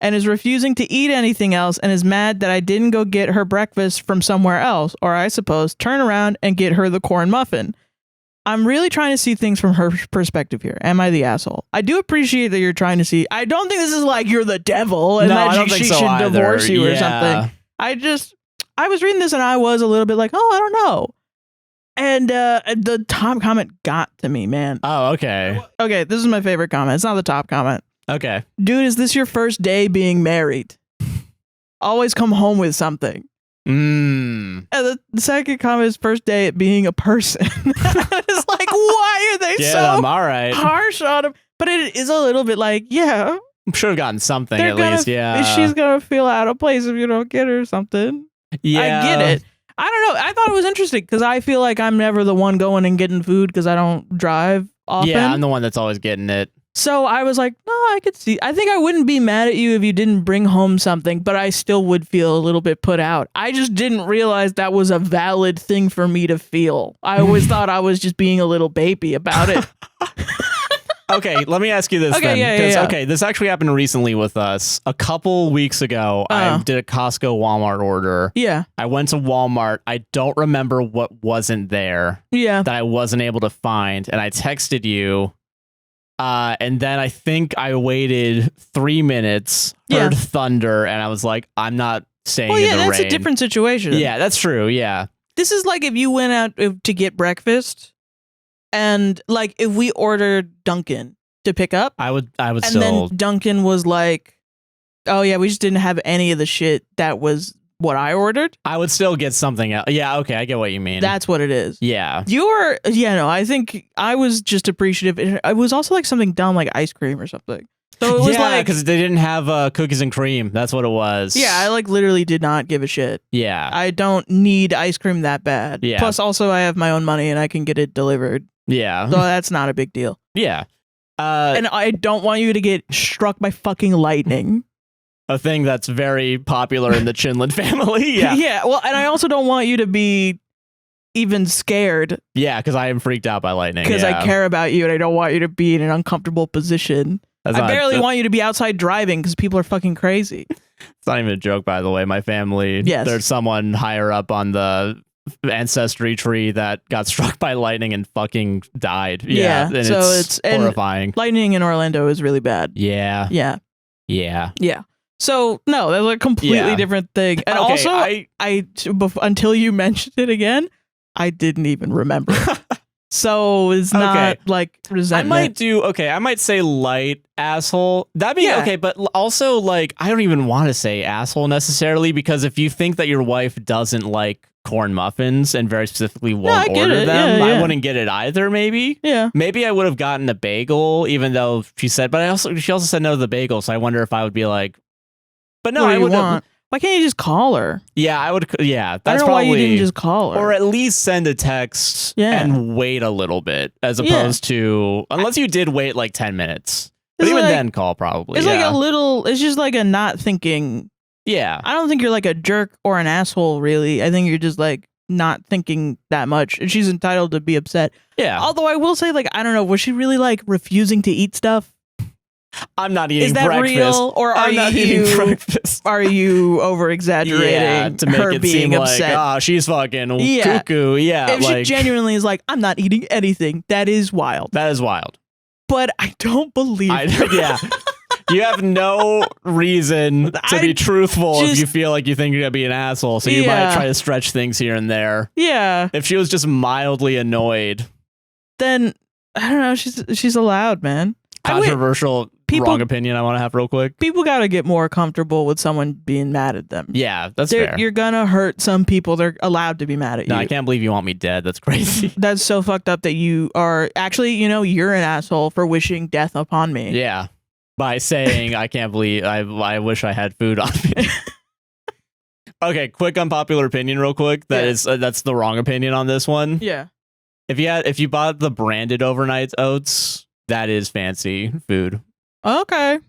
and is refusing to eat anything else and is mad that I didn't go get her breakfast from somewhere else, or I suppose turn around and get her the corn muffin. I'm really trying to see things from her perspective here. Am I the asshole? I do appreciate that you're trying to see. I don't think this is like you're the devil and that she should divorce you or something. I was reading this and I was a little bit like, oh, I don't know. And the top comment got to me, man. Oh, okay. Okay, this is my favorite comment. It's not the top comment. Okay. Dude, is this your first day being married? Always come home with something. And the second comment is first day at being a person. It's like, why are they so harsh on him? But it is a little bit like, yeah. Should have gotten something at least, yeah. She's going to feel out of place if you don't get her something. Yeah. I get it. I don't know. I thought it was interesting because I feel like I'm never the one going and getting food because I don't drive often. Yeah, I'm the one that's always getting it. So I was like, no, I could see. I think I wouldn't be mad at you if you didn't bring home something, but I still would feel a little bit put out. I just didn't realize that was a valid thing for me to feel. I always thought I was just being a little baby about it. Okay, let me ask you this then. Yeah. Okay, this actually happened recently with us. A couple weeks ago, I did a Costco Walmart order. Yeah. I went to Walmart. I don't remember what wasn't there. Yeah. That I wasn't able to find. And I texted you. And then I think I waited 3 minutes, heard thunder, and I was like, I'm not staying in the rain. Well, yeah, that's a different situation. Yeah, that's true. Yeah. This is like if you went out to get breakfast and like if we ordered Dunkin' to pick up. I would and still. then Dunkin' was like, oh yeah, we just didn't have any of the shit that was what I ordered. I would still get something else. Yeah, okay, I get what you mean. That's what it is. Yeah. I think I was just appreciative. It was also like something dumb like ice cream or something. So it was because they didn't have cookies and cream. That's what it was. Yeah, I like literally did not give a shit. Yeah. I don't need ice cream that bad. Yeah. Plus also I have my own money and I can get it delivered. Yeah. So that's not a big deal. Yeah. And I don't want you to get struck by fucking lightning. A thing that's very popular in the Chinlund family. Yeah. Yeah. Well, and I also don't want you to be even scared. Yeah, because I am freaked out by lightning. Because I care about you and I don't want you to be in an uncomfortable position. I barely want you to be outside driving because people are fucking crazy. It's not even a joke, by the way. My family, there's someone higher up on the ancestry tree that got struck by lightning and fucking died. Yeah. And so it's horrifying. Lightning in Orlando is really bad. Yeah. Yeah. Yeah. Yeah. So no, that's a completely different thing. And also, until you mentioned it again, I didn't even remember. So it's not like resentment. I might say light asshole. That'd be okay, but also like I don't even want to say asshole necessarily because if you think that your wife doesn't like corn muffins and very specifically won't order them, I wouldn't get it either. Maybe I would have gotten a bagel, even though she also said no to the bagel. So I wonder if I would be like, but no, I would want. Why can't you just call her? Yeah, I would. Yeah, that's I don't know probably why you didn't just call her, or at least send a text and wait a little bit, as opposed to unless you did wait like 10 minutes. But even then, call probably. It's like a little. It's just like a not thinking. Yeah, I don't think you're like a jerk or an asshole. Really, I think you're just like not thinking that much, and she's entitled to be upset. Yeah. Although I will say, like, I don't know, was she really like refusing to eat stuff? I'm not eating breakfast. Is that real, or are you over exaggerating to make her it being seem upset? Like, she's fucking cuckoo. Yeah, if she genuinely is like, I'm not eating anything, that is wild. That is wild. But I don't believe her. Yeah. You have no reason to be truthful if you feel like you think you're gonna be an asshole. So you might try to stretch things here and there. Yeah. If she was just mildly annoyed, then I don't know. She's allowed, man. Controversial. Wrong opinion I want to have real quick. People got to get more comfortable with someone being mad at them. Yeah, that's fair. You're gonna hurt some people. They're allowed to be mad at you. No, I can't believe you want me dead. That's crazy. That's so fucked up that you are actually, you're an asshole for wishing death upon me. Yeah. By saying, I can't believe, I wish I had food on me. Okay, quick unpopular opinion real quick. That's the wrong opinion on this one. Yeah. If you bought the branded overnight oats, that is fancy food. Okay.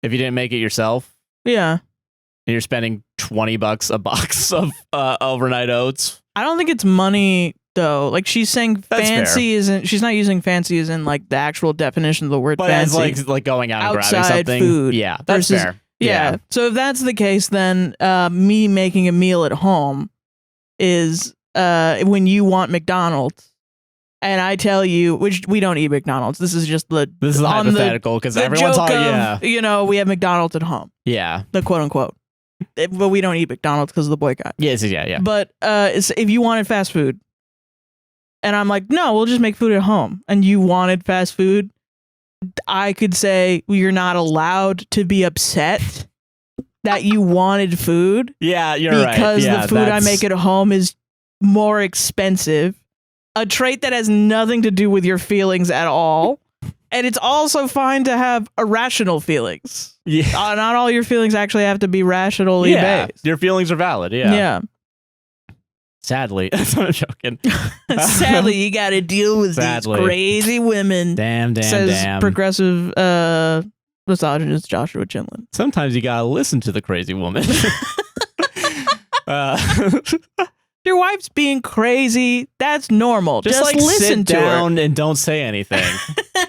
If you didn't make it yourself. Yeah. And you're spending $20 a box of overnight oats. I don't think it's money though. Like she's saying fancy isn't, she's not using fancy as in like the actual definition of the word fancy. But as like going out and grabbing something. Food. Yeah, that's fair. Yeah. So if that's the case, then me making a meal at home is when you want McDonald's. And I tell you, which we don't eat McDonald's. This is just this is hypothetical because everyone's talking. We have McDonald's at home. Yeah, the quote unquote. But we don't eat McDonald's because of the boycott. Yes, yeah. But if you wanted fast food, and I'm like, no, we'll just make food at home. And you wanted fast food, I could say you're not allowed to be upset that you wanted food. Yeah, you're right. Because the food I make at home is more expensive. A trait that has nothing to do with your feelings at all. And it's also fine to have irrational feelings. Yeah. Not all your feelings actually have to be rationally based. Your feelings are valid. Yeah. Yeah. Sadly. That's what I'm joking. Sadly, you got to deal with these crazy women. Damn. Says progressive misogynist Joshua Chinlin. Sometimes you got to listen to the crazy woman. Your wife's being crazy. That's normal. Just like listen to her and don't say anything.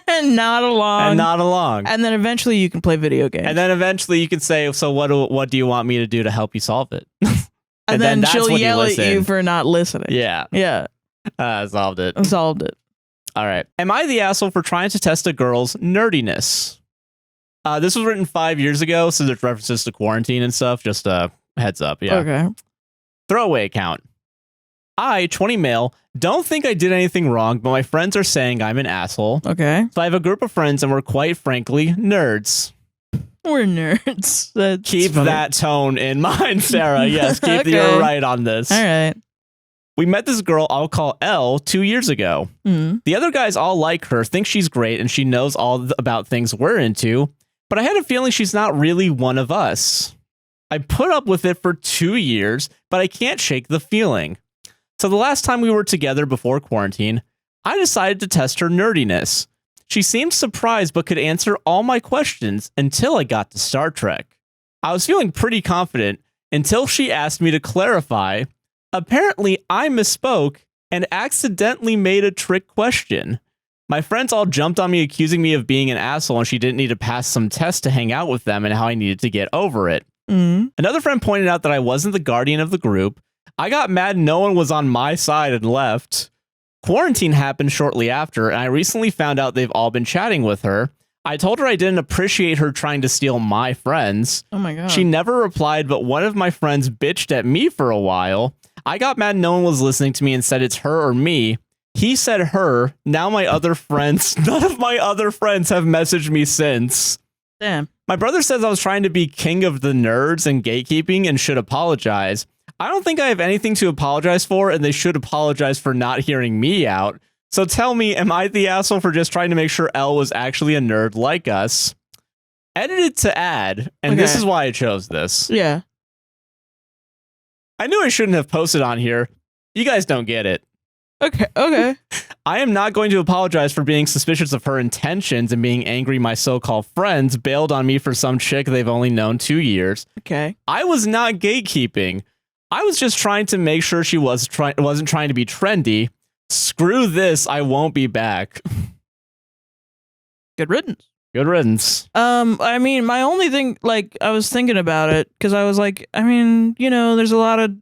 And nod along. And then eventually you can play video games. And then eventually you can say, so what do you want me to do to help you solve it? and then she'll yell at you for not listening. Yeah. Yeah. Solved it. All right. Am I the asshole for trying to test a girl's nerdiness? This was written 5 years ago, so there's references to quarantine and stuff. Just heads up. Yeah. Okay. Throwaway account. I, 20 male, don't think I did anything wrong, but my friends are saying I'm an asshole. Okay. So I have a group of friends and we're quite frankly nerds. We're nerds. Keep that tone in mind, Sarah. Yes, keep you're right on this. All right. We met this girl I'll call L 2 years ago. Mm. The other guys all like her, think she's great, and she knows all about things we're into, but I had a feeling she's not really one of us. I put up with it for 2 years, but I can't shake the feeling. So the last time we were together before quarantine, I decided to test her nerdiness. She seemed surprised but could answer all my questions until I got to Star Trek. I was feeling pretty confident until she asked me to clarify. Apparently, I misspoke and accidentally made a trick question. My friends all jumped on me accusing me of being an asshole and she didn't need to pass some tests to hang out with them and how I needed to get over it. Mm. Another friend pointed out that I wasn't the guardian of the group. I got mad no one was on my side and left. Quarantine happened shortly after, and I recently found out they've all been chatting with her. I told her I didn't appreciate her trying to steal my friends. Oh my God. She never replied, but one of my friends bitched at me for a while. I got mad no one was listening to me and said it's her or me. He said her. Now none of my other friends have messaged me since. Damn. My brother says I was trying to be king of the nerds and gatekeeping and should apologize. I don't think I have anything to apologize for, and they should apologize for not hearing me out. So tell me, am I the asshole for just trying to make sure Elle was actually a nerd like us? Edited to add, and this is why I chose this. Yeah. I knew I shouldn't have posted on here. You guys don't get it. Okay. I am not going to apologize for being suspicious of her intentions and being angry my so-called friends bailed on me for some chick they've only known 2 years. Okay. I was not gatekeeping. I was just trying to make sure she wasn't trying to be trendy. Screw this, I won't be back. Good riddance. Good riddance. I mean, my only thing, like, I was thinking about it, because I was like, I mean, you know, there's a lot of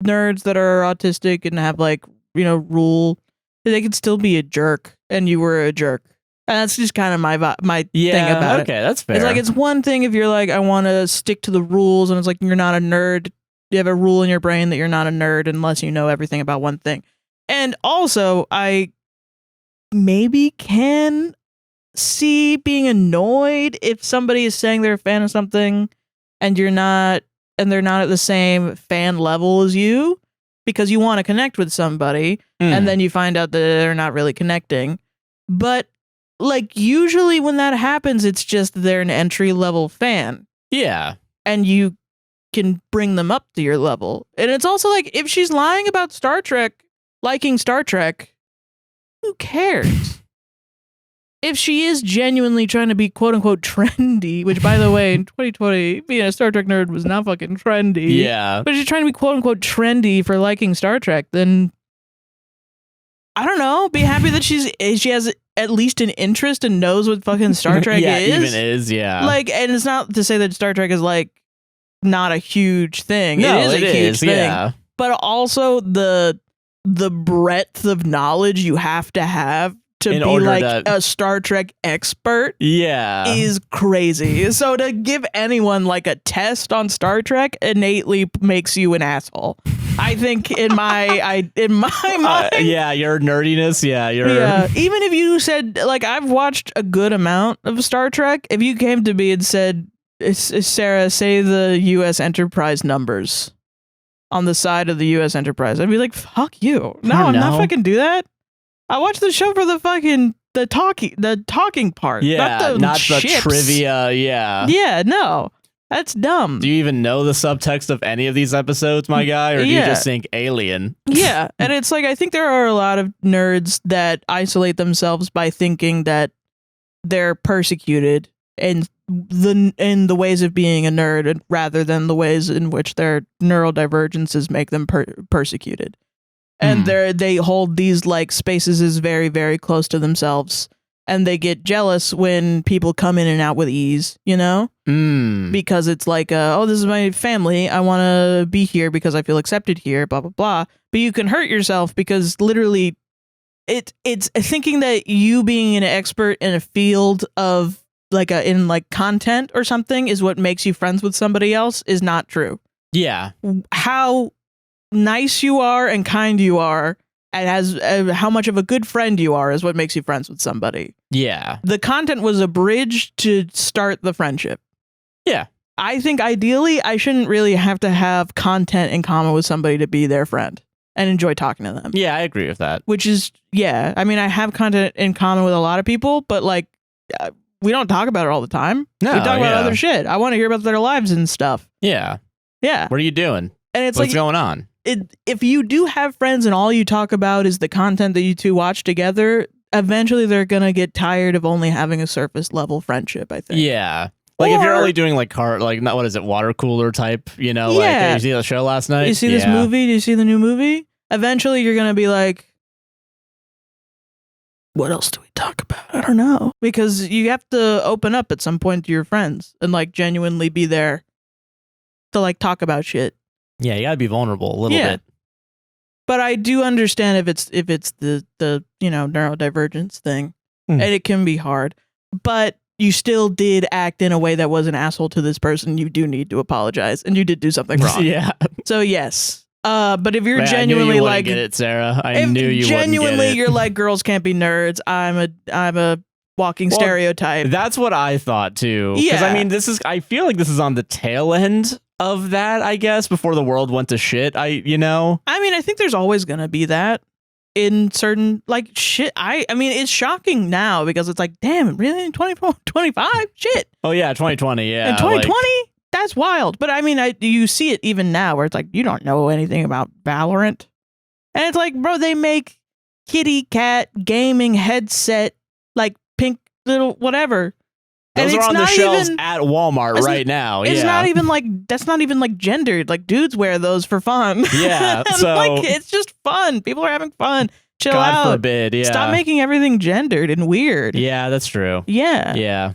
nerds that are autistic and have, like, you know, rule. They could still be a jerk, and you were a jerk. And that's just kind of my thing about it. Okay, that's fair. It's like, it's one thing if you're like, I want to stick to the rules, and it's like, you're not a nerd. You have a rule in your brain that you're not a nerd unless you know everything about one thing. And also, I maybe can see being annoyed if somebody is saying they're a fan of something and you're not, and they're not at the same fan level as you, because you want to connect with somebody and then you find out that they're not really connecting. But like, usually when that happens, it's just they're an entry level fan. Yeah. And you can bring them up to your level. And it's also like, if she's lying about Star Trek, liking Star Trek, who cares? If she is genuinely trying to be quote unquote trendy, which by the way, in 2020, being a Star Trek nerd was not fucking trendy. Yeah. But if she's trying to be quote unquote trendy for liking Star Trek, then I don't know, be happy that she has at least an interest and knows what fucking Star Trek is. Even is, yeah. Like, and it's not to say that Star Trek is like not a huge thing. No, it is a huge thing. Yeah. But also the breadth of knowledge you have to be like a Star Trek expert is crazy. So to give anyone like a test on Star Trek innately makes you an asshole. I think in my mind. Yeah, your nerdiness. Yeah, even if you said, like, I've watched a good amount of Star Trek, if you came to me and said, Sarah, say the U.S. Enterprise numbers on the side of the U.S. Enterprise, I'd be like, fuck you. No, I'm not fucking do that. I watched the show for the fucking the talking part. Yeah, not the ships. trivia. Yeah. Yeah, no. That's dumb. Do you even know the subtext of any of these episodes, my guy? Or do you just think alien? Yeah. And it's like, I think there are a lot of nerds that isolate themselves by thinking that they're persecuted in the ways of being a nerd rather than the ways in which their neurodivergences make them persecuted. And they hold these like spaces as very, very close to themselves. And they get jealous when people come in and out with ease, you know? Because it's like, oh, this is my family. I want to be here because I feel accepted here, blah, blah, blah. But you can hurt yourself because literally it's thinking that you being an expert in a field of like in content or something is what makes you friends with somebody else is not true. Yeah. How nice you are and kind you are and how much of a good friend you are is what makes you friends with somebody. Yeah. The content was a bridge to start the friendship. Yeah. I think ideally I shouldn't really have to have content in common with somebody to be their friend and enjoy talking to them. Yeah, I agree with that. Which is, yeah. I mean, I have content in common with a lot of people, but like, we don't talk about it all the time. No, we talk about other shit. I want to hear about their lives and stuff. Yeah. Yeah. What are you doing? And it's What's going on? If you do have friends and all you talk about is the content that you two watch together, eventually they're going to get tired of only having a surface level friendship, I think. Yeah. Like if you're only doing like what is it, water cooler type, you know, like hey, you see the show last night? You see this movie? Do you see the new movie? Eventually you're going to be like, what else do we talk about? I don't know. Because you have to open up at some point to your friends and like genuinely be there to like talk about shit. Yeah, you gotta be vulnerable a little bit. But I do understand if it's the neurodivergence thing. And it can be hard. But you still did act in a way that was an asshole to this person. You do need to apologize. And you did do something wrong. Yeah. So yes. But if you're genuinely like get it, Sarah. I knew you genuinely wouldn't get it. You're like girls can't be nerds. I'm a walking stereotype. That's what I thought too. Because I mean I feel like this is on the tail end of that, I guess, before the world went to shit. I mean, I think there's always gonna be that in certain like shit. I mean, it's shocking now because it's like, damn, really in 24, 25? Shit. Oh yeah, 2020, yeah. In 2020? That's wild. But I mean, you see it even now where it's like, you don't know anything about Valorant. And it's like, bro, they make kitty cat gaming headset, like pink little whatever. Those are on the shelves at Walmart right now. It's not even like, that's not even like gendered. Like dudes wear those for fun. Yeah. So like, it's just fun. People are having fun. Chill out. God forbid. Yeah. Stop making everything gendered and weird. Yeah, that's true. Yeah. Yeah.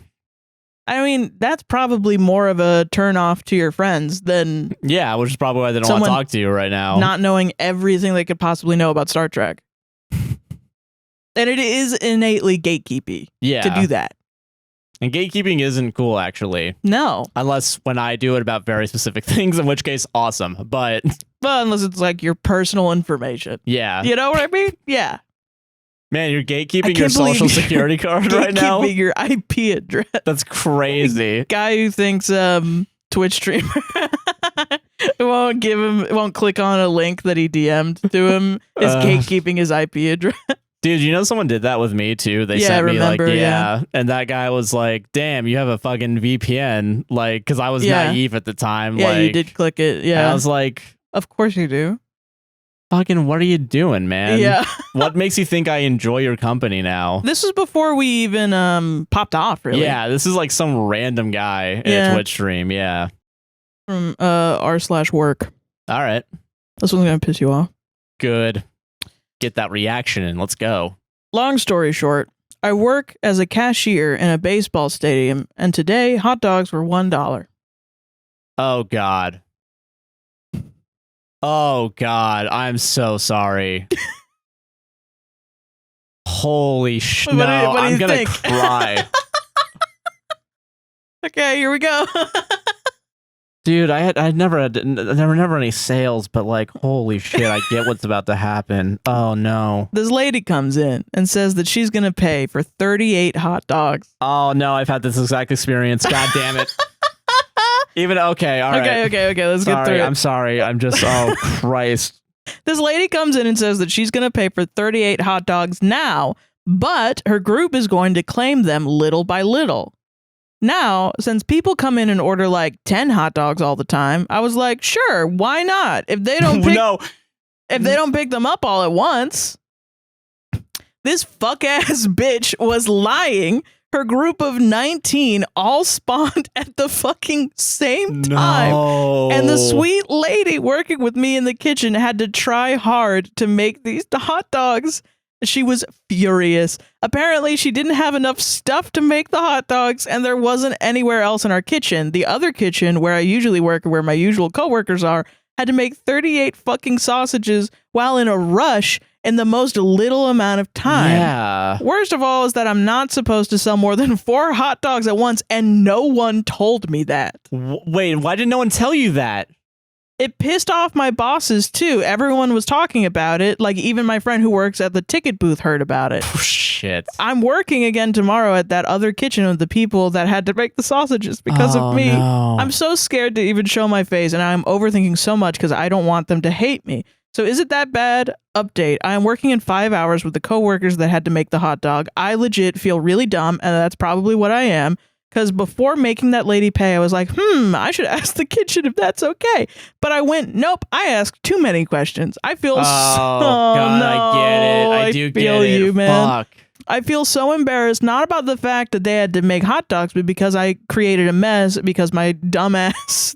I mean, that's probably more of a turn off to your friends than... Yeah, which is probably why they don't want to talk to you right now. Not knowing everything they could possibly know about Star Trek. And it is innately gatekeepy to do that. And gatekeeping isn't cool, actually. No. Unless when I do it about very specific things, in which case, awesome. But unless it's like your personal information. Yeah. You know what I mean? Yeah. Man, you're gatekeeping your social security card right now? Gatekeeping your IP address. That's crazy. Guy who thinks Twitch streamer won't click on a link that he DM'd to him is gatekeeping his IP address. Dude, you know someone did that with me too? They sent me and that guy was like, damn, you have a fucking VPN, like, because I was naive at the time. Yeah, like, you did click it. Yeah. And I was like, of course you do. Fucking, what are you doing, man? Yeah. What makes you think I enjoy your company now? This is before we even popped off, really. Yeah, this is like some random guy in a Twitch stream. Yeah. From r/work. All right. This one's gonna piss you off. Good. Get that reaction in. Let's go. Long story short, I work as a cashier in a baseball stadium, and today hot dogs were $1. Oh God. Oh God, I'm so sorry. Holy shit! No, I'm gonna cry. Okay, here we go. Dude, I never had any sales, but like, holy shit, I get what's about to happen. Oh no. This lady comes in and says that she's gonna pay for 38 hot dogs. Oh no, I've had this exact experience. God damn it. Even okay, all right. Okay. Let's get through it. I'm sorry. I'm just oh Christ. This lady comes in and says that she's going to pay for 38 hot dogs now, but her group is going to claim them little by little. Now, since people come in and order like 10 hot dogs all the time, I was like, sure, why not? If they don't pick, if they don't pick them up all at once. This fuck-ass bitch was lying. Her group of 19 all spawned at the fucking same time. No. And the sweet lady working with me in the kitchen had to try hard to make these hot dogs. She was furious. Apparently, she didn't have enough stuff to make the hot dogs, and there wasn't anywhere else in our kitchen. The other kitchen, where I usually work, where my usual coworkers are, had to make 38 fucking sausages while in a rush in the most little amount of time. Yeah. Worst of all is that I'm not supposed to sell more than 4 hot dogs at once, and no one told me that. Wait, why did no one tell you that? It pissed off my bosses, too. Everyone was talking about it. Like, even my friend who works at the ticket booth heard about it. Oh, shit. I'm working again tomorrow at that other kitchen of the people that had to make the sausages because of me. No. I'm so scared to even show my face, and I'm overthinking so much because I don't want them to hate me. So is it that bad? Update. I am working in 5 hours with the coworkers that had to make the hot dog. I legit feel really dumb, and that's probably what I am. Because before making that lady pay, I was like, I should ask the kitchen if that's okay. But I went, nope, I asked too many questions. I feel God, no, I get it. I do feel get it. you, man. Fuck. I feel so embarrassed, not about the fact that they had to make hot dogs, but because I created a mess because my dumbass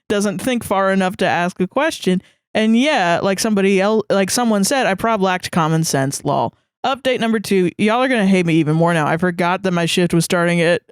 doesn't think far enough to ask a question. And yeah, like someone said, I probably lacked common sense, lol. Update number 2. Y'all are going to hate me even more now. I forgot that my shift was starting at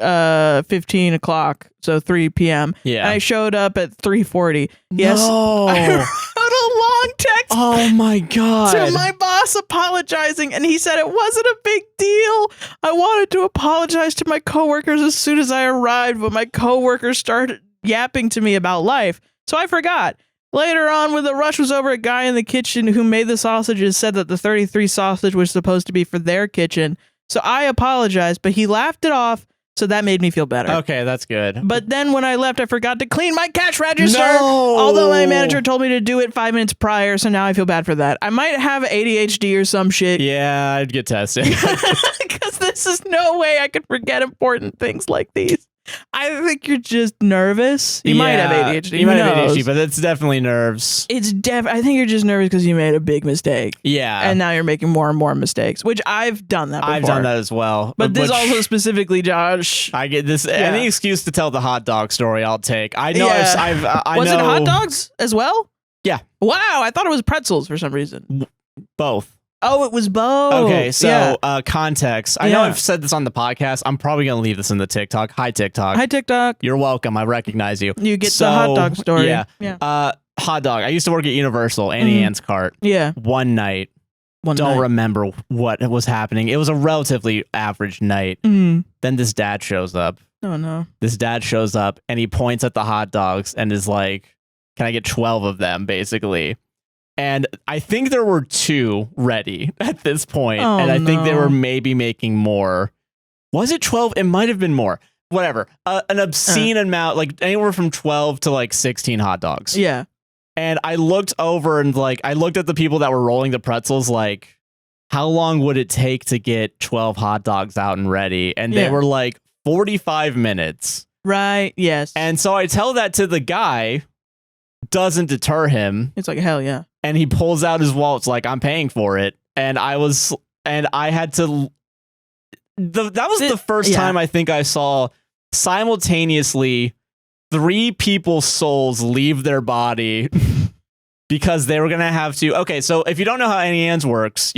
15 o'clock, so 3 p.m. Yeah. And I showed up at 3:40. Yes. No. I wrote a long text Oh my God. to my boss apologizing, and he said it wasn't a big deal. I wanted to apologize to my coworkers as soon as I arrived, but my coworkers started yapping to me about life, so I forgot. Later on, when the rush was over, a guy in the kitchen who made the sausages said that the 33 sausage was supposed to be for their kitchen. So I apologized, but he laughed it off, so that made me feel better. Okay, that's good. But then when I left, I forgot to clean my cash register. No! Although my manager told me to do it 5 minutes prior, so now I feel bad for that. I might have ADHD or some shit. Yeah, I'd get tested. Because this is no way I could forget important things like these. I think you're just nervous. You might have ADHD. You might have ADHD, but it's definitely nerves. I think you're just nervous because you made a big mistake. Yeah. And now you're making more and more mistakes, which I've done that before. I've done that as well. But this also specifically, Josh. I get this. Any excuse to tell the hot dog story, I'll take. I know. Yeah. I Was know, it hot dogs as well? Yeah. Wow, I thought it was pretzels for some reason. Both. Oh, it was both. Okay, so context. I know I've said this on the podcast. I'm probably going to leave this in the TikTok. Hi, TikTok. Hi, TikTok. You're welcome. I recognize you. You get the hot dog story. Yeah. Hot dog. I used to work at Universal, Annie Ann's cart. Yeah. One night. Don't remember what was happening. It was a relatively average night. Then this dad shows up. Oh, no. This dad shows up, and he points at the hot dogs and is like, can I get 12 of them, basically? And I think there were 2 ready at this point, and I think they were maybe making more. Was it 12? It might have been more. Whatever. An obscene amount, like anywhere from 12 to like 16 hot dogs. Yeah. And I looked over and I looked at the people that were rolling the pretzels, like, how long would it take to get 12 hot dogs out and ready? And they were like 45 minutes. Right. Yes. And so I tell that to the guy, doesn't deter him. It's like, hell yeah. And he pulls out his wallet, like, I'm paying for it. And I had to. That was the first time I think I saw simultaneously 3 people's souls leave their body because they were going to have to. Okay, so if you don't know how Annie Ann's works,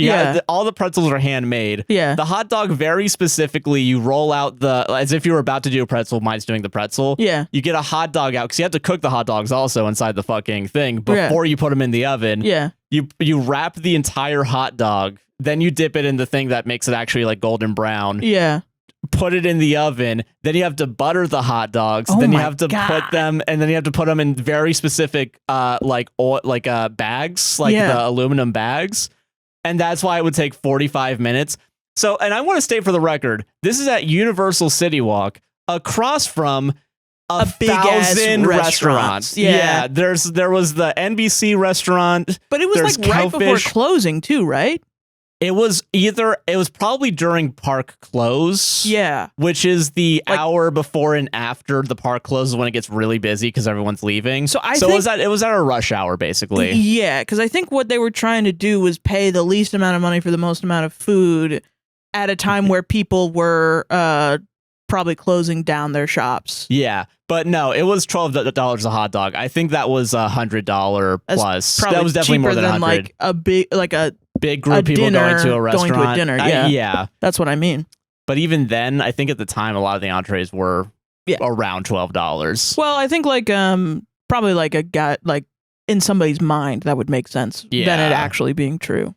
all the pretzels are handmade. Yeah. The hot dog, very specifically, you roll out as if you were about to do a pretzel, mine's doing the pretzel. Yeah. You get a hot dog out because you have to cook the hot dogs also inside the fucking thing before you put them in the oven. Yeah. You wrap the entire hot dog, then you dip it in the thing that makes it actually like golden brown. Yeah. Put it in the oven, then you have to butter the hot dogs, then you have to put them, and then you have to put them in very specific bags, like the aluminum bags, and that's why it would take 45 minutes. So, and I want to state for the record, this is at Universal City Walk, across from a big 1,000 ass restaurants. Yeah. There was the NBC restaurant, but it was like right before closing too, right? It was probably during park close. Yeah. Which is the hour before and after the park closes when it gets really busy because everyone's leaving. So it was at a rush hour, basically. Yeah, because I think what they were trying to do was pay the least amount of money for the most amount of food at a time where people were probably closing down their shops. Yeah. But no, it was $12 a hot dog. I think that was $100 plus. That was definitely more than $100. Like a big group of people going to a restaurant. Going to a dinner, yeah. Yeah. That's what I mean. But even then, I think at the time, a lot of the entrees were around $12. Well, I think probably like a guy, like in somebody's mind, that would make sense than it actually being true.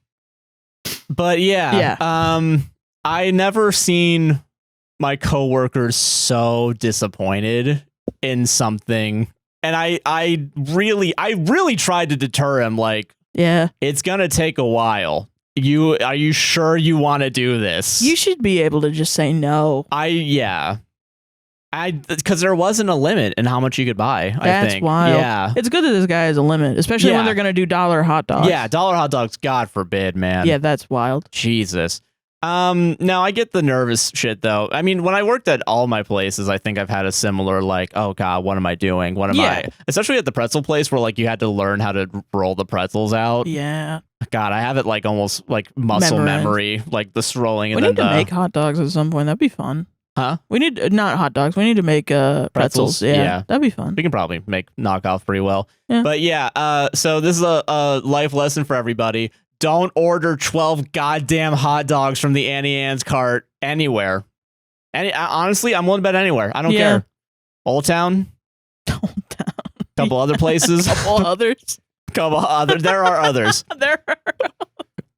But I never seen my coworkers so disappointed in something, and I really tried to deter him. Like, it's gonna take a while. Are you sure you want to do this? You should be able to just say no. Because there wasn't a limit in how much you could buy. That's I think. wild. Yeah, it's good that this guy has a limit, especially when they're gonna do dollar hot dogs. Yeah, dollar hot dogs. God forbid, man. Yeah, that's wild. Jesus. Now I get the nervous shit though. I mean, when I worked at all my places, I think I've had a similar like, oh God, what am I doing? What am I? Especially at the pretzel place where like you had to learn how to roll the pretzels out. Yeah. God, I have it like almost like muscle memory, like the rolling. We need to make hot dogs at some point. That'd be fun. Huh? We need not hot dogs. We need to make pretzels. Yeah, that'd be fun. We can probably make knockoff pretty well. Yeah. But so this is a life lesson for everybody. Don't order 12 goddamn hot dogs from the Annie Ann's cart anywhere. Honestly, I'm willing to bet anywhere. I don't care. Old Town. Couple other places. Couple others. There are others. There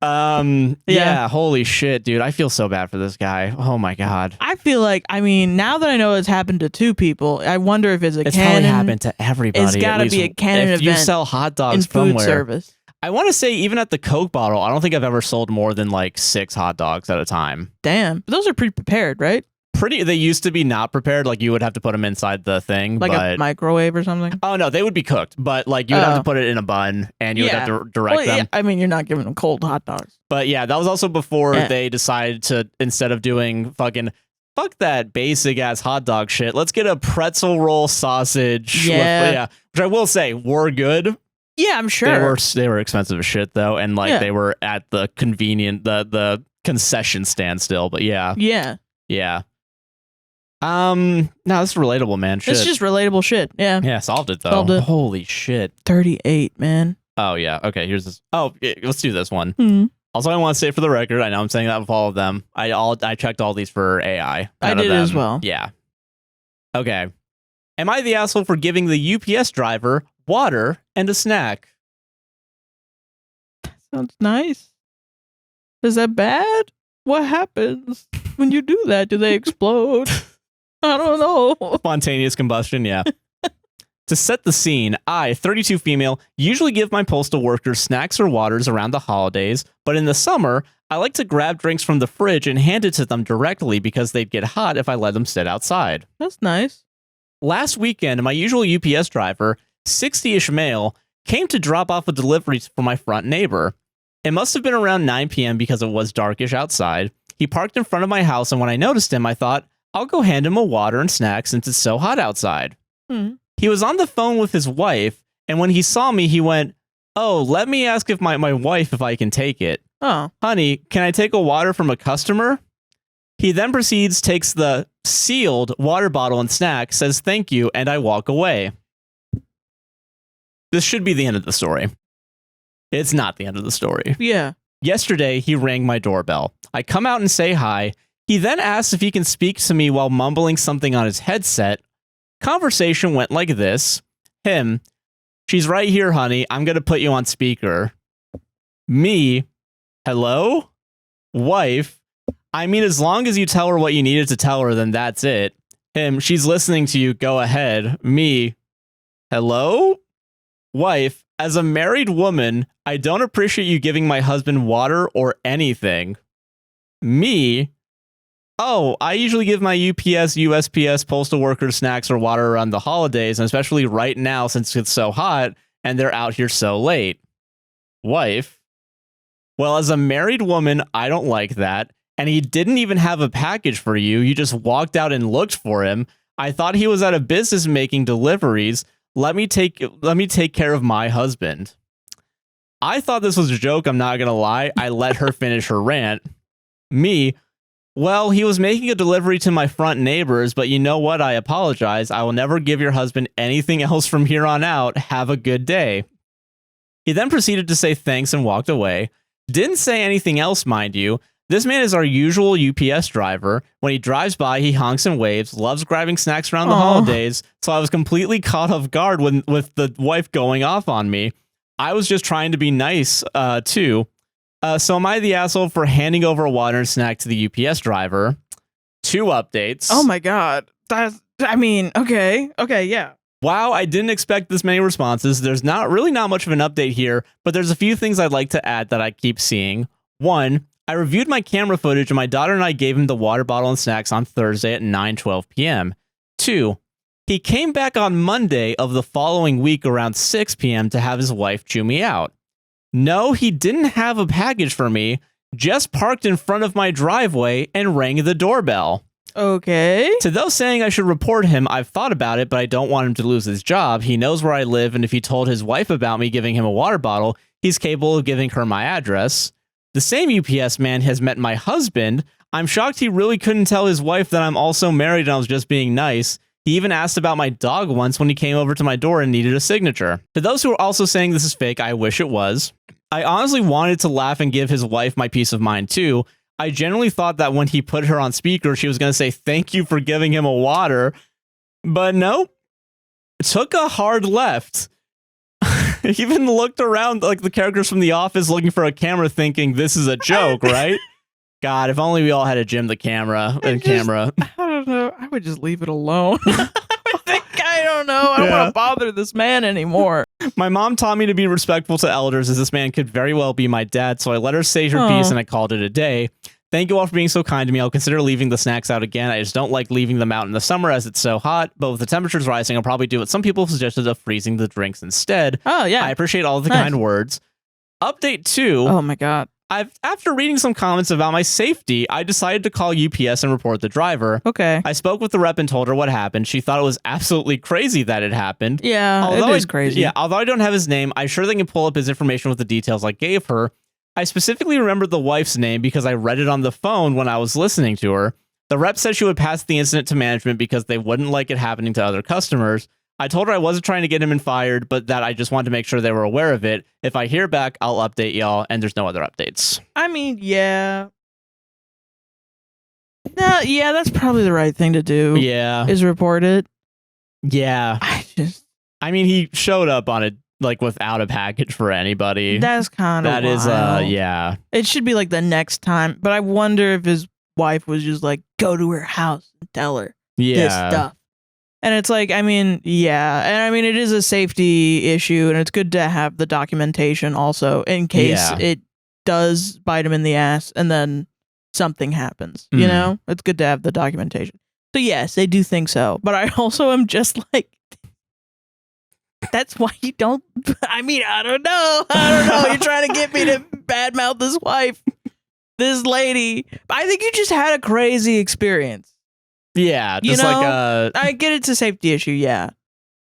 are. Yeah, holy shit, dude. I feel so bad for this guy. Oh my God. I feel like, I mean, now that I know it's happened to 2 people, I wonder if it's canon. Probably happened to everybody. It's got to be a canon event. If you sell hot dogs in food somewhere. Service. I want to say even at the Coke bottle, I don't think I've ever sold more than like 6 hot dogs at a time. Damn. But those are pre-prepared, right? They used to be not prepared. Like you would have to put them inside the thing. Like a microwave or something? Oh, no, they would be cooked. But like you would have to put it in a bun and you would have to direct them. Yeah. I mean, you're not giving them cold hot dogs. But yeah, that was also before they decided to, instead of doing fuck that basic ass hot dog shit, let's get a pretzel roll sausage. Yeah. Which I will say were good. Yeah, I'm sure. They were expensive as shit though, and like they were at the the concession stand still. But yeah. No, this is relatable, man. Shit. It's just relatable shit. Yeah. Yeah, solved it though. Solved it. Holy shit. 38, man. Oh yeah. Okay. Here's this. Oh, let's do this one. Mm-hmm. Also, I want to say for the record, I know I'm saying that with all of them. I checked all these for AI. I did as well. Yeah. Okay. Am I the asshole for giving the UPS driver water and a snack? That sounds nice. Is that bad? What happens when you do that? Do they explode? I don't know. Spontaneous combustion, yeah. To set the scene, I, 32 female, usually give my postal workers snacks or waters around the holidays, but in the summer, I like to grab drinks from the fridge and hand it to them directly because they'd get hot if I let them sit outside. That's nice. Last weekend, my usual UPS driver, 60-ish male, came to drop off a delivery for my front neighbor. It must have been around 9 p.m. because it was darkish outside. He parked in front of my house, and when I noticed him, I thought, I'll go hand him a water and snack since it's so hot outside. He was on the phone with his wife, and when he saw me, he went, oh, let me ask if my wife if I can take it. Oh. Honey, can I take a water from a customer? He then proceeds, takes the sealed water bottle and snack, says thank you, and I walk away. This should be the end of the story. It's not the end of the story. Yeah. Yesterday, he rang my doorbell. I come out and say hi. He then asks if he can speak to me while mumbling something on his headset. Conversation went like this. Him, she's right here, honey. I'm going to put you on speaker. Me, hello? Wife, I mean, as long as you tell her what you needed to tell her, then that's it. Him, she's listening to you. Go ahead. Me, hello? Wife, as a married woman, I don't appreciate you giving my husband water or anything. Me, oh, I usually give my UPS, USPS, postal workers snacks or water around the holidays, and especially right now since it's so hot and they're out here so late. Wife, Well, as a married woman, I don't like that. And he didn't even have a package for you. You just walked out and looked for him. I thought he was at a business making deliveries. Let me take care of my husband. I thought this was a joke. I'm not going to lie. I let her finish her rant. Me, well, he was making a delivery to my front neighbors, but you know what? I apologize. I will never give your husband anything else from here on out. Have a good day. He then proceeded to say thanks and walked away. Didn't say anything else, mind you. This man is our usual UPS driver. When he drives by, he honks and waves, loves grabbing snacks around the holidays, so I was completely caught off guard with the wife going off on me. I was just trying to be nice, too. So am I the asshole for handing over a water and snack to the UPS driver? 2 updates. Oh my god. Okay, yeah. Wow, I didn't expect this many responses. There's not much of an update here, but there's a few things I'd like to add that I keep seeing. 1, I reviewed my camera footage and my daughter and I gave him the water bottle and snacks on Thursday at 9:12 p.m. 2, he came back on Monday of the following week around 6 p.m. to have his wife chew me out. No, he didn't have a package for me, just parked in front of my driveway and rang the doorbell. Okay. To those saying I should report him, I've thought about it, but I don't want him to lose his job. He knows where I live, and if he told his wife about me giving him a water bottle, he's capable of giving her my address. The same UPS man has met my husband. I'm shocked he really couldn't tell his wife that I'm also married and I was just being nice. He even asked about my dog once when he came over to my door and needed a signature. To those who are also saying this is fake, I wish it was. I honestly wanted to laugh and give his wife my peace of mind too. I genuinely thought that when he put her on speaker, she was going to say, thank you for giving him a water. But nope. Took a hard left. Even looked around like the characters from The Office looking for a camera thinking this is a joke, right? God, if only we all had a Jim the camera. I don't know. I would just leave it alone. I don't know. I don't want to bother this man anymore. My mom taught me to be respectful to elders, as this man could very well be my dad, so I let her say her piece and I called it a day. Thank you all for being so kind to me. I'll consider leaving the snacks out again. I just don't like leaving them out in the summer as it's so hot, but with the temperatures rising, I'll probably do what some people suggested of freezing the drinks instead. Oh, yeah. I appreciate all of the kind words. Update 2. Oh, my God. After reading some comments about my safety, I decided to call UPS and report the driver. Okay. I spoke with the rep and told her what happened. She thought it was absolutely crazy that it happened. Yeah, it is crazy. Yeah, although I don't have his name, I'm sure they can pull up his information with the details I gave her. I specifically remembered the wife's name because I read it on the phone when I was listening to her. The rep said she would pass the incident to management because they wouldn't like it happening to other customers. I told her I wasn't trying to get him fired, but that I just wanted to make sure they were aware of it. If I hear back, I'll update y'all, and there's no other updates. I mean, yeah. No, yeah, that's probably the right thing to do. Yeah. Is report it. Yeah. I mean, he showed up on it, like, without a package for anybody. That's kind of yeah. It should be, like, the next time, but I wonder if his wife was just like, go to her house and tell her this stuff. And it's like, I mean, yeah. And I mean, it is a safety issue, and it's good to have the documentation also in case it does bite him in the ass and then something happens. You know? It's good to have the documentation. So, yes, I do think so. But I also am just like, that's why you don't. I mean, I don't know. You're trying to get me to badmouth this wife, this lady. I think you just had a crazy experience. Yeah, just I get it's a safety issue, yeah.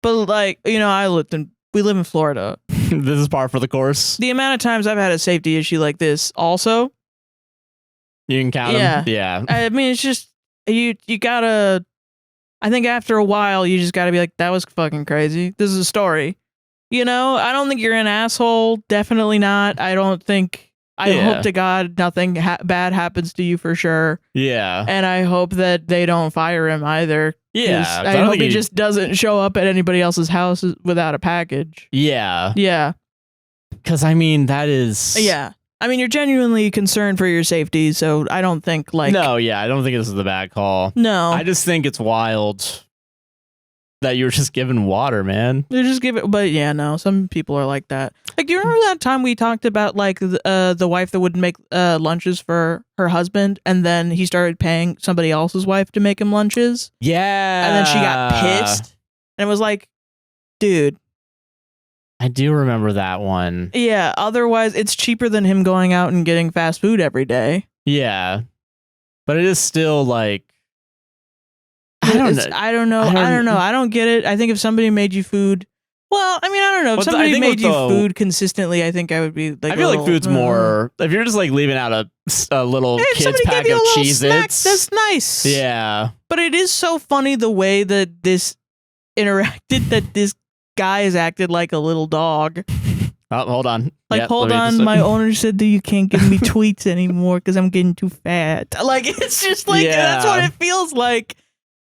But like, you know, we live in Florida. This is par for the course. The amount of times I've had a safety issue like this also. You can count them. Yeah. I mean, it's just you gotta, I think after a while you just gotta be like, that was fucking crazy. This is a story. You know, I don't think you're an asshole. Definitely not. I hope to God nothing bad happens to you for sure. Yeah. And I hope that they don't fire him either. Yeah. I hope he just doesn't show up at anybody else's house without a package. Yeah. Yeah. Because, I mean, that is... Yeah. I mean, you're genuinely concerned for your safety, so I don't think, like... No, yeah, I don't think this is the bad call. No. I just think it's wild that you were just given water, man. They're just giving... But, yeah, no, some people are like that. Like, you remember that time we talked about, like, the wife that wouldn't make lunches for her husband, and then he started paying somebody else's wife to make him lunches? Yeah. And then she got pissed, and it was like, dude... I do remember that one. Yeah, otherwise it's cheaper than him going out and getting fast food every day. Yeah. But it is still like I don't know. I don't get it. I think if somebody made you food, well, I mean, I don't know. If somebody made you food consistently, I think I would be like, I feel like food's more, if you're just like leaving out a little kid's pack of Cheez-Its. That's nice. Yeah. But it is so funny the way that this interacted, that this guy has acted like a little dog. Oh, hold on. Like, hold on, my owner said that you can't give me tweets anymore because I'm getting too fat. Like, it's just like, that's what it feels like.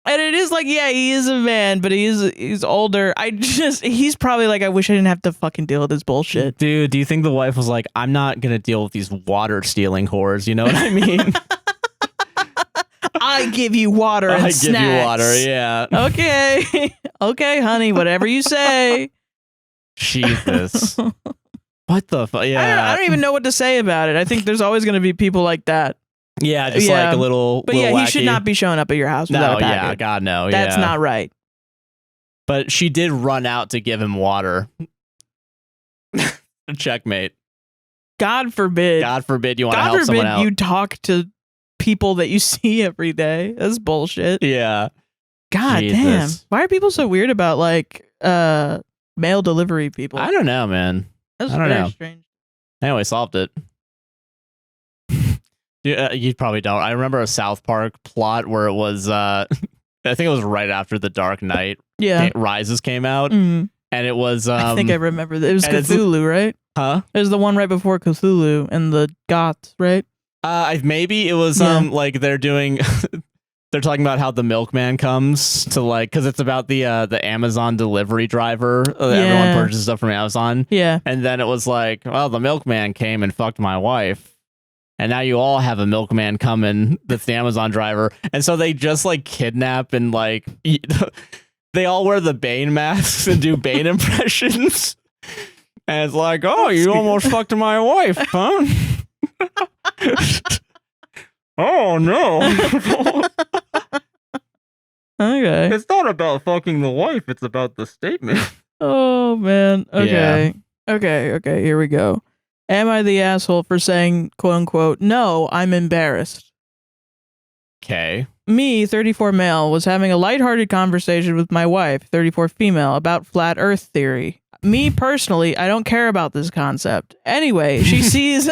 And it is like, yeah, he is a man, but he's older. He's probably like, I wish I didn't have to fucking deal with this bullshit. Dude, do you think the wife was like, I'm not going to deal with these water stealing whores? You know what I mean? I give you water and snacks. I give you water, yeah. Okay. Okay, honey, whatever you say. Jesus. What the fuck? Yeah. I don't even know what to say about it. I think there's always going to be people like that. Yeah, just like a little. But little he wacky. should not be showing up at your house without a package. Yeah, God, no. That's not right. But she did run out to give him water. Checkmate. God forbid. God forbid you want to help someone out. God forbid you talk to people that you see every day. That's bullshit. Yeah. God damn. Why are people so weird about like mail delivery people? I don't know, man. That's very strange. Anyway, solved it. You probably don't. I remember a South Park plot where it was, I think it was right after The Dark Knight Rises came out. And it was... I think I remember that. It was Cthulhu, right? Huh? It was the one right before Cthulhu and the Goths, right? Maybe it was like they're doing... They're talking about how the milkman comes to like, because it's about the Amazon delivery driver. Everyone purchases stuff from Amazon. Yeah. And then it was like, well, the milkman came and fucked my wife. And now you all have a milkman coming that's the Amazon driver. And so they just like kidnap and like, they all wear the Bane masks and do Bane impressions. And it's like, oh, you almost fucked my wife, huh? Oh, no. Okay. It's not about fucking the wife. It's about the statement. Oh, man. Okay. Yeah. Okay. Here we go. Am I the asshole for saying, quote unquote, no, I'm embarrassed? Okay. Me, 34 male, was having a lighthearted conversation with my wife, 34 female, about flat earth theory. Me personally, I don't care about this concept. Anyway, she sees...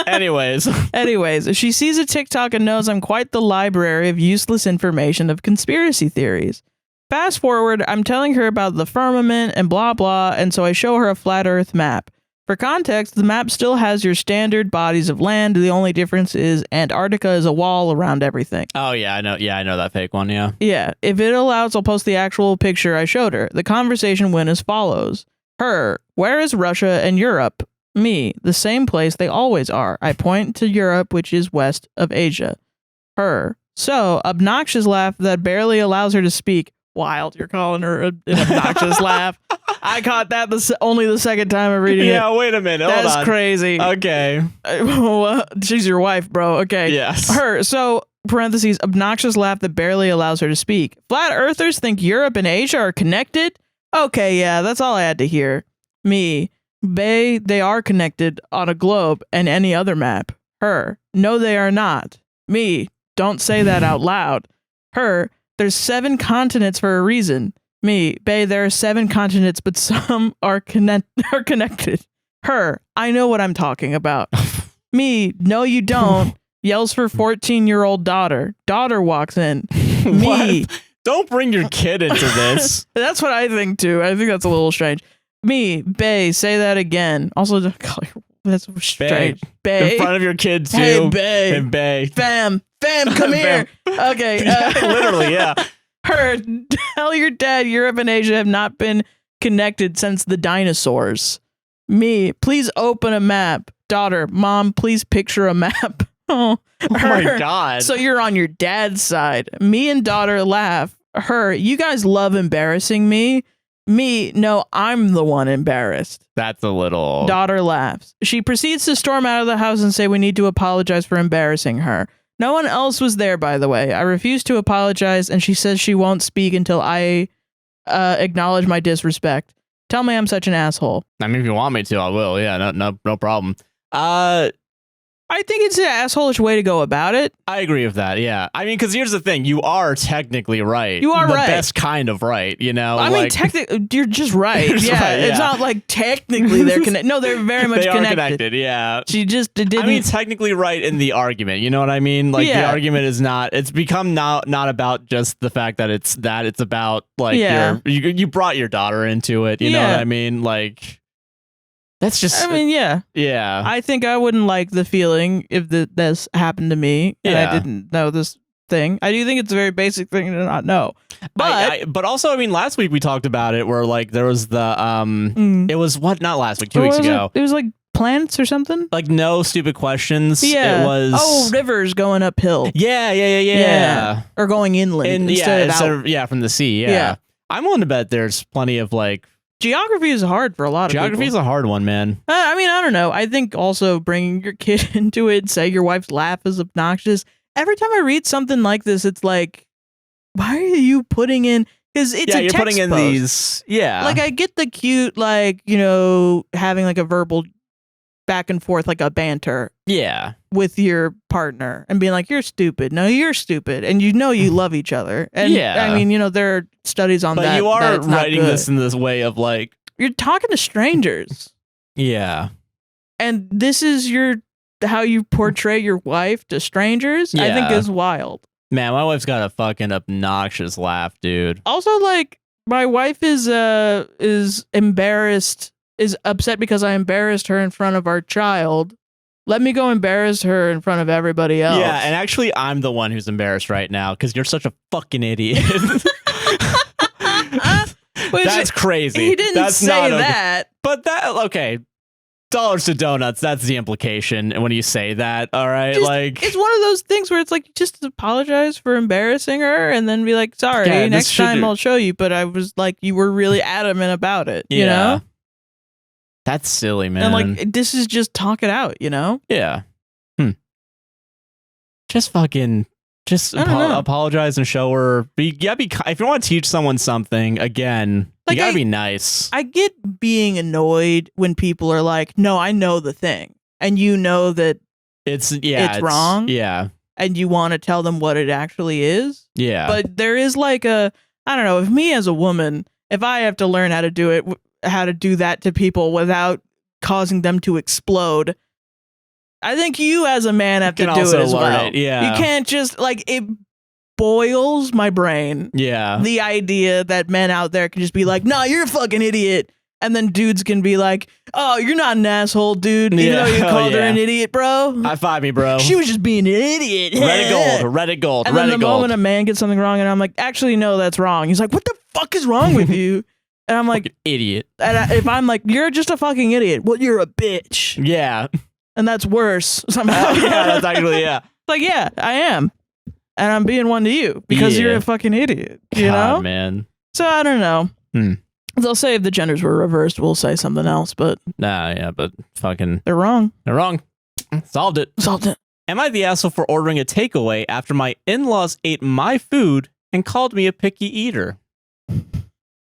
Anyways, she sees a TikTok and knows I'm quite the library of useless information of conspiracy theories. Fast forward, I'm telling her about the firmament and blah blah, and so I show her a flat earth map. For context, the map still has your standard bodies of land. The only difference is Antarctica is a wall around everything. Oh, yeah, I know. Yeah, I know that fake one, yeah. Yeah, if it allows, I'll post the actual picture I showed her. The conversation went as follows. Her, where is Russia and Europe? Me, the same place they always are. I point to Europe, which is west of Asia. Her, so, obnoxious laugh that barely allows her to speak. Wild, you're calling her an obnoxious laugh. I caught that only the second time I'm reading it. Yeah, wait a minute. Hold on. That's crazy. Okay. She's your wife, bro. Okay. Yes. Her, so, parentheses, obnoxious laugh that barely allows her to speak. Flat earthers think Europe and Asia are connected? Okay, yeah, that's all I had to hear. Me, they are connected on a globe and any other map. Her, no, they are not. Me, don't say that out loud. Her, there's 7 continents for a reason. Me, there are 7 continents, but some are connected. Her, I know what I'm talking about. Me, no, you don't. Yells for 14-year-old daughter. Daughter walks in. Me. What? Don't bring your kid into this. That's what I think, too. I think that's a little strange. Me, say that again. Also, that's strange. In front of your kid, too. Hey, bae. And bae. Fam, come here. Okay. Literally, yeah. Her, tell your dad Europe and Asia have not been connected since the dinosaurs. Me, please open a map. Daughter, mom, please picture a map. Oh my God. So you're on your dad's side. Me and daughter laugh. Her, you guys love embarrassing me. Me, no, I'm the one embarrassed. That's a little... Daughter laughs. She proceeds to storm out of the house and say we need to apologize for embarrassing her. No one else was there, by the way. I refuse to apologize, and she says she won't speak until I acknowledge my disrespect. Tell me I'm such an asshole. I mean, if you want me to, I will. Yeah, no problem. I think it's an asshole-ish way to go about it. I agree with that, yeah. I mean, because here's the thing. You are technically right. You are the right. The best kind of right, you know? I mean, technically, you're just right. Right, it's not like technically they're connected. No, they're very much connected. They are connected, yeah. She just didn't... I mean, technically right in the argument. You know what I mean? Like, the argument is not... It's become not about just the fact that it's about, like, you brought your daughter into it. You know what I mean? Like... That's just... I mean, yeah. Yeah. I think I wouldn't like the feeling if this happened to me and I didn't know this thing. I do think it's a very basic thing to not know. But but also, I mean, last week we talked about it where, like, there was the... It was, what? Not last week, 2 weeks ago. It was, like, planets or something? Like, no stupid questions. Yeah. It was... Oh, rivers going uphill. Yeah. Or going inland instead of out. From the sea, yeah. I'm willing to bet there's plenty of, like... Geography is hard for a lot of people. Geography is a hard one, man. I mean, I don't know. I think also bringing your kid into it, say your wife's laugh is obnoxious. Every time I read something like this, it's like, why are you putting in... Because it's a you're text putting in post. these... Yeah. Like, I get the cute, like, you know, having like a verbal back and forth, like a banter. Yeah. With your partner and being like, you're stupid. No, you're stupid. And you know you love each other. And I mean, you know, there are studies on that. But you are that writing this in this way of like... You're talking to strangers. Yeah. And this is how you portray your wife to strangers, I think is wild. Man, my wife's got a fucking obnoxious laugh, dude. Also, like, my wife is embarrassed, is upset because I embarrassed her in front of our child. Let me go embarrass her in front of everybody else. Yeah, and actually, I'm the one who's embarrassed right now because you're such a fucking idiot. That's crazy. He didn't say that. But okay. Dollars to donuts, that's the implication when you say that, all right? It's one of those things where it's like, just apologize for embarrassing her and then be like, sorry, next time I'll show you. But I was like, you were really adamant about it, you know? That's silly, man. And like, this is just talk it out, you know? Yeah. Just fucking, apologize and show her. If you want to teach someone something, again, like, you gotta be nice. I get being annoyed when people are like, no, I know the thing. And you know that it's wrong. Yeah. And you want to tell them what it actually is. Yeah. But there is like I don't know, if me as a woman, if I have to learn how to do it, how to do that to people without causing them to explode, I think you as a man have to do it as well. Yeah. You can't just, like, it boils my brain. Yeah. The idea that men out there can just be like, nah, you're a fucking idiot. And then dudes can be like, oh, you're not an asshole, dude. Even though you called her an idiot, bro. High five me, bro. She was just being an idiot. Reddit gold. And then the moment a man gets something wrong and I'm like, actually, no, that's wrong. He's like, what the fuck is wrong with you? And I'm like, fucking idiot. And if I'm like, you're just a fucking idiot. Well, you're a bitch. Yeah. And that's worse somehow. Yeah, that's actually, Like, yeah, I am. And I'm being one to you because you're a fucking idiot. You know? Man. So I don't know. They'll say if the genders were reversed, we'll say something else, but... but fucking... They're wrong. Solved it. Am I the asshole for ordering a takeaway after my in-laws ate my food and called me a picky eater?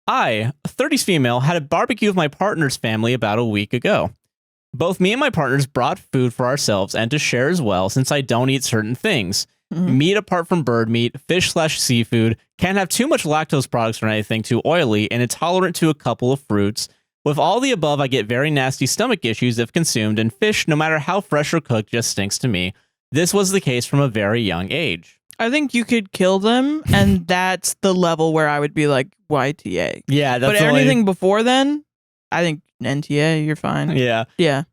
I, a 30s female, had a barbecue with my partner's family about a week ago. Both me and my partners brought food for ourselves and to share as well, since I don't eat certain things. Meat apart from bird meat, fish/seafood, can't have too much lactose products or anything too oily, and intolerant to a couple of fruits. With all the above, I get very nasty stomach issues if consumed, and fish, no matter how fresh or cooked, just stinks to me. This was the case from a very young age. I think you could kill them, and that's the level where I would be like, YTA. Yeah, that's but anything before then, I think NTA, you're fine. Yeah.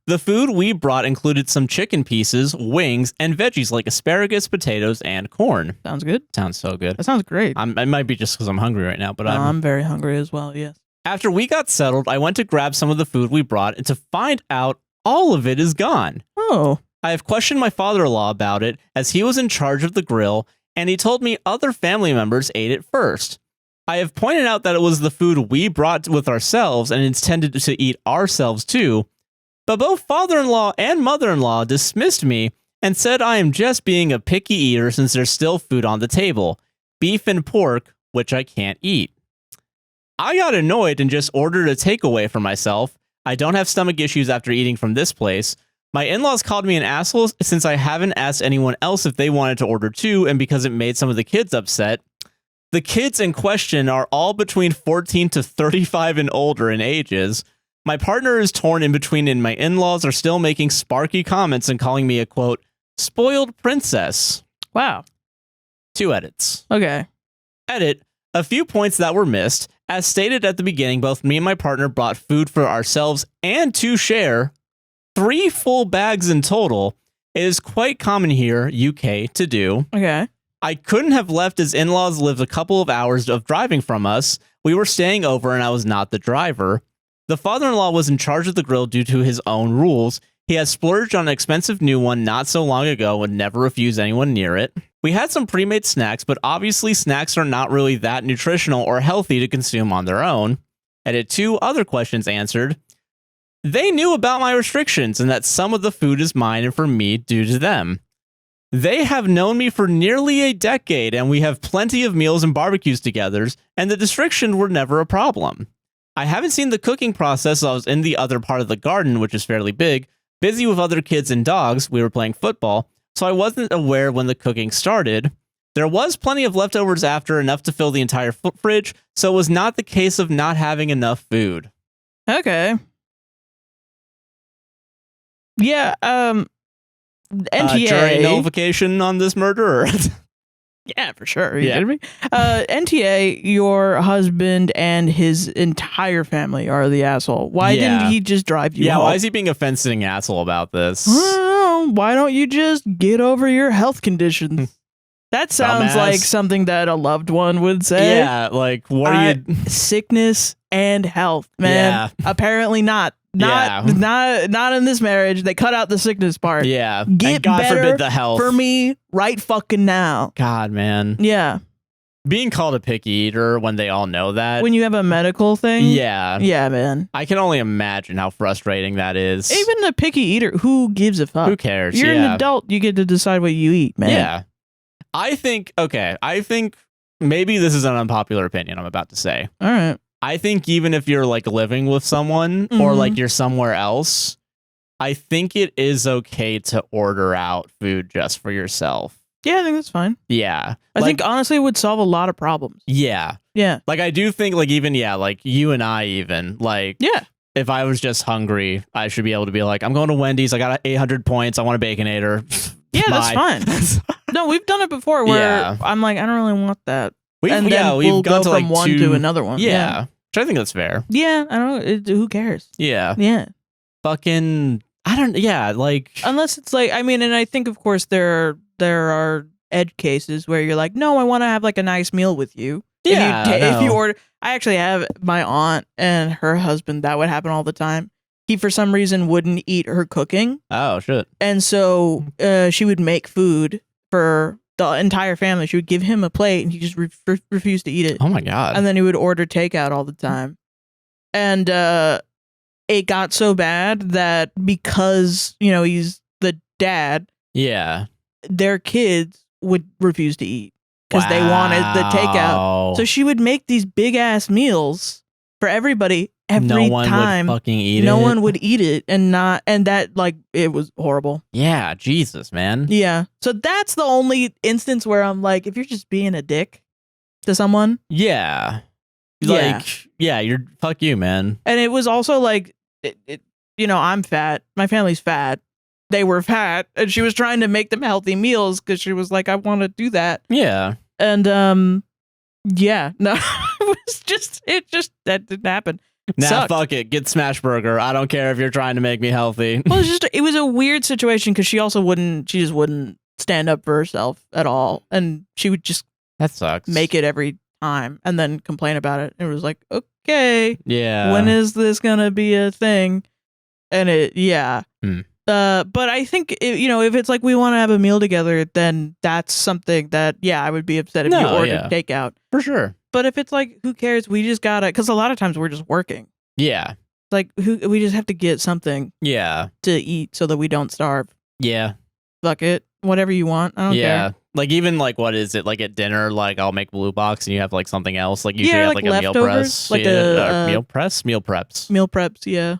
The food we brought included some chicken pieces, wings, and veggies like asparagus, potatoes, and corn. Sounds good. Sounds so good. That sounds great. It might be just because I'm hungry right now, but I'm very hungry as well, yes. After we got settled, I went to grab some of the food we brought, and to find out all of it is gone. Oh. I have questioned my father-in-law about it, as he was in charge of the grill, and he told me other family members ate it first. I have pointed out that it was the food we brought with ourselves and intended to eat ourselves too, but both father-in-law and mother-in-law dismissed me and said I am just being a picky eater since there's still food on the table, beef and pork, which I can't eat. I got annoyed and just ordered a takeaway for myself. I don't have stomach issues after eating from this place. My in-laws called me an asshole since I haven't asked anyone else if they wanted to order too, and because it made some of the kids upset. The kids in question are all between 14 to 35 and older in ages. My partner is torn in between, and my in-laws are still making sparky comments and calling me a, quote, spoiled princess. Wow. 2 edits. Okay. Edit. A few points that were missed. As stated at the beginning, both me and my partner bought food for ourselves and to share. 3 full bags in total. It is quite common here, UK, to do. Okay. I couldn't have left as in-laws lived a couple of hours of driving from us. We were staying over and I was not the driver. The father-in-law was in charge of the grill due to his own rules. He has splurged on an expensive new one not so long ago and never refused anyone near it. We had some pre-made snacks, but obviously snacks are not really that nutritional or healthy to consume on their own. Edit 2 other questions answered. They knew about my restrictions and that some of the food is mine and for me due to them. They have known me for nearly a decade and we have plenty of meals and barbecues together, and the restrictions were never a problem. I haven't seen the cooking process. I was in the other part of the garden, which is fairly big, busy with other kids and dogs. We were playing football, so I wasn't aware when the cooking started. There was plenty of leftovers after, enough to fill the entire fridge, so it was not the case of not having enough food. Okay. Yeah, NTA. Jury nullification on this murder? Yeah, for sure. Are you kidding me? NTA, your husband and his entire family are the asshole. Why didn't he just drive you home? Why is he being a fencing asshole about this? I don't know. Why don't you just get over your health conditions? That sounds like something that a loved one would say. Yeah, like, what are you... Sickness and health, man. Yeah. Apparently not. Not in this marriage. They cut out the sickness part. Yeah. Get and God better forbid the health. for me right fucking now. God, man. Yeah. Being called a picky eater when they all know that. When you have a medical thing. Yeah. Yeah, man. I can only imagine how frustrating that is. Even a picky eater, who gives a fuck? Who cares? You're an adult. You get to decide what you eat, man. Yeah. I think maybe this is an unpopular opinion I'm about to say. All right. I think even if you're like living with someone or like you're somewhere else, I think it is okay to order out food just for yourself. Yeah, I think that's fine. Yeah. I think honestly it would solve a lot of problems. Yeah. Yeah. Like I do think like even, like you and I even like, yeah. If I was just hungry, I should be able to be like, I'm going to Wendy's. I got 800 points. I want a Baconator. Yeah, that's fine. No, we've done it before where I'm like, I don't really want that. We've gone to from like one to another one. Yeah. Which I think that's fair. Yeah, I don't. Who cares? Yeah. Yeah. Fucking. I don't. Yeah. Like. Unless it's like. I mean, and I think of course there are edge cases where you're like, no, I want to have like a nice meal with you. Yeah. If you order, I actually have my aunt and her husband. That would happen all the time. He for some reason wouldn't eat her cooking. Oh shit. And so she would make food for the entire family. She would give him a plate and he just refused to eat it. Oh my God. And then he would order takeout all the time. And it got so bad that because, he's the dad, their kids would refuse to eat because they wanted the takeout. So she would make these big ass meals for everybody every time. No one would fucking eat it. No one would eat it and that like it was horrible. Yeah, Jesus, man. Yeah. So that's the only instance where I'm like, if you're just being a dick to someone. Yeah. Like, you're fuck you, man. And it was also like, I'm fat. My family's fat. They were fat. And she was trying to make them healthy meals because she was like, I want to do that. Yeah. And, no, that didn't happen. Nah, fuck it. Get Smash Burger. I don't care if you're trying to make me healthy. Well, it was a weird situation because she just wouldn't stand up for herself at all. And she would just that sucks. Make it every time and then complain about it. It was like, okay. Yeah. When is this going to be a thing? And but I think, if it's like we want to have a meal together, then that's something that, I would be upset if you ordered takeout. For sure. But if it's like, who cares? We just gotta, because a lot of times we're just working. Yeah. Like, we just have to get something to eat so that we don't starve. Yeah. Fuck it. Whatever you want. I don't care. Like even like what is it like at dinner? Like I'll make blue box and you have like something else. Like usually have like a meal press, like meal preps. Meal preps, yeah.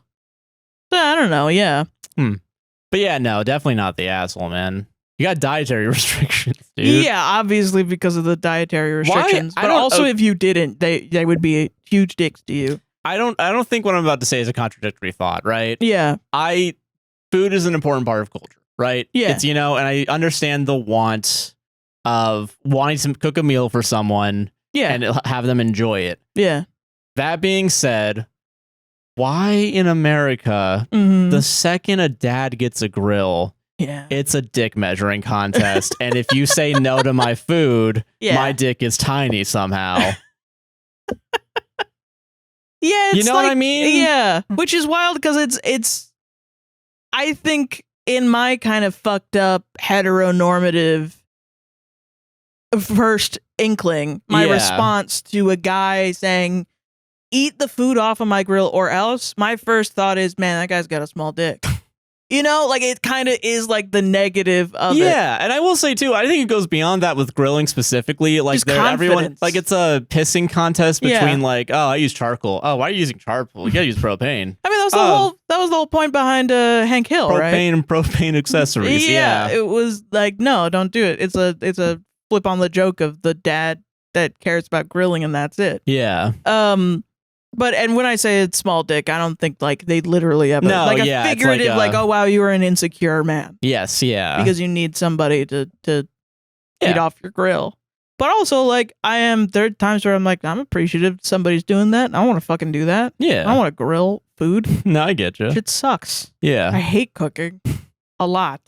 I don't know, yeah. But yeah, no, definitely not the asshole, man. You got dietary restrictions, dude. Yeah, obviously because of the dietary restrictions. But also if you didn't, they would be huge dicks to you. I don't think what I'm about to say is a contradictory thought, right? Yeah. Food is an important part of culture, right? Yeah. It's, and I understand the want of wanting to cook a meal for someone and have them enjoy it. Yeah. That being said, why in America, the second a dad gets a grill, it's a dick measuring contest. And if you say no to my food, my dick is tiny somehow. Yeah, you know what I mean? Yeah, which is wild because it's. I think in my kind of fucked up heteronormative first inkling, my response to a guy saying, "Eat the food off of my grill or else," my first thought is, "Man, that guy's got a small dick." Like it kind of is like the negative of it. Yeah, and I will say too, I think it goes beyond that with grilling specifically. Like everyone, like it's a pissing contest between like, oh, I use charcoal. Oh, why are you using charcoal? You gotta use propane. I mean, that was the whole point behind Hank Hill, propane right? And propane accessories. Yeah, it was like, no, don't do it. It's a flip on the joke of the dad that cares about grilling and that's it. Yeah. But when I say it's small dick, I don't think like they literally have a figurative like, oh wow, you are an insecure man. Yes, yeah. Because you need somebody to eat off your grill. But also like there are times where I'm like, I'm appreciative somebody's doing that. I want to fucking do that. Yeah. I want to grill food. No, I get you. Shit sucks. Yeah. I hate cooking a lot.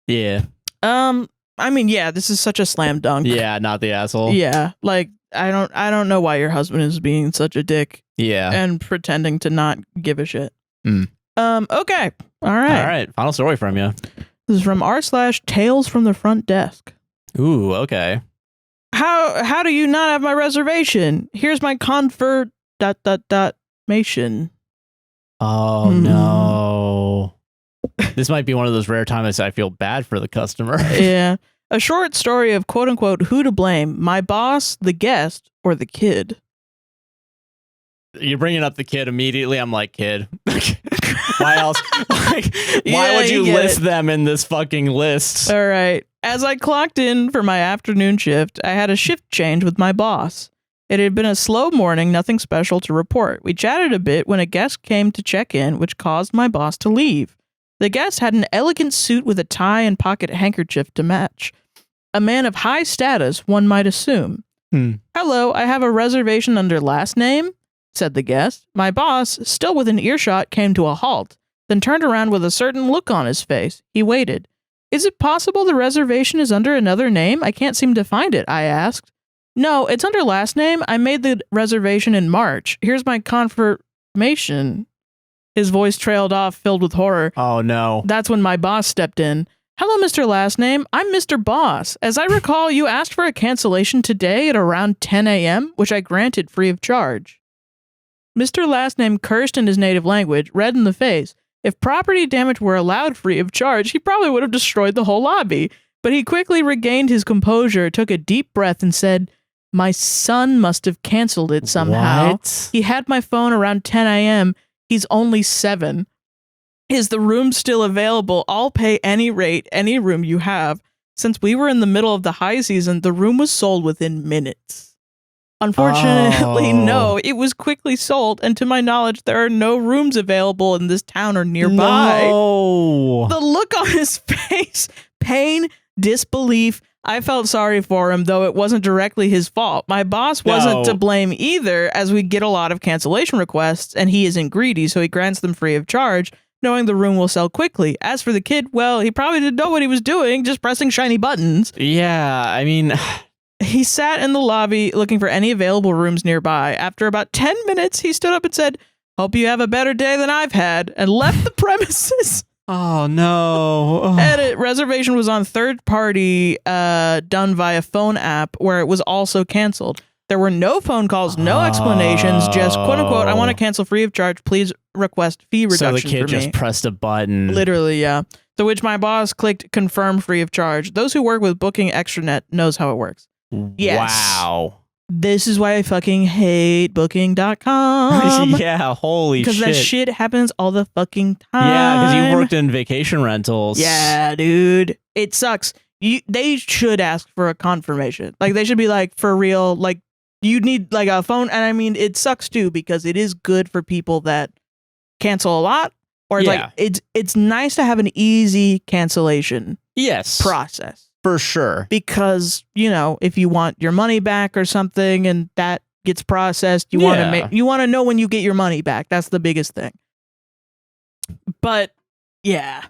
Yeah. I mean, yeah, this is such a slam dunk. Yeah, not the asshole. Yeah, like I don't know why your husband is being such a dick. Yeah. And pretending to not give a shit. Okay. All right. Final story from you. This is from r/Tales from the Front Desk. Ooh, okay. How do you not have my reservation? Here's my confirmation. Oh no. This might be one of those rare times I feel bad for the customer. Yeah. A short story of quote unquote who to blame, my boss, the guest, or the kid. You're bringing up the kid immediately. I'm like, kid. Why else? Why would you list them in this fucking list? All right. As I clocked in for my afternoon shift, I had a shift change with my boss. It had been a slow morning, nothing special to report. We chatted a bit when a guest came to check in, which caused my boss to leave. The guest had an elegant suit with a tie and pocket handkerchief to match. A man of high status, one might assume. Hello, I have a reservation under last name, said the guest. My boss, still within earshot, came to a halt, then turned around with a certain look on his face. He waited. Is it possible the reservation is under another name? I can't seem to find it, I asked. No, it's under last name. I made the reservation in March. Here's my confirmation. His voice trailed off, filled with horror. Oh, no. That's when my boss stepped in. Hello, Mr. Last Name. I'm Mr. Boss. As I recall, you asked for a cancellation today at around 10 a.m., which I granted free of charge. Mr. Last Name cursed in his native language, red in the face. If property damage were allowed free of charge, he probably would have destroyed the whole lobby. But he quickly regained his composure, took a deep breath, and said, my son must have canceled it somehow. What? He had my phone around 10 a.m. He's only 7. Is the room still available? I'll pay any rate, any room you have. Since we were in the middle of the high season, the room was sold within minutes. Unfortunately, no, it was quickly sold, and to my knowledge, there are no rooms available in this town or nearby. No. The look on his face, pain, disbelief. I felt sorry for him, though it wasn't directly his fault. My boss wasn't to blame either, as we get a lot of cancellation requests, and he isn't greedy, so he grants them free of charge, knowing the room will sell quickly. As for the kid, well, he probably didn't know what he was doing, just pressing shiny buttons. Yeah, I mean... He sat in the lobby looking for any available rooms nearby. After about 10 minutes, he stood up and said, hope you have a better day than I've had, and left the premises. Oh, no. Edit. Reservation was on third party, done via phone app, where it was also canceled. There were no phone calls, no explanations, just quote unquote, I want to cancel free of charge. Please request fee reduction. So the kid just pressed a button. Literally, yeah. To which my boss clicked confirm free of charge. Those who work with booking extranet knows how it works. Yes. Wow. This is why I fucking hate booking.com. Yeah, holy shit. Because that shit happens all the fucking time. Yeah, because you worked in vacation rentals. Yeah, dude. It sucks. They should ask for a confirmation. Like, they should be like, for real, like, you need like a phone. And I mean, it sucks too, because it is good for people that cancel a lot. Or like, it's nice to have an easy cancellation process. For sure. Because, you know, if you want your money back or something and that gets processed, you want to know when you get your money back. That's the biggest thing. But yeah.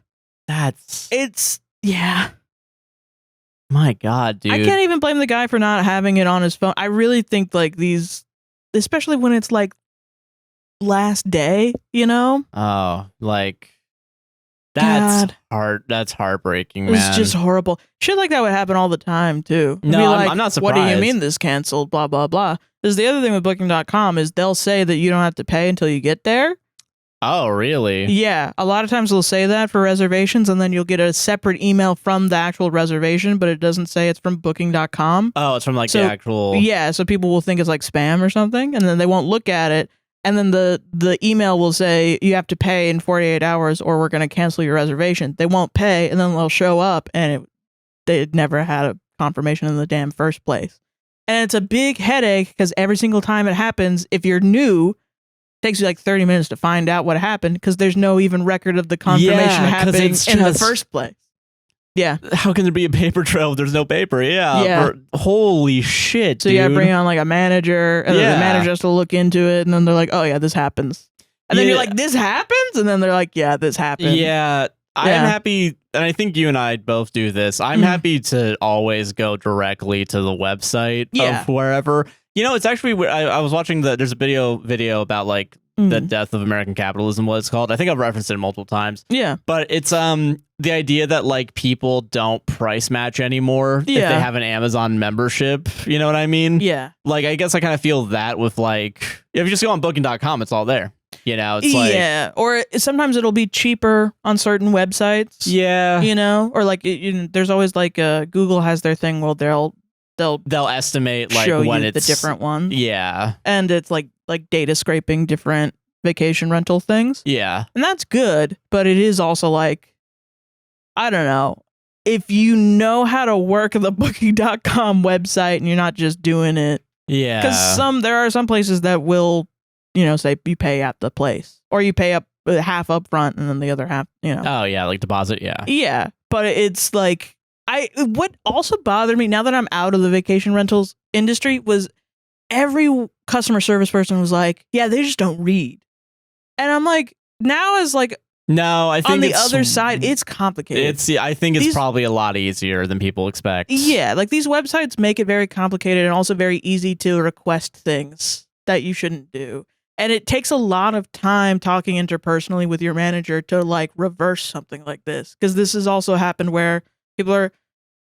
My God, dude. I can't even blame the guy for not having it on his phone. I really think like these, especially when it's like last day, you know? Oh, like that's hard. That's heartbreaking, man. It's just horrible. Shit like that would happen all the time too. No, be like, I'm not surprised. What do you mean this canceled? Blah, blah, blah. Because the other thing with booking.com is they'll say that you don't have to pay until you get there. Oh, really? Yeah. A lot of times they'll say that for reservations, and then you'll get a separate email from the actual reservation, but it doesn't say it's from booking.com. Oh, it's from like the actual... Yeah, so people will think it's like spam or something, and then they won't look at it. And then the email will say you have to pay in 48 hours or we're going to cancel your reservation. They won't pay, and then they'll show up, and they never had a confirmation in the damn first place. And it's a big headache because every single time it happens, if you're new, it takes you like 30 minutes to find out what happened because there's no even record of the confirmation happening in the first place. Yeah. How can there be a paper trail if there's no paper? Yeah. Holy shit, so dude. you gotta bring on like a manager, and then the manager has to look into it, and then they're like, oh yeah, this happens. And then you're like, this happens? And then they're like, yeah, this happens. Yeah. I'm happy, and I think you and I both do this. I'm happy to always go directly to the website of wherever. You know, it's actually, I was watching there's a video about like the death of American capitalism, what it's called. I think I've referenced it multiple times. Yeah. But it's the idea that like people don't price match anymore if they have an Amazon membership. You know what I mean? Yeah. Like, I guess I kind of feel that with like, if you just go on booking.com, it's all there. You know, it's like... Yeah, or sometimes it'll be cheaper on certain websites. Yeah. You know, or like, there's always like, Google has their thing where they'll estimate like show when you it's the different ones. Yeah. And it's like data scraping different vacation rental things. Yeah. And that's good, but it is also like, I don't know. If you know how to work the booking.com website and you're not just doing it. Yeah. Because there are some places that will, you know, say you pay at the place, or you pay up half up front and then the other half, you know. Oh yeah, like deposit, yeah. Yeah, but it's like what also bothered me now that I'm out of the vacation rentals industry was every customer service person was like, yeah, they just don't read. And I'm like, now as like, no, I think on the other side, it's complicated. I think it's probably a lot easier than people expect. Yeah, like these websites make it very complicated and also very easy to request things that you shouldn't do. And it takes a lot of time talking interpersonally with your manager to like reverse something like this. Because this has also happened where people are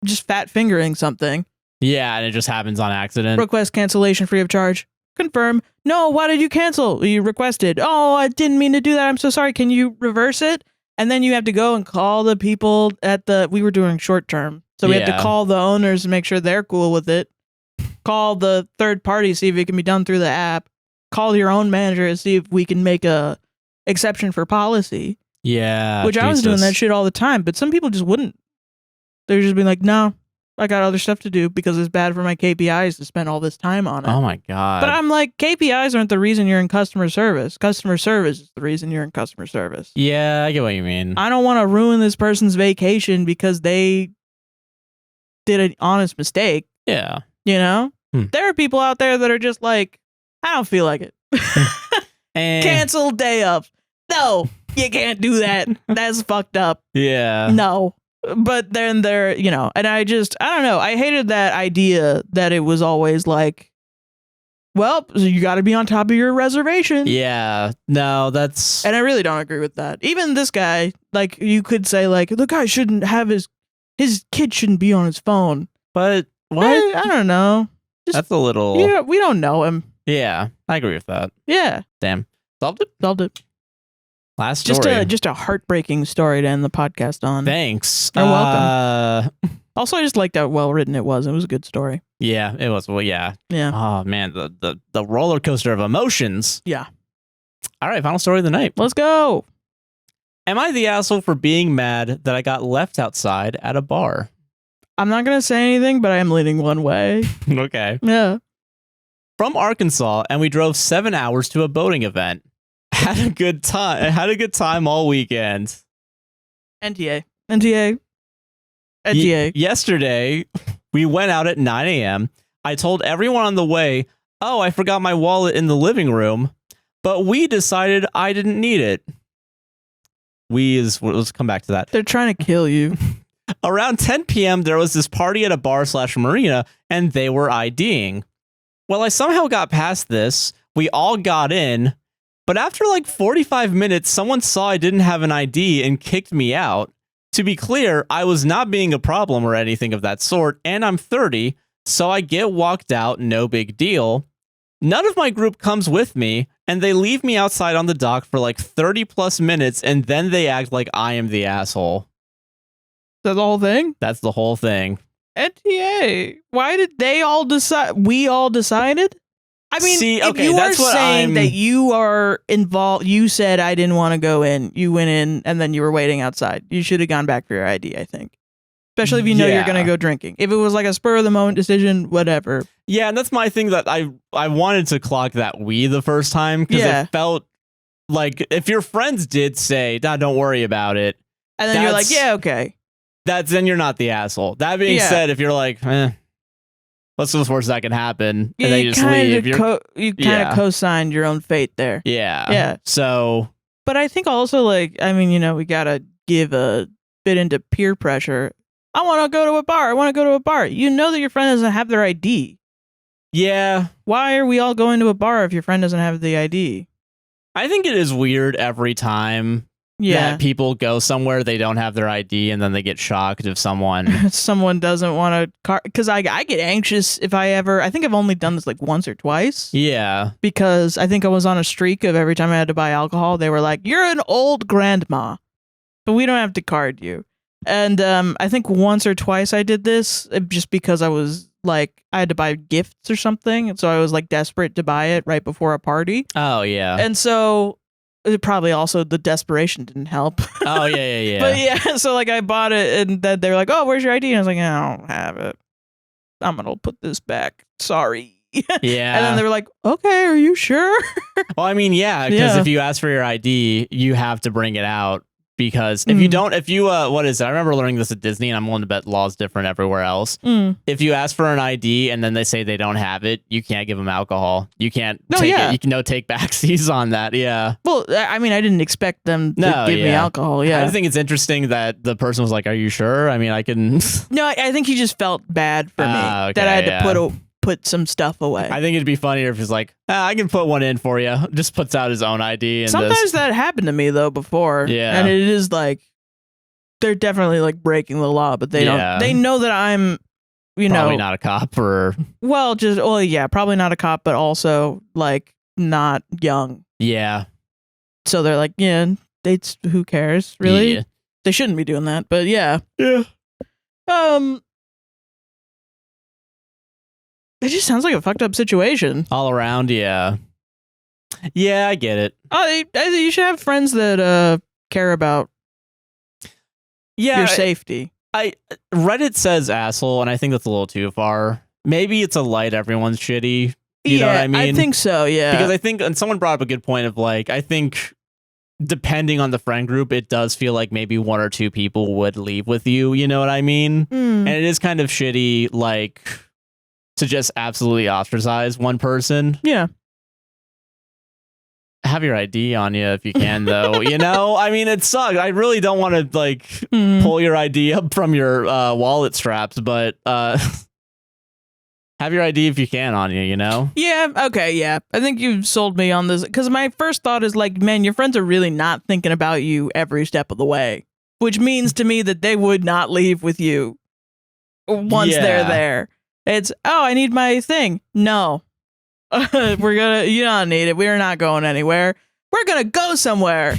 just fat fingering something. Yeah, and it just happens on accident. Request cancellation free of charge. Confirm. No, why did you cancel? You requested. Oh, I didn't mean to do that. I'm so sorry. Can you reverse it? And then you have to go and call the people we were doing short term. So we had to call the owners and make sure they're cool with it. Call the third party, see if it can be done through the app. Call your own manager and see if we can make a exception for policy. Yeah. Which I was doing that shit all the time, but some people just wouldn't. They're just being like, no, I got other stuff to do because it's bad for my KPIs to spend all this time on it. Oh my God. But I'm like, KPIs aren't the reason you're in customer service. Customer service is the reason you're in customer service. Yeah, I get what you mean. I don't want to ruin this person's vacation because they did an honest mistake. Yeah. You know? There are people out there that are just like, I don't feel like it. Cancel day of. No, you can't do that. That's fucked up. Yeah. No. But then they're, you know, and I don't know. I hated that idea that it was always like, well, you got to be on top of your reservation. Yeah. No, that's... And I really don't agree with that. Even this guy, like, you could say, like, the guy shouldn't have his kid shouldn't be on his phone. But what? I don't know. That's a little... Yeah, we don't know him. Yeah, I agree with that. Yeah. Damn. Solved it? Solved it. Last story. Just a heartbreaking story to end the podcast on. Thanks. You're welcome. Also, I just liked how well written it was. It was a good story. Yeah, it was. Well, yeah. Yeah. Oh, man. The roller coaster of emotions. Yeah. All right. Final story of the night. Let's go. Am I the asshole for being mad that I got left outside at a bar? I'm not going to say anything, but I am leaning one way. Okay. Yeah. From Arkansas, and we drove 7 hours to a boating event. Had a good time all weekend. NTA. Yesterday, we went out at 9 a.m. I told everyone on the way, oh, I forgot my wallet in the living room, but we decided I didn't need it. Let's come back to that. They're trying to kill you. Around 10 p.m., there was this party at a bar/marina, and they were IDing. Well, I somehow got past this. We all got in, but after like 45 minutes, someone saw I didn't have an ID and kicked me out. To be clear, I was not being a problem or anything of that sort, and I'm 30, so I get walked out, no big deal. None of my group comes with me, and they leave me outside on the dock for like 30 plus minutes, and then they act like I am the asshole. That's the whole thing? That's the whole thing. NTA. Why did they all decide? We all decided? I mean, see, if okay, you are that's what saying that you are involved, you said I didn't want to go in, you went in, and then you were waiting outside. You should have gone back for your ID, I think. Especially if you know you're going to go drinking. If it was like a spur-of-the-moment decision, whatever. Yeah, and that's my thing that I wanted to clock that we the first time, because it felt like if your friends did say, nah, don't worry about it. And then you're like, yeah, okay. Then you're not the asshole. That being said, if you're like, what's the worst that can happen? Yeah, and then you just leave. You kind of co-signed your own fate there. Yeah. Yeah. So. But I think also, like, I mean, you know, we got to give a bit into peer pressure. I want to go to a bar. I want to go to a bar. You know that your friend doesn't have their ID. Yeah. Why are we all going to a bar if your friend doesn't have the ID? I think it is weird every time that people go somewhere, they don't have their ID, and then they get shocked if someone doesn't want to because I get anxious if I think I've only done this like once or twice. Yeah. Because I think I was on a streak of every time I had to buy alcohol, they were like, you're an old grandma, but we don't have to card you. And I think once or twice I did this just because I was like, I had to buy gifts or something. And so I was like desperate to buy it right before a party. Oh, yeah. And so it probably also the desperation didn't help. Oh, yeah. But yeah, so like I bought it and then they were like, oh, where's your ID? And I was like, I don't have it. I'm going to put this back. Sorry. Yeah. And then they were like, okay, are you sure? Well, I mean, yeah, because if you ask for your ID, you have to bring it out. Because if you don't, what is it? I remember learning this at Disney, and I'm willing to bet law's different everywhere else. If you ask for an ID and then they say they don't have it, you can't give them alcohol. You can't take it. You can take backsies on that. Yeah. Well, I mean, I didn't expect them to give me alcohol. Yeah. I think it's interesting that the person was like, "Are you sure?" I mean, I can. No, I think he just felt bad for me that I had to put some stuff away. I think it'd be funnier if he's like, I can put one in for you. Just puts out his own ID. And sometimes that happened to me though before. Yeah. And it is like, they're definitely like breaking the law, but they don't, they know that I'm, probably not a cop or. Probably not a cop, but also like not young. Yeah. So they're like, who cares really? Yeah. They shouldn't be doing that, but yeah. Yeah. It just sounds like a fucked up situation. All around, yeah. Yeah, I get it. You should have friends that care about your safety. Reddit says asshole, and I think that's a little too far. Maybe it's a light, everyone's shitty. You know what I mean? I think so, yeah. Because I think, and someone brought up a good point of like, I think depending on the friend group, it does feel like maybe one or two people would leave with you. You know what I mean? And it is kind of shitty, like, to just absolutely ostracize one person. Yeah. Have your ID on you if you can, though. You know, I mean, it sucks. I really don't want to like pull your ID up from your wallet straps, but have your ID if you can on you, you know? Yeah. Okay. Yeah. I think you've sold me on this because my first thought is like, man, your friends are really not thinking about you every step of the way, which means to me that they would not leave with you once they're there. It's, I need my thing. No, you don't need it. We're not going anywhere. We're going to go somewhere.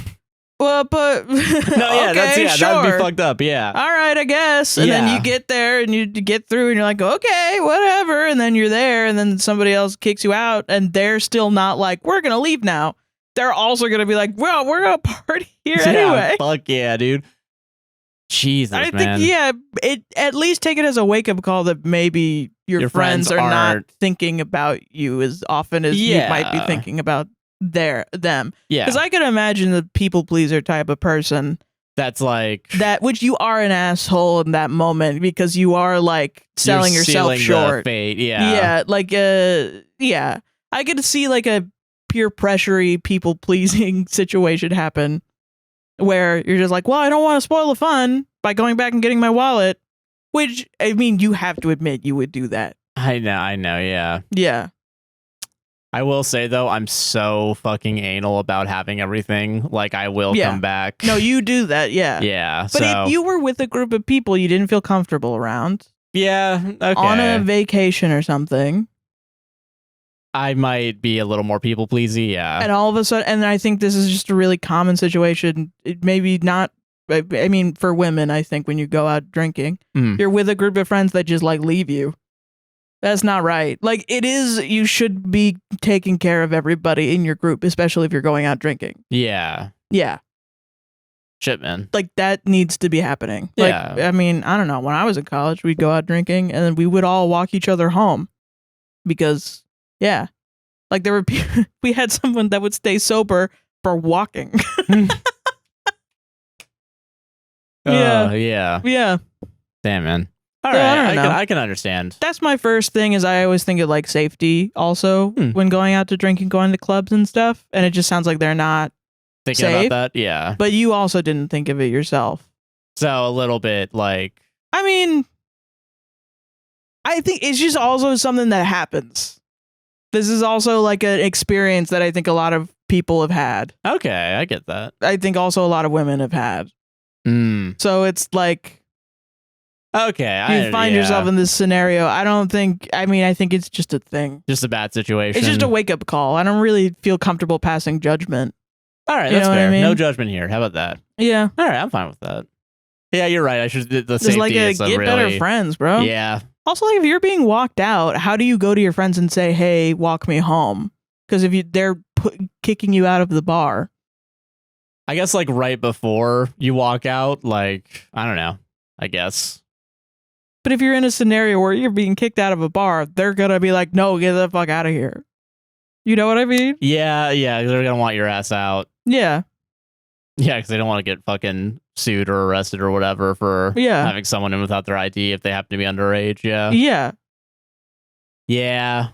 well, but No, yeah, okay, sure. That'd be fucked up. Yeah. All right, I guess. And then you get there and you get through and you're like, okay, whatever. And then you're there and then somebody else kicks you out and they're still not like, we're going to leave now. They're also going to be like, well, we're going to party here anyway. Fuck yeah, dude. Jesus, I man. think, at least take it as a wake-up call that maybe your friends are not thinking about you as often as you might be thinking about them. Yeah. Because I could imagine the people-pleaser type of person that's like... which you are an asshole in that moment because you are like selling yourself short. Fate. Yeah. Yeah. I could see like a peer pressure-y people-pleasing situation happen where you're just like, well, I don't want to spoil the fun by going back and getting my wallet, which, I mean, you have to admit you would do that. I know, yeah. Yeah. I will say, though, I'm so fucking anal about having everything. Like, I will come back. No, you do that, yeah. Yeah, but if you were with a group of people you didn't feel comfortable around. Yeah, okay. On a vacation or something. I might be a little more people-pleasy, yeah. And all of a sudden, and I think this is just a really common situation. It maybe not, I mean, for women, I think when you go out drinking, you're with a group of friends that just like leave you. That's not right. Like it is, you should be taking care of everybody in your group, especially if you're going out drinking. Yeah. Yeah. Shit, man. Like that needs to be happening. Like, I mean, I don't know. When I was in college, we'd go out drinking and then we would all walk each other home because... Yeah. Like there were we had someone that would stay sober for walking. Yeah. Yeah. Damn, man. All right. I can understand. That's my first thing is I always think of like safety also when going out to drink and going to clubs and stuff. And it just sounds like they're not thinking safe, about that. Yeah. But you also didn't think of it yourself. So a little bit like. I mean, I think it's just also something that happens. This is also like an experience that I think a lot of people have had. Okay, I get that. I think also a lot of women have had. So it's like... Okay, you find yourself in this scenario. I think it's just a thing. Just a bad situation. It's just a wake-up call. I don't really feel comfortable passing judgment. All right, that's fair. I mean? No judgment here. How about that? Yeah. All right, I'm fine with that. Yeah, you're right. I should... The safety like is get better friends, bro. Yeah. Also, like, if you're being walked out, how do you go to your friends and say, hey, walk me home? Because if they're kicking you out of the bar. I guess, like, right before you walk out, like, I don't know, I guess. But if you're in a scenario where you're being kicked out of a bar, they're going to be like, no, get the fuck out of here. You know what I mean? Yeah, they're going to want your ass out. Yeah. Yeah, because they don't want to get fucking sued or arrested or whatever for having someone in without their ID if they happen to be underage. Yeah. Yeah. Yeah.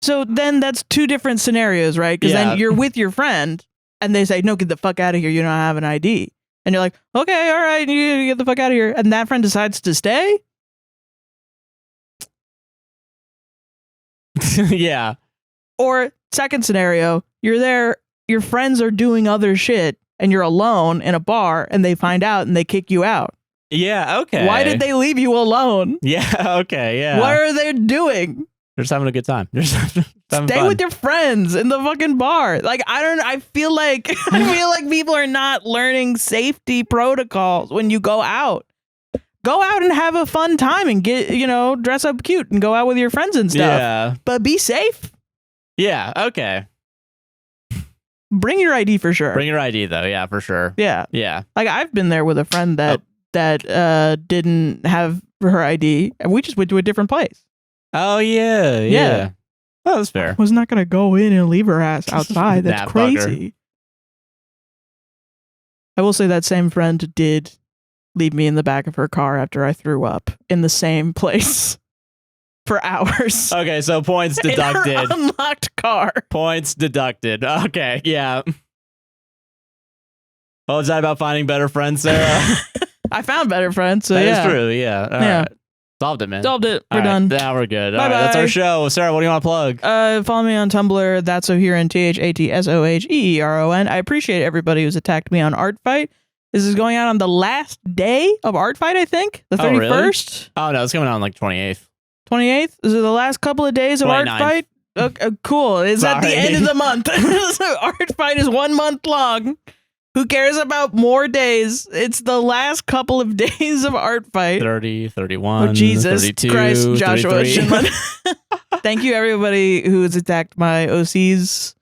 So then that's two different scenarios, right? Because then you're with your friend and they say, no, get the fuck out of here. You don't have an ID. And you're like, okay, all right, you get the fuck out of here. And that friend decides to stay. Yeah. Or second scenario, you're there, your friends are doing other shit. And you're alone in a bar and they find out and they kick you out. Yeah, okay. Why did they leave you alone? Yeah, okay, yeah. What are they doing? They're just having a good time. Stay with your friends in the fucking bar. Like, I feel like people are not learning safety protocols when you go out. Go out and have a fun time and get, dress up cute and go out with your friends and stuff. Yeah. But be safe. Yeah, okay. Bring your ID for sure. Bring your ID though, yeah, for sure. Yeah. Yeah. Like I've been there with a friend that didn't have her ID and we just went to a different place. Oh yeah. Oh, that's fair. I was not gonna go in and leave her ass outside. That's crazy. Bugger. I will say that same friend did leave me in the back of her car after I threw up in the same place. For hours. Okay, so points deducted. In her unlocked car. Points deducted. Okay, yeah. What was that about finding better friends, Sarah? I found better friends, so that yeah. is true, yeah. All right. Solved it, man. Solved it. We're done. Now we're good. Bye-bye. All right, that's our show. Sarah, what do you want to plug? Follow me on Tumblr. That's Soheron, THATSOHEERON. I appreciate everybody who's attacked me on Art Fight. This is going out on the last day of Art Fight, I think. The 31st. Oh, no, it's coming out on like 28th. 28th? Is it the last couple of days of 29th. Art Fight? Okay, cool. It's at the end of the month. So Art Fight is 1 month long. Who cares about more days? It's the last couple of days of art fight. 30, 31, oh, Jesus 32, Christ, Joshua 33. Schindler. Thank you, everybody who has attacked my OCs.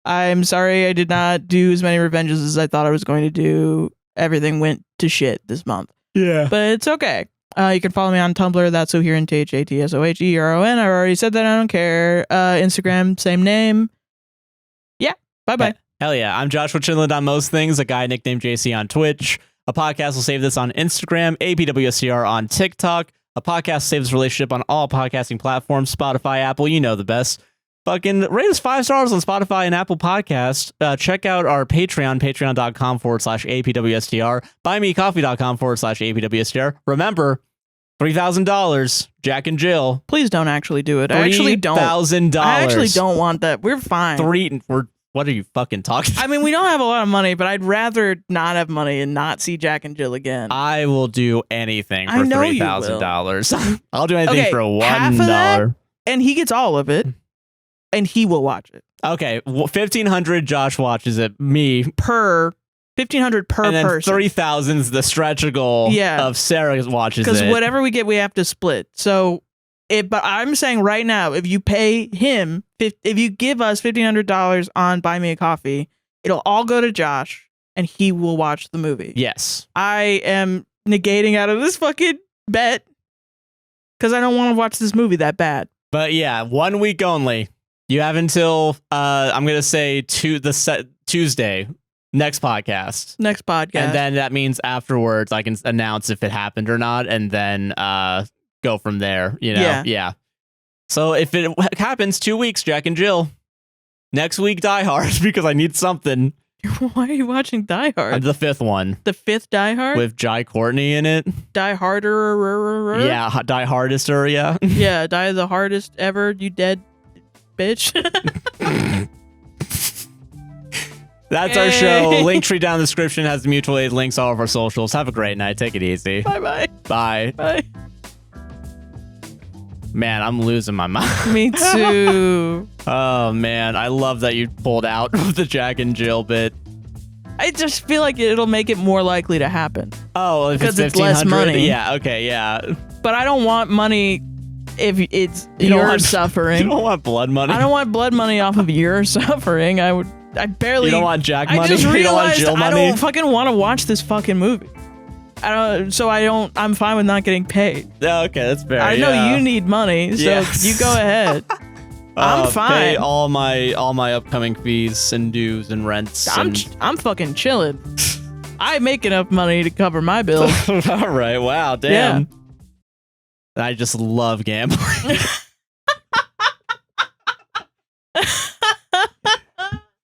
I'm sorry I did not do as many revenges as I thought I was going to do. Everything went to shit this month. Yeah. But it's okay. You can follow me on Tumblr. That's Soheron, THATSOHERON. I've already said that. I don't care. Instagram, same name. Yeah. Bye-bye. Hell yeah. I'm Joshua Chinland on most things, a guy nicknamed JC on Twitch. A podcast will save this on Instagram, APWSTR on TikTok. A podcast will save this relationship on all podcasting platforms, Spotify, Apple, you know the best. Fucking rate us 5 stars on Spotify and Apple Podcasts. Check out our Patreon, patreon.com/APWSTR, buymeacoffee.com/APWSTR. Remember, $3,000, Jack and Jill. Please don't actually do it. I actually don't. $3,000. I actually don't want that. We're fine. What are you fucking talking about? I mean, we don't have a lot of money, but I'd rather not have money and not see Jack and Jill again. I will do anything for $3,000. I'll do anything for $1. And he gets all of it, and he will watch it. Okay, 1,500 Josh watches it. Me per 1,500 per and then person. 3,000's the stretch goal of Sarah watches it. Because whatever we get, we have to split. So, but I'm saying right now, if you pay him, if you give us $1,500 on Buy Me a Coffee, it'll all go to Josh, and he will watch the movie. Yes. I am negating out of this fucking bet because I don't want to watch this movie that bad. But yeah, 1 week only. You have until I'm gonna say Tuesday, next podcast. And then that means afterwards I can announce if it happened or not, and then go from there. You know, yeah. So if it happens, 2 weeks, Jack and Jill. Next week, Die Hard, because I need something. Why are you watching Die Hard? The 5th one. The 5th Die Hard? With Jai Courtney in it. Die Harder. Yeah, Die Hardester, yeah. Yeah, die the hardest ever, you dead bitch. That's our show. Linktree down in the description has the mutual aid links, all of our socials. Have a great night. Take it easy. Bye-bye. Bye. Bye. Man, I'm losing my mind. Me too. Oh, man. I love that you pulled out of the Jack and Jill bit. I just feel like it'll make it more likely to happen. Oh, if because it's less money. Yeah, okay, yeah. But I don't want money if it's your suffering. You don't want blood money? I don't want blood money off of your suffering. I barely... You don't want Jack money? I just realized you don't want Jill money? I don't fucking want to watch this fucking movie. I'm fine with not getting paid. Yeah, okay, that's fair. I know you need money, so you go ahead. I'm fine. Pay all my upcoming fees and dues and rents. I'm fucking chilling. I make enough money to cover my bills. All right. Wow. Damn. Yeah. I just love gambling.